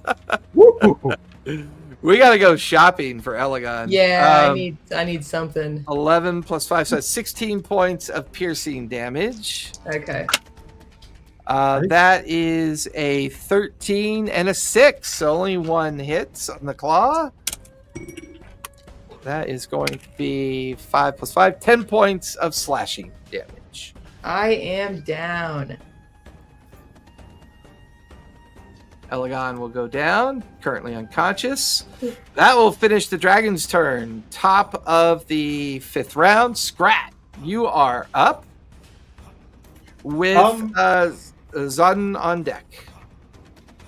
A: We gotta go shopping for Elegon.
G: Yeah, I need something.
A: 11 plus 5, so that's 16 points of piercing damage.
G: Okay.
A: That is a 13 and a 6, so only 1 hits on the claw. That is going to be 5 plus 5, 10 points of slashing damage.
G: I am down.
A: Elegon will go down, currently unconscious. That will finish the dragon's turn. Top of the 5th round. Scrat, you are up with Zodden on deck.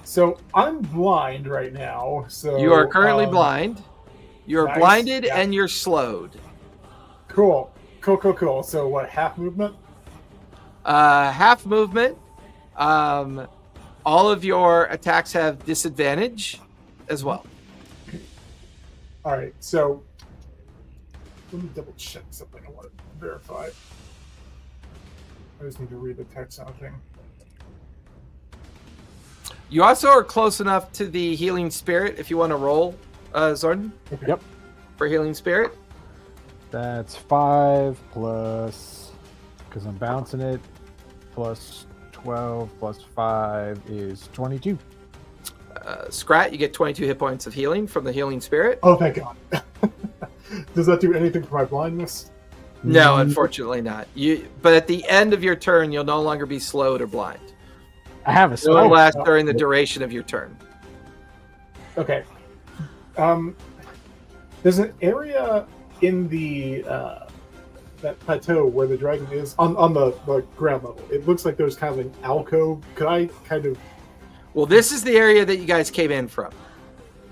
B: So I'm blind right now. So
A: You are currently blind. You're
B: nice,
A: blinded
B: yeah.
A: and you're slowed.
B: Cool. So what? Half movement?
A: Half movement. All of your attacks have disadvantage as well.
B: All right. So let me double check something. I want to verify. I just need to read the text on thing.
A: You also are close enough to the healing spirit if you want to roll, Zordon.
B: Okay.
C: Yep.
A: For healing spirit.
C: That's 5 plus, because I'm bouncing it, plus 12 plus 5 is 22.
A: Scrat, you get 22 hit points of healing from the healing spirit.
B: Oh, thank God. Does that do anything for my blindness?
A: No, unfortunately not. But at the end of your turn, you'll no longer be slowed or blind.
C: I have a
A: It will
C: spell.
A: last during the duration of your turn.
B: Okay. There's an area in the that plateau where the dragon is on the ground level. It looks like there's kind of an alcove. Could I kind of?
A: Well, this is the area that you guys came in from.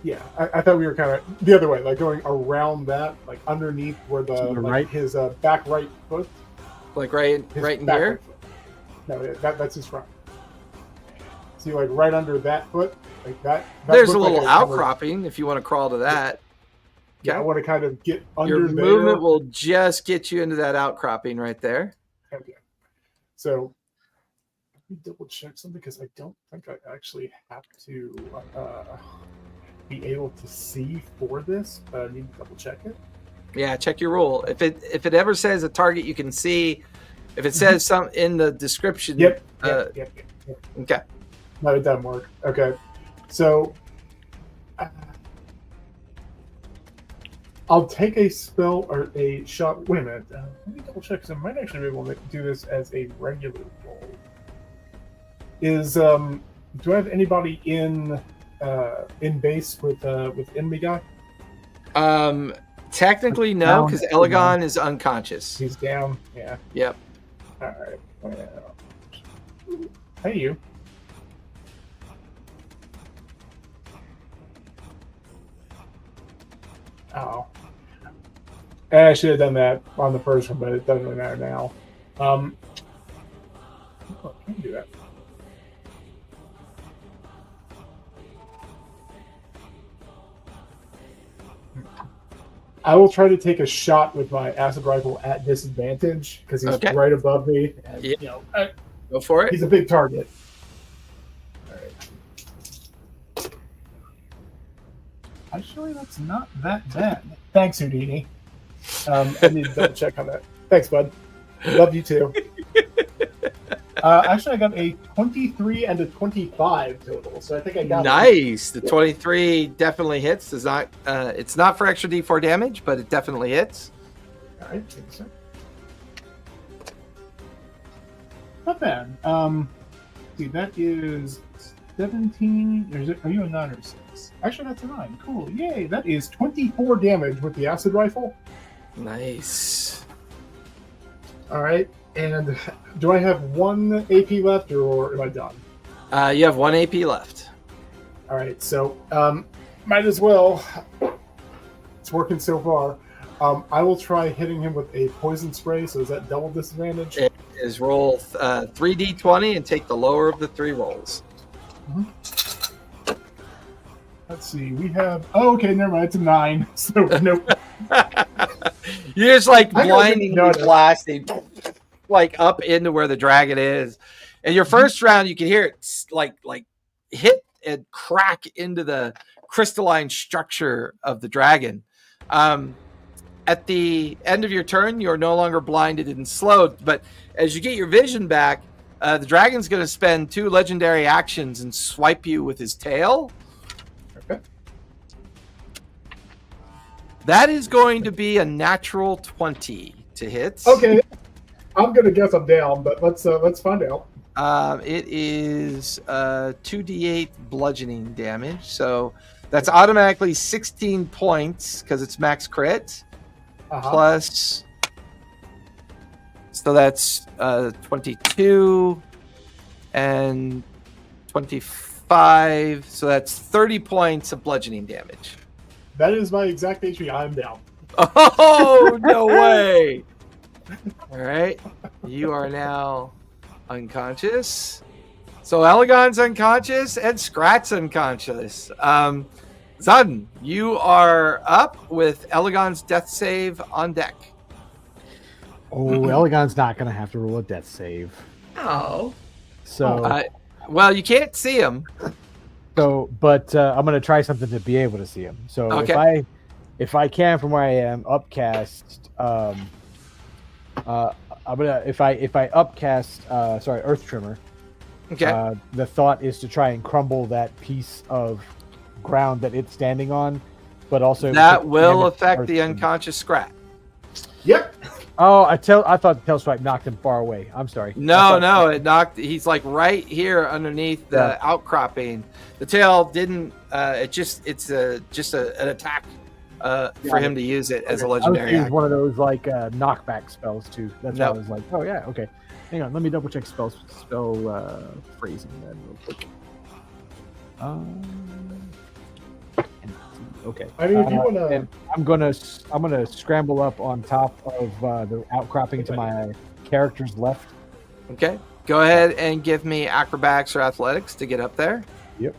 B: Yeah, I thought we were kind of the other way, like going around that, like underneath where the
C: To the
B: like
C: right?
B: his back right foot.
A: Like right
B: His
A: in
B: back
A: here.
B: right foot. No, that's his front. See, like right under that foot, like that.
A: There's a
B: looked
A: little
B: like kind of-
A: outcropping if you want to crawl to that.
B: Yeah, I want to kind of get under
A: Your
B: there.
A: movement will just get you into that outcropping right there.
B: Okay. So let me double check something because I don't think I actually have to be able to see for this, but I need to double check it.
A: Yeah, check your rule. If it ever says a target you can see, if it says some in the description.
B: Yep.
A: Okay.
B: No, it doesn't work. Okay. So I'll take a spell or a shot. Wait a minute. Let me double check because I might actually be able to do this as a regular roll. Do I have anybody in base with enemy guy?
A: Technically no, because Elegon is unconscious.
B: He's down. Yeah.
A: Yep.
B: All right. Well, hey, you. Oh. I should have done that on the first one, but it doesn't really matter now. Oh, I can do that. I will try to take a shot with my acid rifle at disadvantage because he's right above me. And,
A: Yeah.
B: you know,
A: Go for it.
B: he's a big target. All right. Actually, that's not that bad. Thanks, Houdini. I need to double check on that. Thanks, bud. Love you too. Actually, I got a 23 and a 25 total, so I think I got
A: Nice. The 23 definitely hits. Does not. It's not for extra D4 damage, but it definitely hits.
B: All right, thanks, sir. Not bad. See, that is 17. Are you a 9 or 6? Actually, that's a 9. Cool. Yay. That is 24 damage with the acid rifle.
A: Nice.
B: All right. And do I have 1 AP left, or am I done?
A: You have 1 AP left.
B: All right. So, might as well. It's working so far. I will try hitting him with a poison spray. So is that double disadvantage?
A: It is roll 3d20 and take the lower of the 3 rolls.
B: Mm-hmm. Let's see. We have. Oh, okay. Never mind. It's a 9. So nope.
A: You're just like blindingly blasting, like up into where the dragon is. And your first round, you can hear it like hit and crack into the crystalline structure of the dragon. At the end of your turn, you're no longer blinded and slowed. But as you get your vision back, the dragon's going to spend 2 legendary actions and swipe you with his tail.
B: Okay.
A: That is going to be a natural 20 to hit.
B: Okay. I'm gonna guess I'm down, but let's find out.
A: It is 2d8 bludgeoning damage, so that's automatically 16 points because it's max crit. Plus, so that's 22 and 25, so that's 30 points of bludgeoning damage.
B: That is my exact HP. I'm down.
A: Oh, no way. All right. You are now unconscious. So Elegon's unconscious and Scrat's unconscious. Zun, you are up with Elegon's death save on deck.
C: Oh, Elegon's not going to have to roll a death save.
G: Oh.
C: So,
A: well, you can't see him.
C: So, but I'm gonna try something to be able to see him. So
A: okay.
C: if I can from where I am upcast, I'm gonna if I upcast Earth Trimmer.
A: Okay.
C: The thought is to try and crumble that piece of ground that it's standing on, but also
A: that will affect the unconscious Scrat.
B: Yep.
C: Oh, I thought the tail swipe knocked him far away. I'm sorry.
A: No, it knocked. He's like right here underneath the outcropping. The tail didn't. It's just an attack for him to use it as a legendary.
C: It's one of those like knockback spells too. That's why I was like, oh yeah, okay. Hang on, let me double check spell phrasing then real quick. Okay.
B: I mean, if you want to,
C: I'm gonna scramble up on top of the outcropping to my character's left.
A: Okay. Go ahead and give me acrobatics or athletics to get up there.
C: Yep.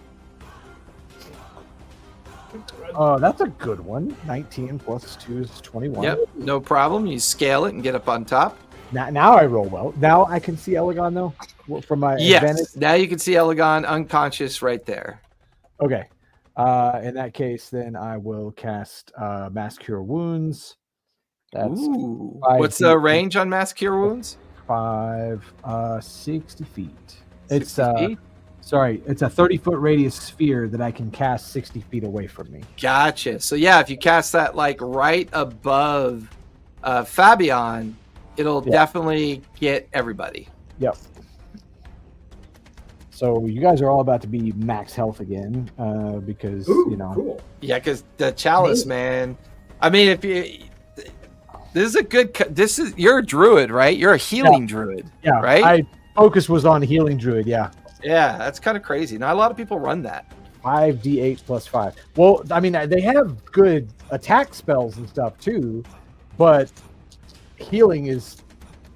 C: That's a good one. 19 plus 2 is 21.
A: Yep. No problem. You scale it and get up on top.
C: Now I roll well. Now I can see Elegon though from my advantage.
A: Now you can see Elegon unconscious right there.
C: Okay. In that case, then I will cast Mass Cure Wounds. That's
A: what's the range on Mass Cure Wounds?
C: 60 feet.
A: 60 feet?
C: Sorry, it's a 30-foot radius sphere that I can cast 60 feet away from me.
A: Gotcha. So yeah, if you cast that like right above Fabian, it'll definitely get everybody.
C: Yep. So you guys are all about to be max health again, because
B: cool.
A: Yeah, because the chalice, man. I mean, if you, this is a good. You're a druid, right? You're a healing druid,
C: yeah.
A: Right.
C: My focus was on healing druid. Yeah.
A: Yeah, that's kind of crazy. Not a lot of people run that.
C: 5d8 plus 5. Well, I mean, they have good attack spells and stuff too, but healing is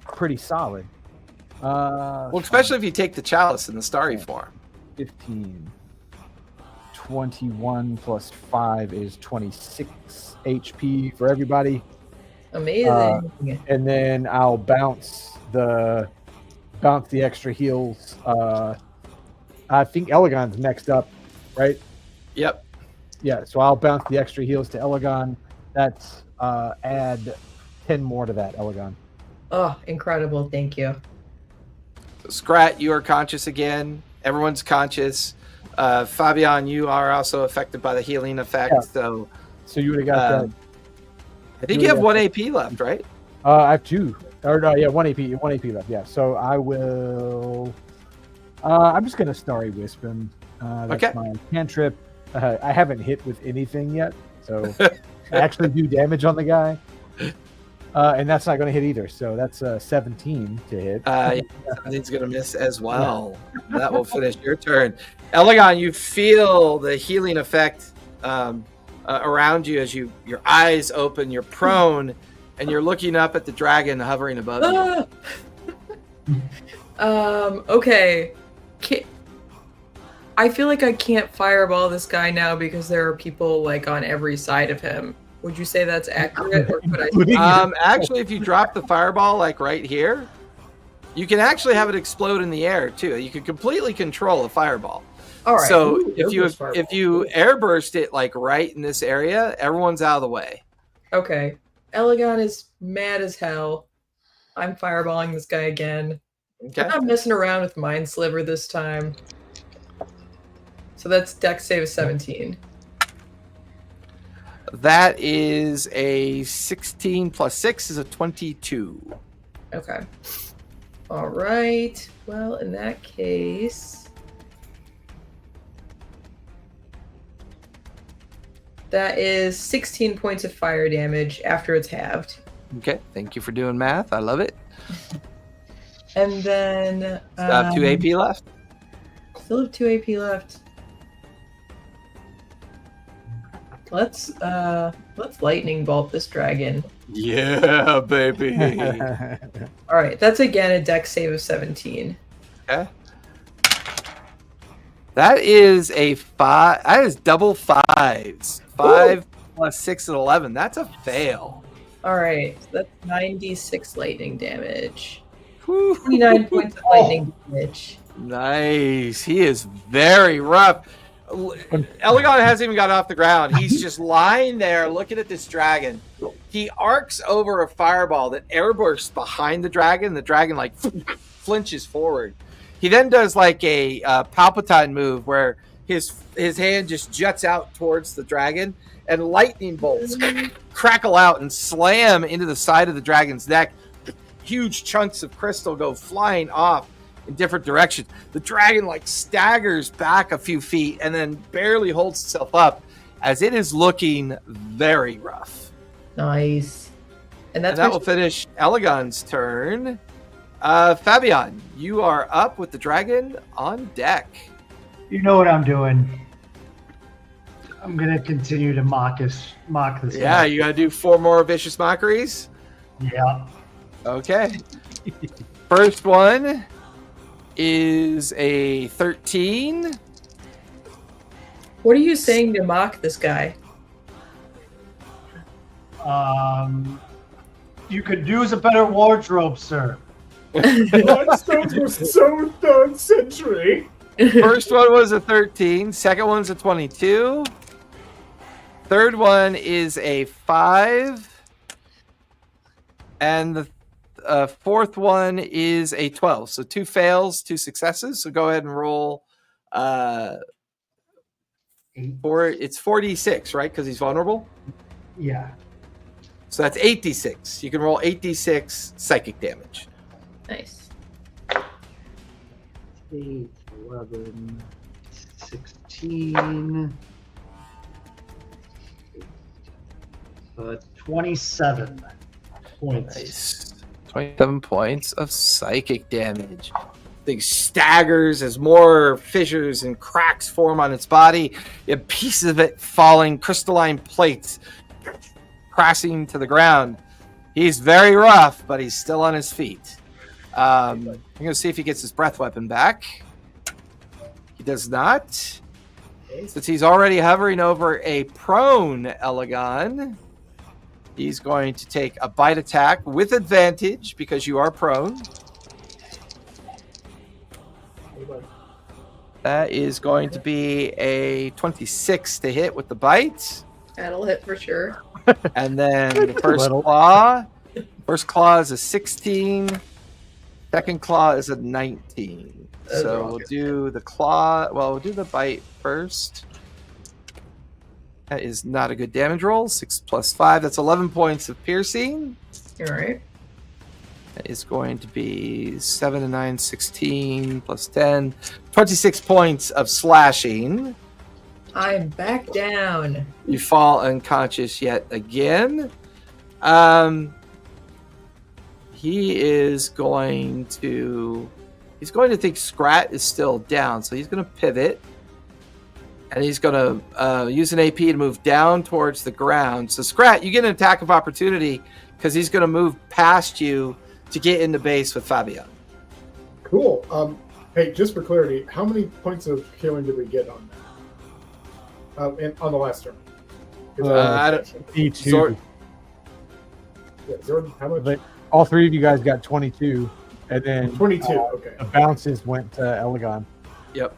C: pretty solid.
A: Well, especially if you take the chalice in the starry form.
C: 15. 21 plus 5 is 26 HP for everybody.
G: Amazing.
C: And then I'll bounce the extra heals. I think Elegon's next up, right?
A: Yep.
C: Yeah, so I'll bounce the extra heals to Elegon. That's add 10 more to that, Elegon.
G: Oh, incredible. Thank you.
A: Scrat, you are conscious again. Everyone's conscious. Fabian, you are also affected by the healing effect.
C: Yeah. So you would have got that.
A: I think you have 1 AP left, right?
C: I have 2. Or no, yeah, 1 AP left. Yeah. So I will. I'm just gonna Starry Wisp him. That's
A: Okay.
C: my cantrip. I haven't hit with anything yet, so I actually do damage on the guy. And that's not going to hit either. So that's 17 to hit.
A: Something's going to miss as well. That will finish your turn. Elegon, you feel the healing effect around you as your eyes open. You're prone, and you're looking up at the dragon hovering above you.
G: Okay. I feel like I can't fireball this guy now because there are people like on every side of him. Would you say that's accurate, or could I?
A: Actually, if you drop the fireball like right here, you can actually have it explode in the air too. You can completely control a fireball.
G: All right.
A: So
D: Ooh,
A: if you airburst it like right in this area, everyone's out of the way.
G: Okay. Elegon is mad as hell. I'm fireballing this guy again.
A: Okay.
G: I'm not messing around with Mind Sliver this time. So that's Dex save of 17.
A: That is a 16 plus 6 is a 22.
G: Okay. All right. Well, in that case, that is 16 points of fire damage after it's halved.
A: Okay. Thank you for doing math. I love it.
G: And then
A: 2 AP left.
G: Still have 2 AP left. Let's lightning bolt this dragon.
A: Yeah, baby.
G: All right, that's again a Dex save of 17.
A: Okay. That is a 5. That is double 5s. 5 plus 6 and 11. That's a fail.
G: All right, so that's 96 lightning damage.
A: Whew.
G: 29 points of lightning damage.
A: Nice. He is very rough. Elegon hasn't even got off the ground. He's just lying there looking at this dragon. He arcs over a fireball that airbursts behind the dragon. The dragon like flinches forward. He then does like a Palpatine move where his hand just juts out towards the dragon, and lightning bolts crackle out and slam into the side of the dragon's neck. Huge chunks of crystal go flying off in different directions. The dragon like staggers back a few feet and then barely holds itself up as it is looking very rough.
G: Nice. And
A: That will finish Elegon's turn. Fabian, you are up with the dragon on deck.
F: You know what I'm doing. I'm gonna continue to mock this
A: Yeah,
F: guy.
A: you gotta do 4 more vicious mockeries.
F: Yeah.
A: Okay. First one is a 13.
G: What are you saying to mock this guy?
F: You could use a better wardrobe, sir.
B: Bloodstones were so third century.
A: First one was a 13. Second one's a 22. Third one is a 5. And the fourth one is a 12. So 2 fails, 2 successes. So go ahead and roll. It's 4d6, right? Because he's vulnerable.
F: Yeah.
A: So that's 8d6. You can roll 8d6 psychic damage.
G: Nice.
F: 8, 11, 16. 27 points.
A: Nice. 27 points of psychic damage. thing staggers as more fissures and cracks form on its body, and pieces of it falling, crystalline plates crashing to the ground. He's very rough, but he's still on his feet. I'm going to see if he gets his breath weapon back. He does not. Since he's already hovering over a prone Elegon, he's going to take a bite attack with advantage because you are prone. That is going to be a 26 to hit with the bite.
G: That'll hit for sure.
A: And then the first claw. First claw is a 16. Second claw is a 19. So we'll do the claw. Well, we'll do the bite first. That is not a good damage roll. 6 plus 5. That's 11 points of piercing.
G: You're right.
A: That is going to be 7 and 9, 16 plus 10. 26 points of slashing.
G: I'm back down.
A: You fall unconscious yet again. He is going to think Scrat is still down, so he's going to pivot. And he's going to use an AP to move down towards the ground. So Scrat, you get an attack of opportunity because he's going to move past you to get into base with Fabian.
B: Cool. Hey, just for clarity, how many points of healing did we get on that? On the last turn?
A: I don't.
C: D2.
B: Yeah, Zord, how much?
C: But all three of you guys got 22, and then
B: 22. Okay.
C: the bounces went to Elegon.
A: Yep.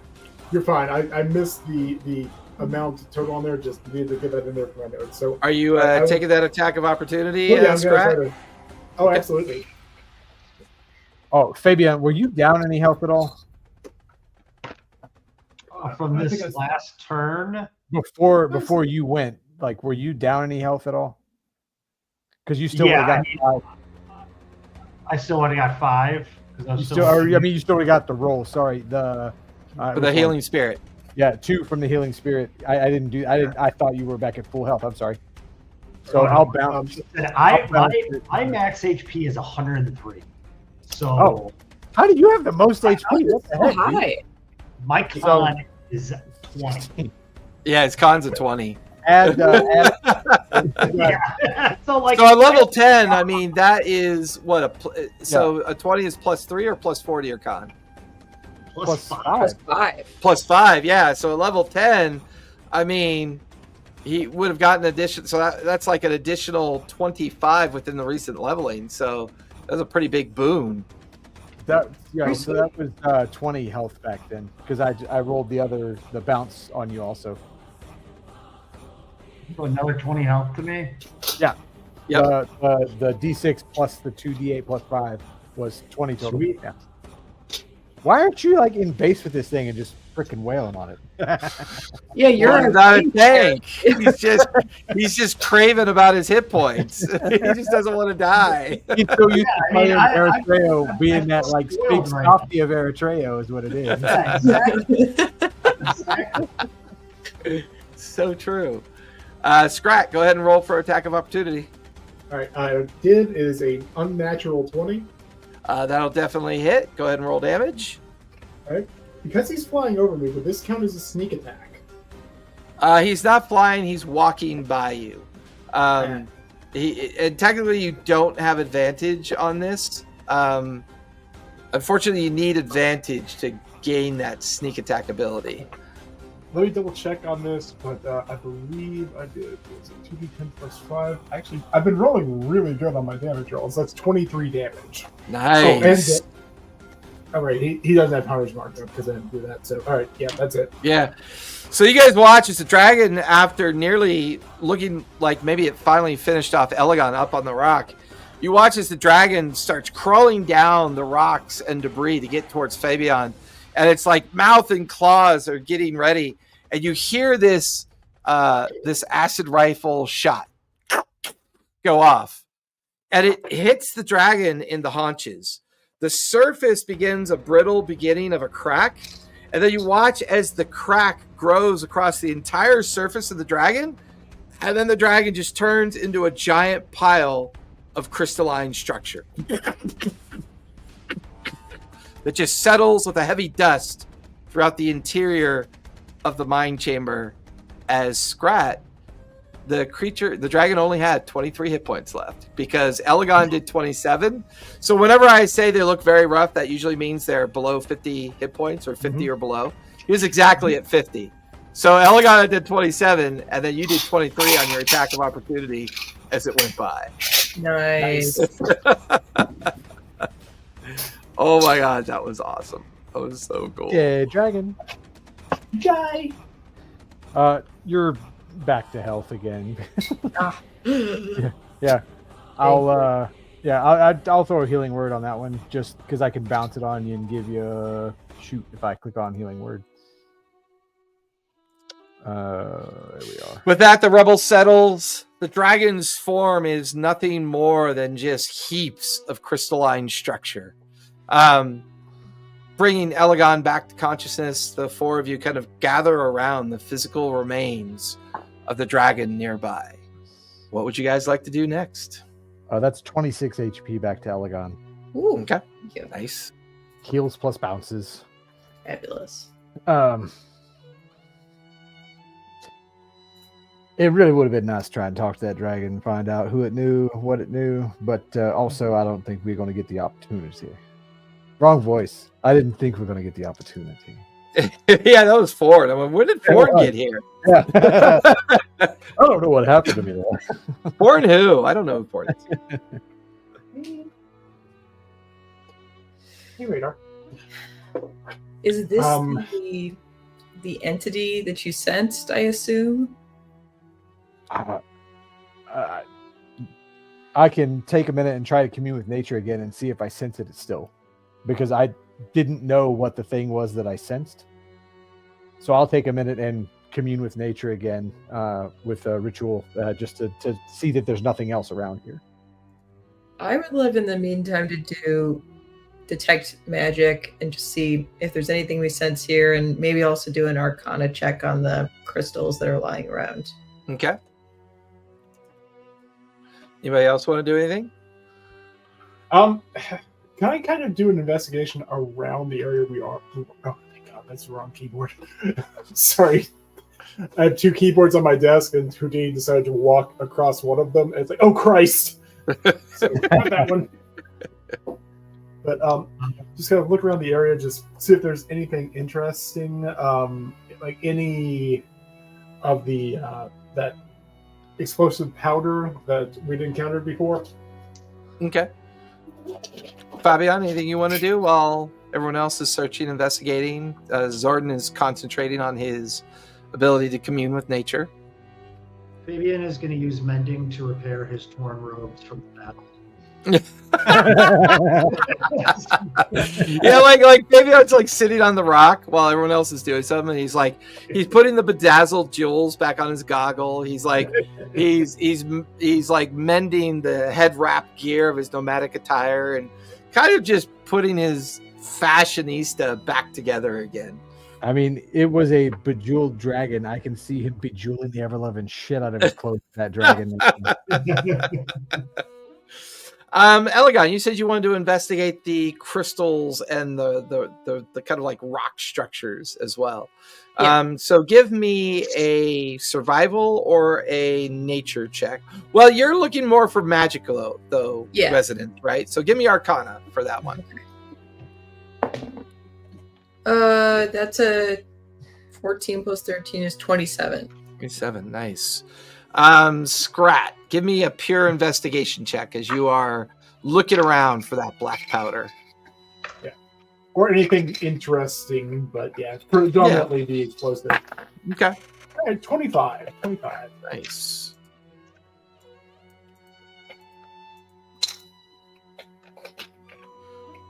B: You're fine. I missed the amount total on there. Just needed to get that in there for my notes. So
A: Are you taking that attack of opportunity,
B: I'm gonna
A: Scrat?
B: try to- Oh, absolutely.
C: Oh, Fabian, were you down any health at all
F: From
B: I
F: this
B: think
F: last turn,
C: before you went? Like, were you down any health at all? Because you still
F: Yeah,
C: would've got
F: I still only got 5. 'Cause I was
C: you
F: still-
C: still, or, I mean, you still would've got the roll. Sorry, the
A: For the healing spirit.
C: Yeah, 2 from the healing spirit. I didn't do. I thought you were back at full health. I'm sorry. So I'll bounce.
F: My max HP is 103. So
C: Oh. How do you have the most HP? What the
G: Oh,
C: heck, dude?
G: hi.
F: my con is 20.
A: Yeah, his con's a 20.
C: Add
F: Yeah. So
A: So on level 10, I mean, that is what a 20 is plus 3 or plus 4 to your con?
F: plus 5.
G: Plus 5.
A: Plus 5, yeah. So at level 10, I mean, he would have gotten addition. So that's like an additional 25 within the recent leveling. So that's a pretty big boon.
C: so that was 20 health back then because I rolled the bounce on you also.
F: So another 20 health to me.
A: Yep.
C: The D6 plus the 2D8 plus 5 was 20 total.
F: Sweet.
C: Yeah. Why aren't you like in base with this thing and just freaking wailing on it?
G: Yeah, you're
A: not a tank. He's just craving about his hit points. He just doesn't want to die.
C: He's so used to
F: I mean,
C: playing Eritrea being that like
F: spoiled
C: big
F: right
C: softy of Eritrea is what it is.
F: Yeah, exactly.
A: So true. Scrat, go ahead and roll for attack of opportunity.
B: All right. I did is a unnatural 20.
A: That'll definitely hit. Go ahead and roll damage.
B: All right. Because he's flying over me, would this count as a sneak attack?
A: He's not flying. He's walking by you. And technically, you don't have advantage on this. Unfortunately, you need advantage to gain that sneak attack ability.
B: Let me double check on this, but I believe I did. Was it 2d10 plus 5? Actually, I've been rolling really good on my damage rolls. That's 23 damage.
A: Nice.
B: All right, he doesn't have powers marked up because I didn't do that. So, all right, yeah, that's it.
A: Yeah. So you guys watch as the dragon, after nearly looking like maybe it finally finished off Elegon up on the rock, you watch as the dragon starts crawling down the rocks and debris to get towards Fabian. And it's like mouth and claws are getting ready. And you hear this acid rifle shot go off. And it hits the dragon in the haunches. The surface begins a brittle beginning of a crack. And then you watch as the crack grows across the entire surface of the dragon. And then the dragon just turns into a giant pile of crystalline structure. that just settles with a heavy dust throughout the interior of the mine chamber as Scrat, the dragon only had 23 hit points left because Elegon did 27. So whenever I say they look very rough, that usually means they're below 50 hit points or 50 or below. He was exactly at 50. So Elegon did 27, and then you did 23 on your attack of opportunity as it went by.
G: Nice.
A: Oh my god, that was awesome. That was so cool.
C: Yeah, dragon.
B: Yay!
C: You're back to health again.
D: Ah.
C: yeah. I'll throw a healing word on that one just because I can bounce it on you and give you a shoot if I click on healing word. There we are.
A: With that, the rubble settles. The dragon's form is nothing more than just heaps of crystalline structure. Bringing Elegon back to consciousness, the four of you kind of gather around the physical remains of the dragon nearby. What would you guys like to do next?
C: That's 26 HP back to Elegon.
G: Ooh,
A: Okay.
G: thank you.
A: Nice.
C: Heals plus bounces.
G: Fabulous.
C: It really would have been nice to try and talk to that dragon and find out who it knew, what it knew, but also I don't think we're going to get the opportunity. Wrong voice. I didn't think we're going to get the opportunity.
A: Yeah, that was Ford. I mean, when did Ford get here?
C: Yeah. I don't know what happened to me there.
A: Ford who? I don't know who Ford is.
B: Hey, Radar.
G: Is this the entity that you sensed, I assume?
C: I can take a minute and try to commune with nature again and see if I sense it still. Because I didn't know what the thing was that I sensed. So I'll take a minute and commune with nature again with a ritual just to see that there's nothing else around here.
G: I would love in the meantime to do detect magic and just see if there's anything we sense here, and maybe also do an arcana check on the crystals that are lying around.
A: Okay. Anybody else want to do anything?
B: Can I kind of do an investigation around the area we are? Oh, thank God, that's the wrong keyboard. Sorry. I have two keyboards on my desk, and Houdini decided to walk across one of them. And it's like, oh, Christ! So, not that one. But just kind of look around the area, just see if there's anything interesting, like any of the that explosive powder that we'd encountered before.
A: Okay. Fabian, anything you want to do while everyone else is searching, investigating? Zordon is concentrating on his ability to commune with nature.
F: Fabian is going to use mending to repair his torn robes from the battle.
A: Yeah, like Fabian's like sitting on the rock while everyone else is doing something. He's like, he's putting the bedazzled jewels back on his goggle. He's like, he's like mending the head wrap gear of his nomadic attire and kind of just putting his fashionista back together again.
C: I mean, it was a bejeweled dragon. I can see him bejeweling the ever-loving shit out of his clothes. That dragon.
A: Elegon, you said you wanted to investigate the crystals and the kind of like rock structures as well.
G: Yeah.
A: So give me a survival or a nature check. Well, you're looking more for magical though,
G: Yeah.
A: resident, right? So give me Arcana for that one.
G: That's a 14 plus 13 is 27.
A: 27, nice. Scrat, give me a pure investigation check as you are looking around for that black powder.
B: Yeah. Or anything interesting, but yeah, predominantly the explosive.
A: Okay.
B: All right, 25.
A: Nice.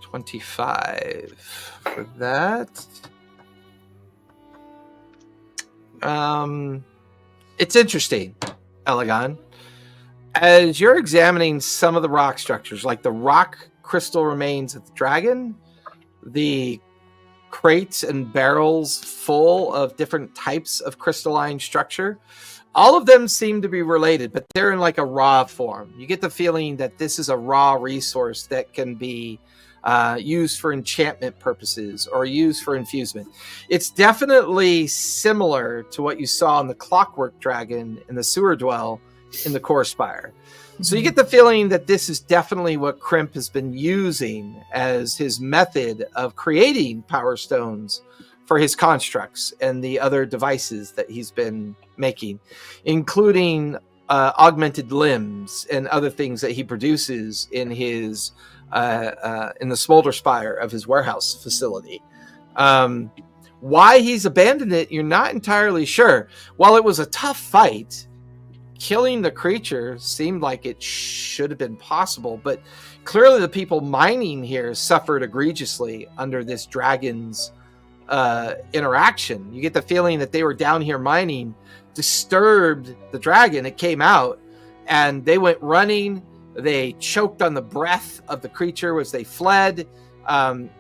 A: $25 for that. It's interesting, Elegon. As you're examining some of the rock structures, like the rock crystal remains of the dragon, the crates and barrels full of different types of crystalline structure, all of them seem to be related, but they're in like a raw form. You get the feeling that this is a raw resource that can be used for enchantment purposes or used for infusement. It's definitely similar to what you saw in the Clockwork Dragon in the Sewer Dwell in the Core Spire. So you get the feeling that this is definitely what Crimp has been using as his method of creating power stones for his constructs and the other devices that he's been making, including augmented limbs and other things that he produces in his in the Smolder Spire of his warehouse facility. Why he's abandoned it, you're not entirely sure. While it was a tough fight, killing the creature seemed like it should have been possible, but clearly the people mining here suffered egregiously under this dragon's interaction. You get the feeling that they were down here mining, disturbed the dragon. It came out and they went running. They choked on the breath of the creature as they fled.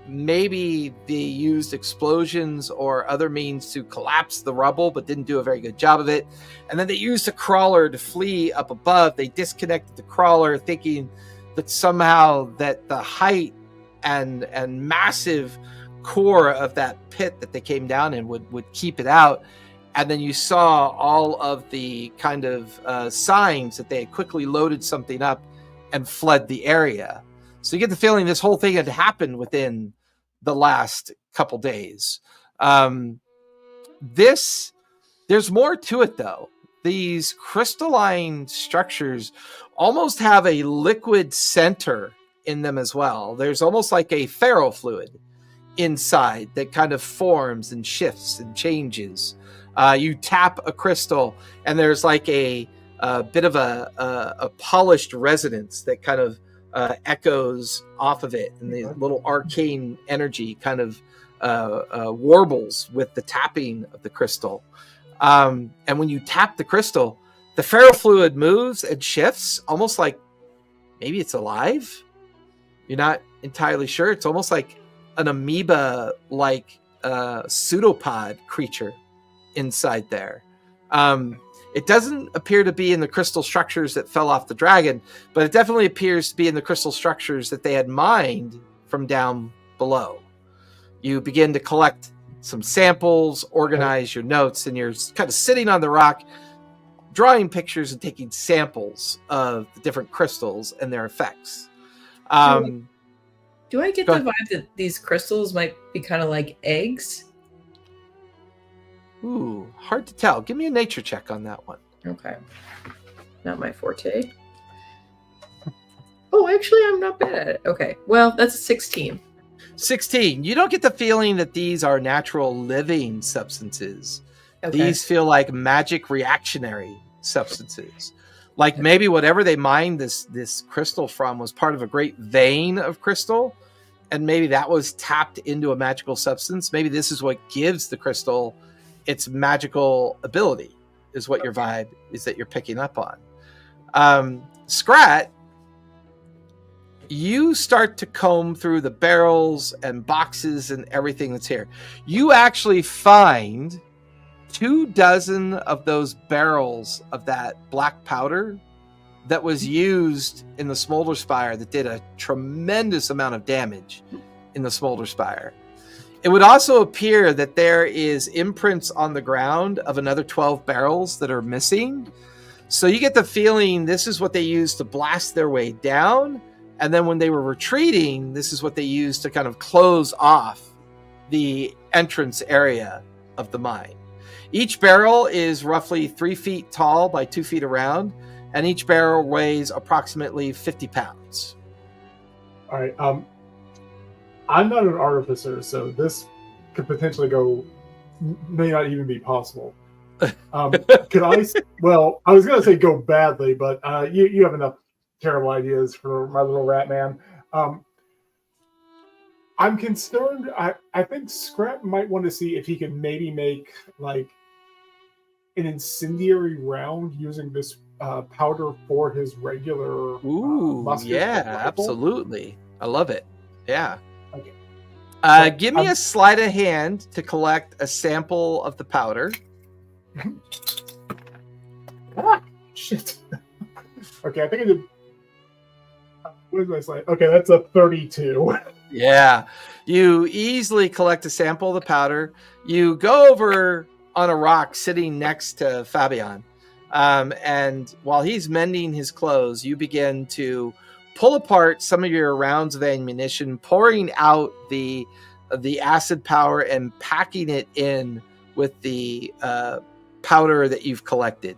A: Maybe they used explosions or other means to collapse the rubble, but didn't do a very good job of it. And then they used a crawler to flee up above. They disconnected the crawler, thinking that somehow that the height and massive core of that pit that they came down in would keep it out. And then you saw all of the kind of signs that they had quickly loaded something up and fled the area. So you get the feeling this whole thing had happened within the last couple days. There's more to it, though. These crystalline structures almost have a liquid center in them as well. There's almost like a ferrofluid inside that kind of forms and shifts and changes. You tap a crystal and there's like a bit of a polished resonance that kind of echoes off of it, and the little arcane energy kind of warbles with the tapping of the crystal. And when you tap the crystal, the ferrofluid moves and shifts almost like maybe it's alive. You're not entirely sure. It's almost like an amoeba-like pseudopod creature inside there. It doesn't appear to be in the crystal structures that fell off the dragon, but it definitely appears to be in the crystal structures that they had mined from down below. You begin to collect some samples, organize your notes, and you're kind of sitting on the rock, drawing pictures and taking samples of the different crystals and their effects.
G: Do I get the vibe that these crystals might be kind of like eggs?
A: Ooh, hard to tell. Give me a nature check on that one.
G: Okay. Not my forte. Oh, actually, I'm not bad at it. Okay. Well, that's a 16.
A: 16. You don't get the feeling that these are natural living substances.
G: Okay.
A: These feel like magic reactionary substances. Like maybe whatever they mined this crystal from was part of a great vein of crystal, and maybe that was tapped into a magical substance. Maybe this is what gives the crystal its magical ability, is what your vibe is that you're picking up on. Scrat, you start to comb through the barrels and boxes and everything that's here. You actually find 24 of those barrels of that black powder that was used in the Smolder Spire that did a tremendous amount of damage in the Smolder Spire. It would also appear that there is imprints on the ground of another 12 barrels that are missing. So you get the feeling this is what they used to blast their way down. And then when they were retreating, this is what they used to kind of close off the entrance area of the mine. Each barrel is roughly 3 feet tall by 2 feet around, and each barrel weighs approximately 50 pounds.
B: All right. I'm not an artificer, so this could potentially may not even be possible. Could I? Well, I was going to say go badly, but you have enough terrible ideas for my little rat man. I'm concerned. I think Scrap might want to see if he can maybe make like an incendiary round using this powder for his regular.
A: Yeah, absolutely. I love it. Yeah.
B: Okay.
A: Give me a sleight of hand to collect a sample of the powder.
B: Shit. Okay, I think I did. What is my sleight? Okay, that's a 32.
A: Yeah. You easily collect a sample of the powder. You go over on a rock sitting next to Fabian. And while he's mending his clothes, you begin to pull apart some of your rounds of ammunition, pouring out the acid powder and packing it in with the powder that you've collected.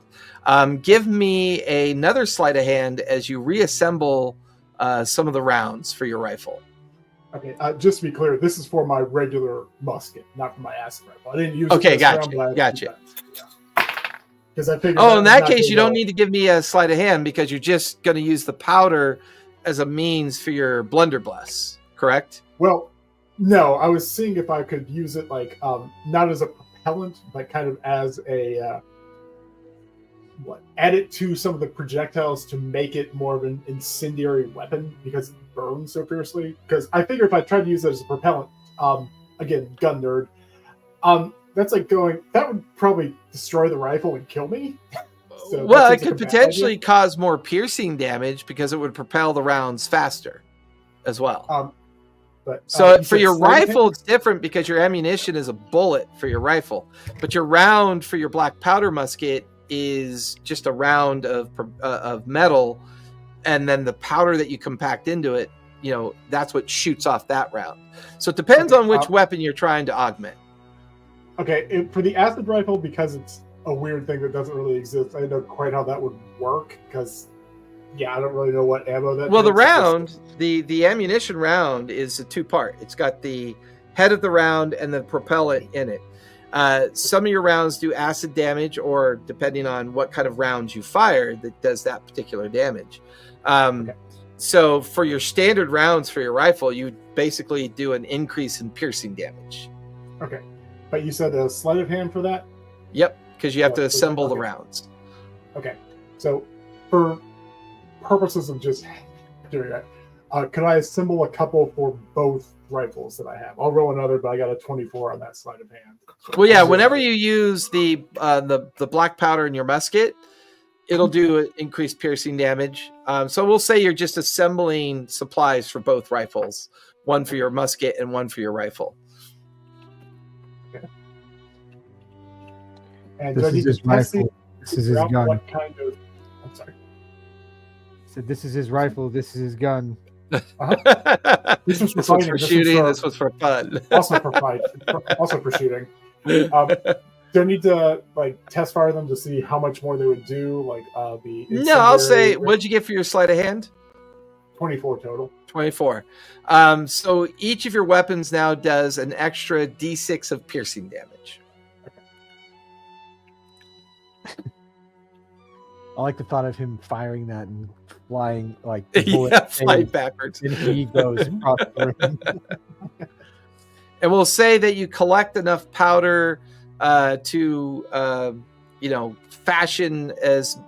A: Give me another sleight of hand as you reassemble some of the rounds for your rifle.
B: Okay, just to be clear, this is for my regular musket, not for my acid rifle. I didn't use
A: Okay,
B: it
A: gotcha.
B: Because I figured.
A: Oh, in that case, you don't need to give me a sleight of hand because you're just going to use the powder as a means for your blunderbuss, correct?
B: Well, no, I was seeing if I could use it like not as a propellant, but kind of as a add it to some of the projectiles to make it more of an incendiary weapon because it burns so fiercely. Because I figure if I tried to use it as a propellant, again, gun nerd, that's like that would probably destroy the rifle and kill me. So
A: well, it could potentially cause more piercing damage because it would propel the rounds faster as well. So for your rifle, it's different because your ammunition is a bullet for your rifle, but your round for your black powder musket is just a round of metal, and then the powder that you compact into it, that's what shoots off that round. So it depends on which weapon you're trying to augment.
B: Okay, for the acid rifle, because it's a weird thing that doesn't really exist, I don't know quite how that would work because, I don't really know what ammo that.
A: Well, the round, the ammunition round is a two-part. It's got the head of the round and the propellant in it. Some of your rounds do acid damage, or depending on what kind of rounds you fire, that does that particular damage. So for your standard rounds for your rifle, you basically do an increase in piercing damage.
B: Okay. But you said a sleight of hand for that?
A: Yep, because you have to assemble the rounds.
B: Okay. So for purposes of just doing that, could I assemble a couple for both rifles that I have? I'll roll another, but I got a 24 on that sleight of hand.
A: Well, yeah, whenever you use the black powder in your musket, it'll do increased piercing damage. So we'll say you're just assembling supplies for both rifles, one for your musket and one for your rifle.
B: Okay. And
C: this is his rifle. This is his gun.
B: What kind of? I'm sorry.
C: So this is his rifle. This is his gun.
B: Uh-huh. This was
A: for shooting. This was for fun.
B: Also for fight. Also for shooting. Do I need to test fire them to see how much more they would do?
A: No, I'll say. What'd you get for your sleight of hand?
B: 24 total.
A: 24. So each of your weapons now does an extra D6 of piercing damage.
C: I like the thought of him firing that and flying
A: flying backwards.
C: And he goes across the room.
A: And we'll say that you collect enough powder to fashion as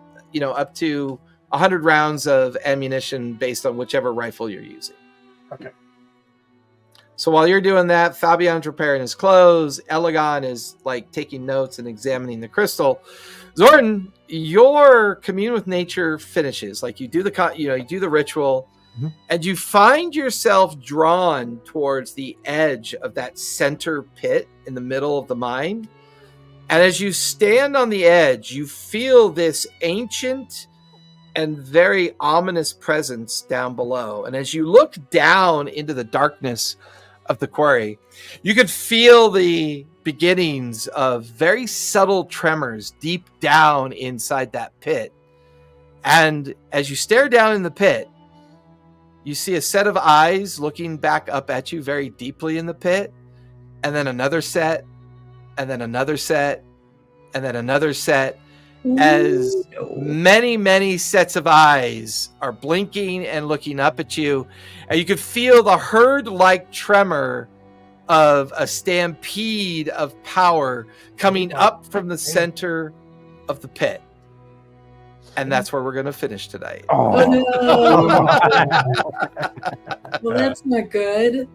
A: up to 100 rounds of ammunition based on whichever rifle you're using.
B: Okay.
A: So while you're doing that, Fabian's repairing his clothes. Elegon is taking notes and examining the crystal. Zordon, your commune with nature finishes. You do you do the ritual, and you find yourself drawn towards the edge of that center pit in the middle of the mine. And as you stand on the edge, you feel this ancient and very ominous presence down below. And as you look down into the darkness of the quarry, you could feel the beginnings of very subtle tremors deep down inside that pit. And as you stare down in the pit, you see a set of eyes looking back up at you very deeply in the pit, and then another set, and then another set, and then another set, as many, many sets of eyes are blinking and looking up at you. And you could feel the herd-like tremor of a stampede of power coming up from the center of the pit. And that's where we're going to finish tonight.
G: Oh no! Well, that's not good.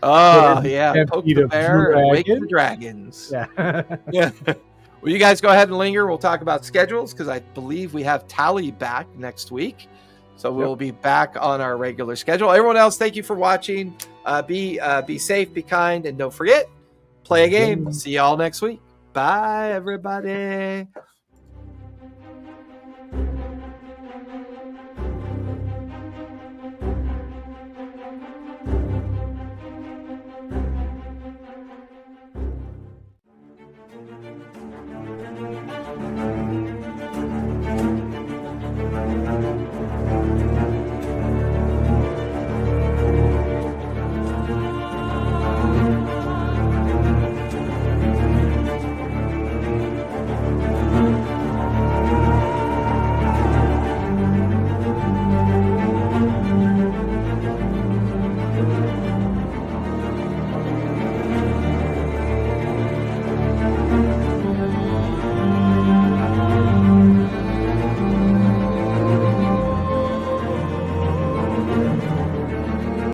A: Oh, yeah. Poke the bear and wake the dragons.
C: Yeah.
A: Yeah. Well, you guys go ahead and linger. We'll talk about schedules because I believe we have Tally back next week. So we'll be back on our regular schedule. Everyone else, thank you for watching. Be safe, be kind, and don't forget, play a game. See y'all next week. Bye, everybody.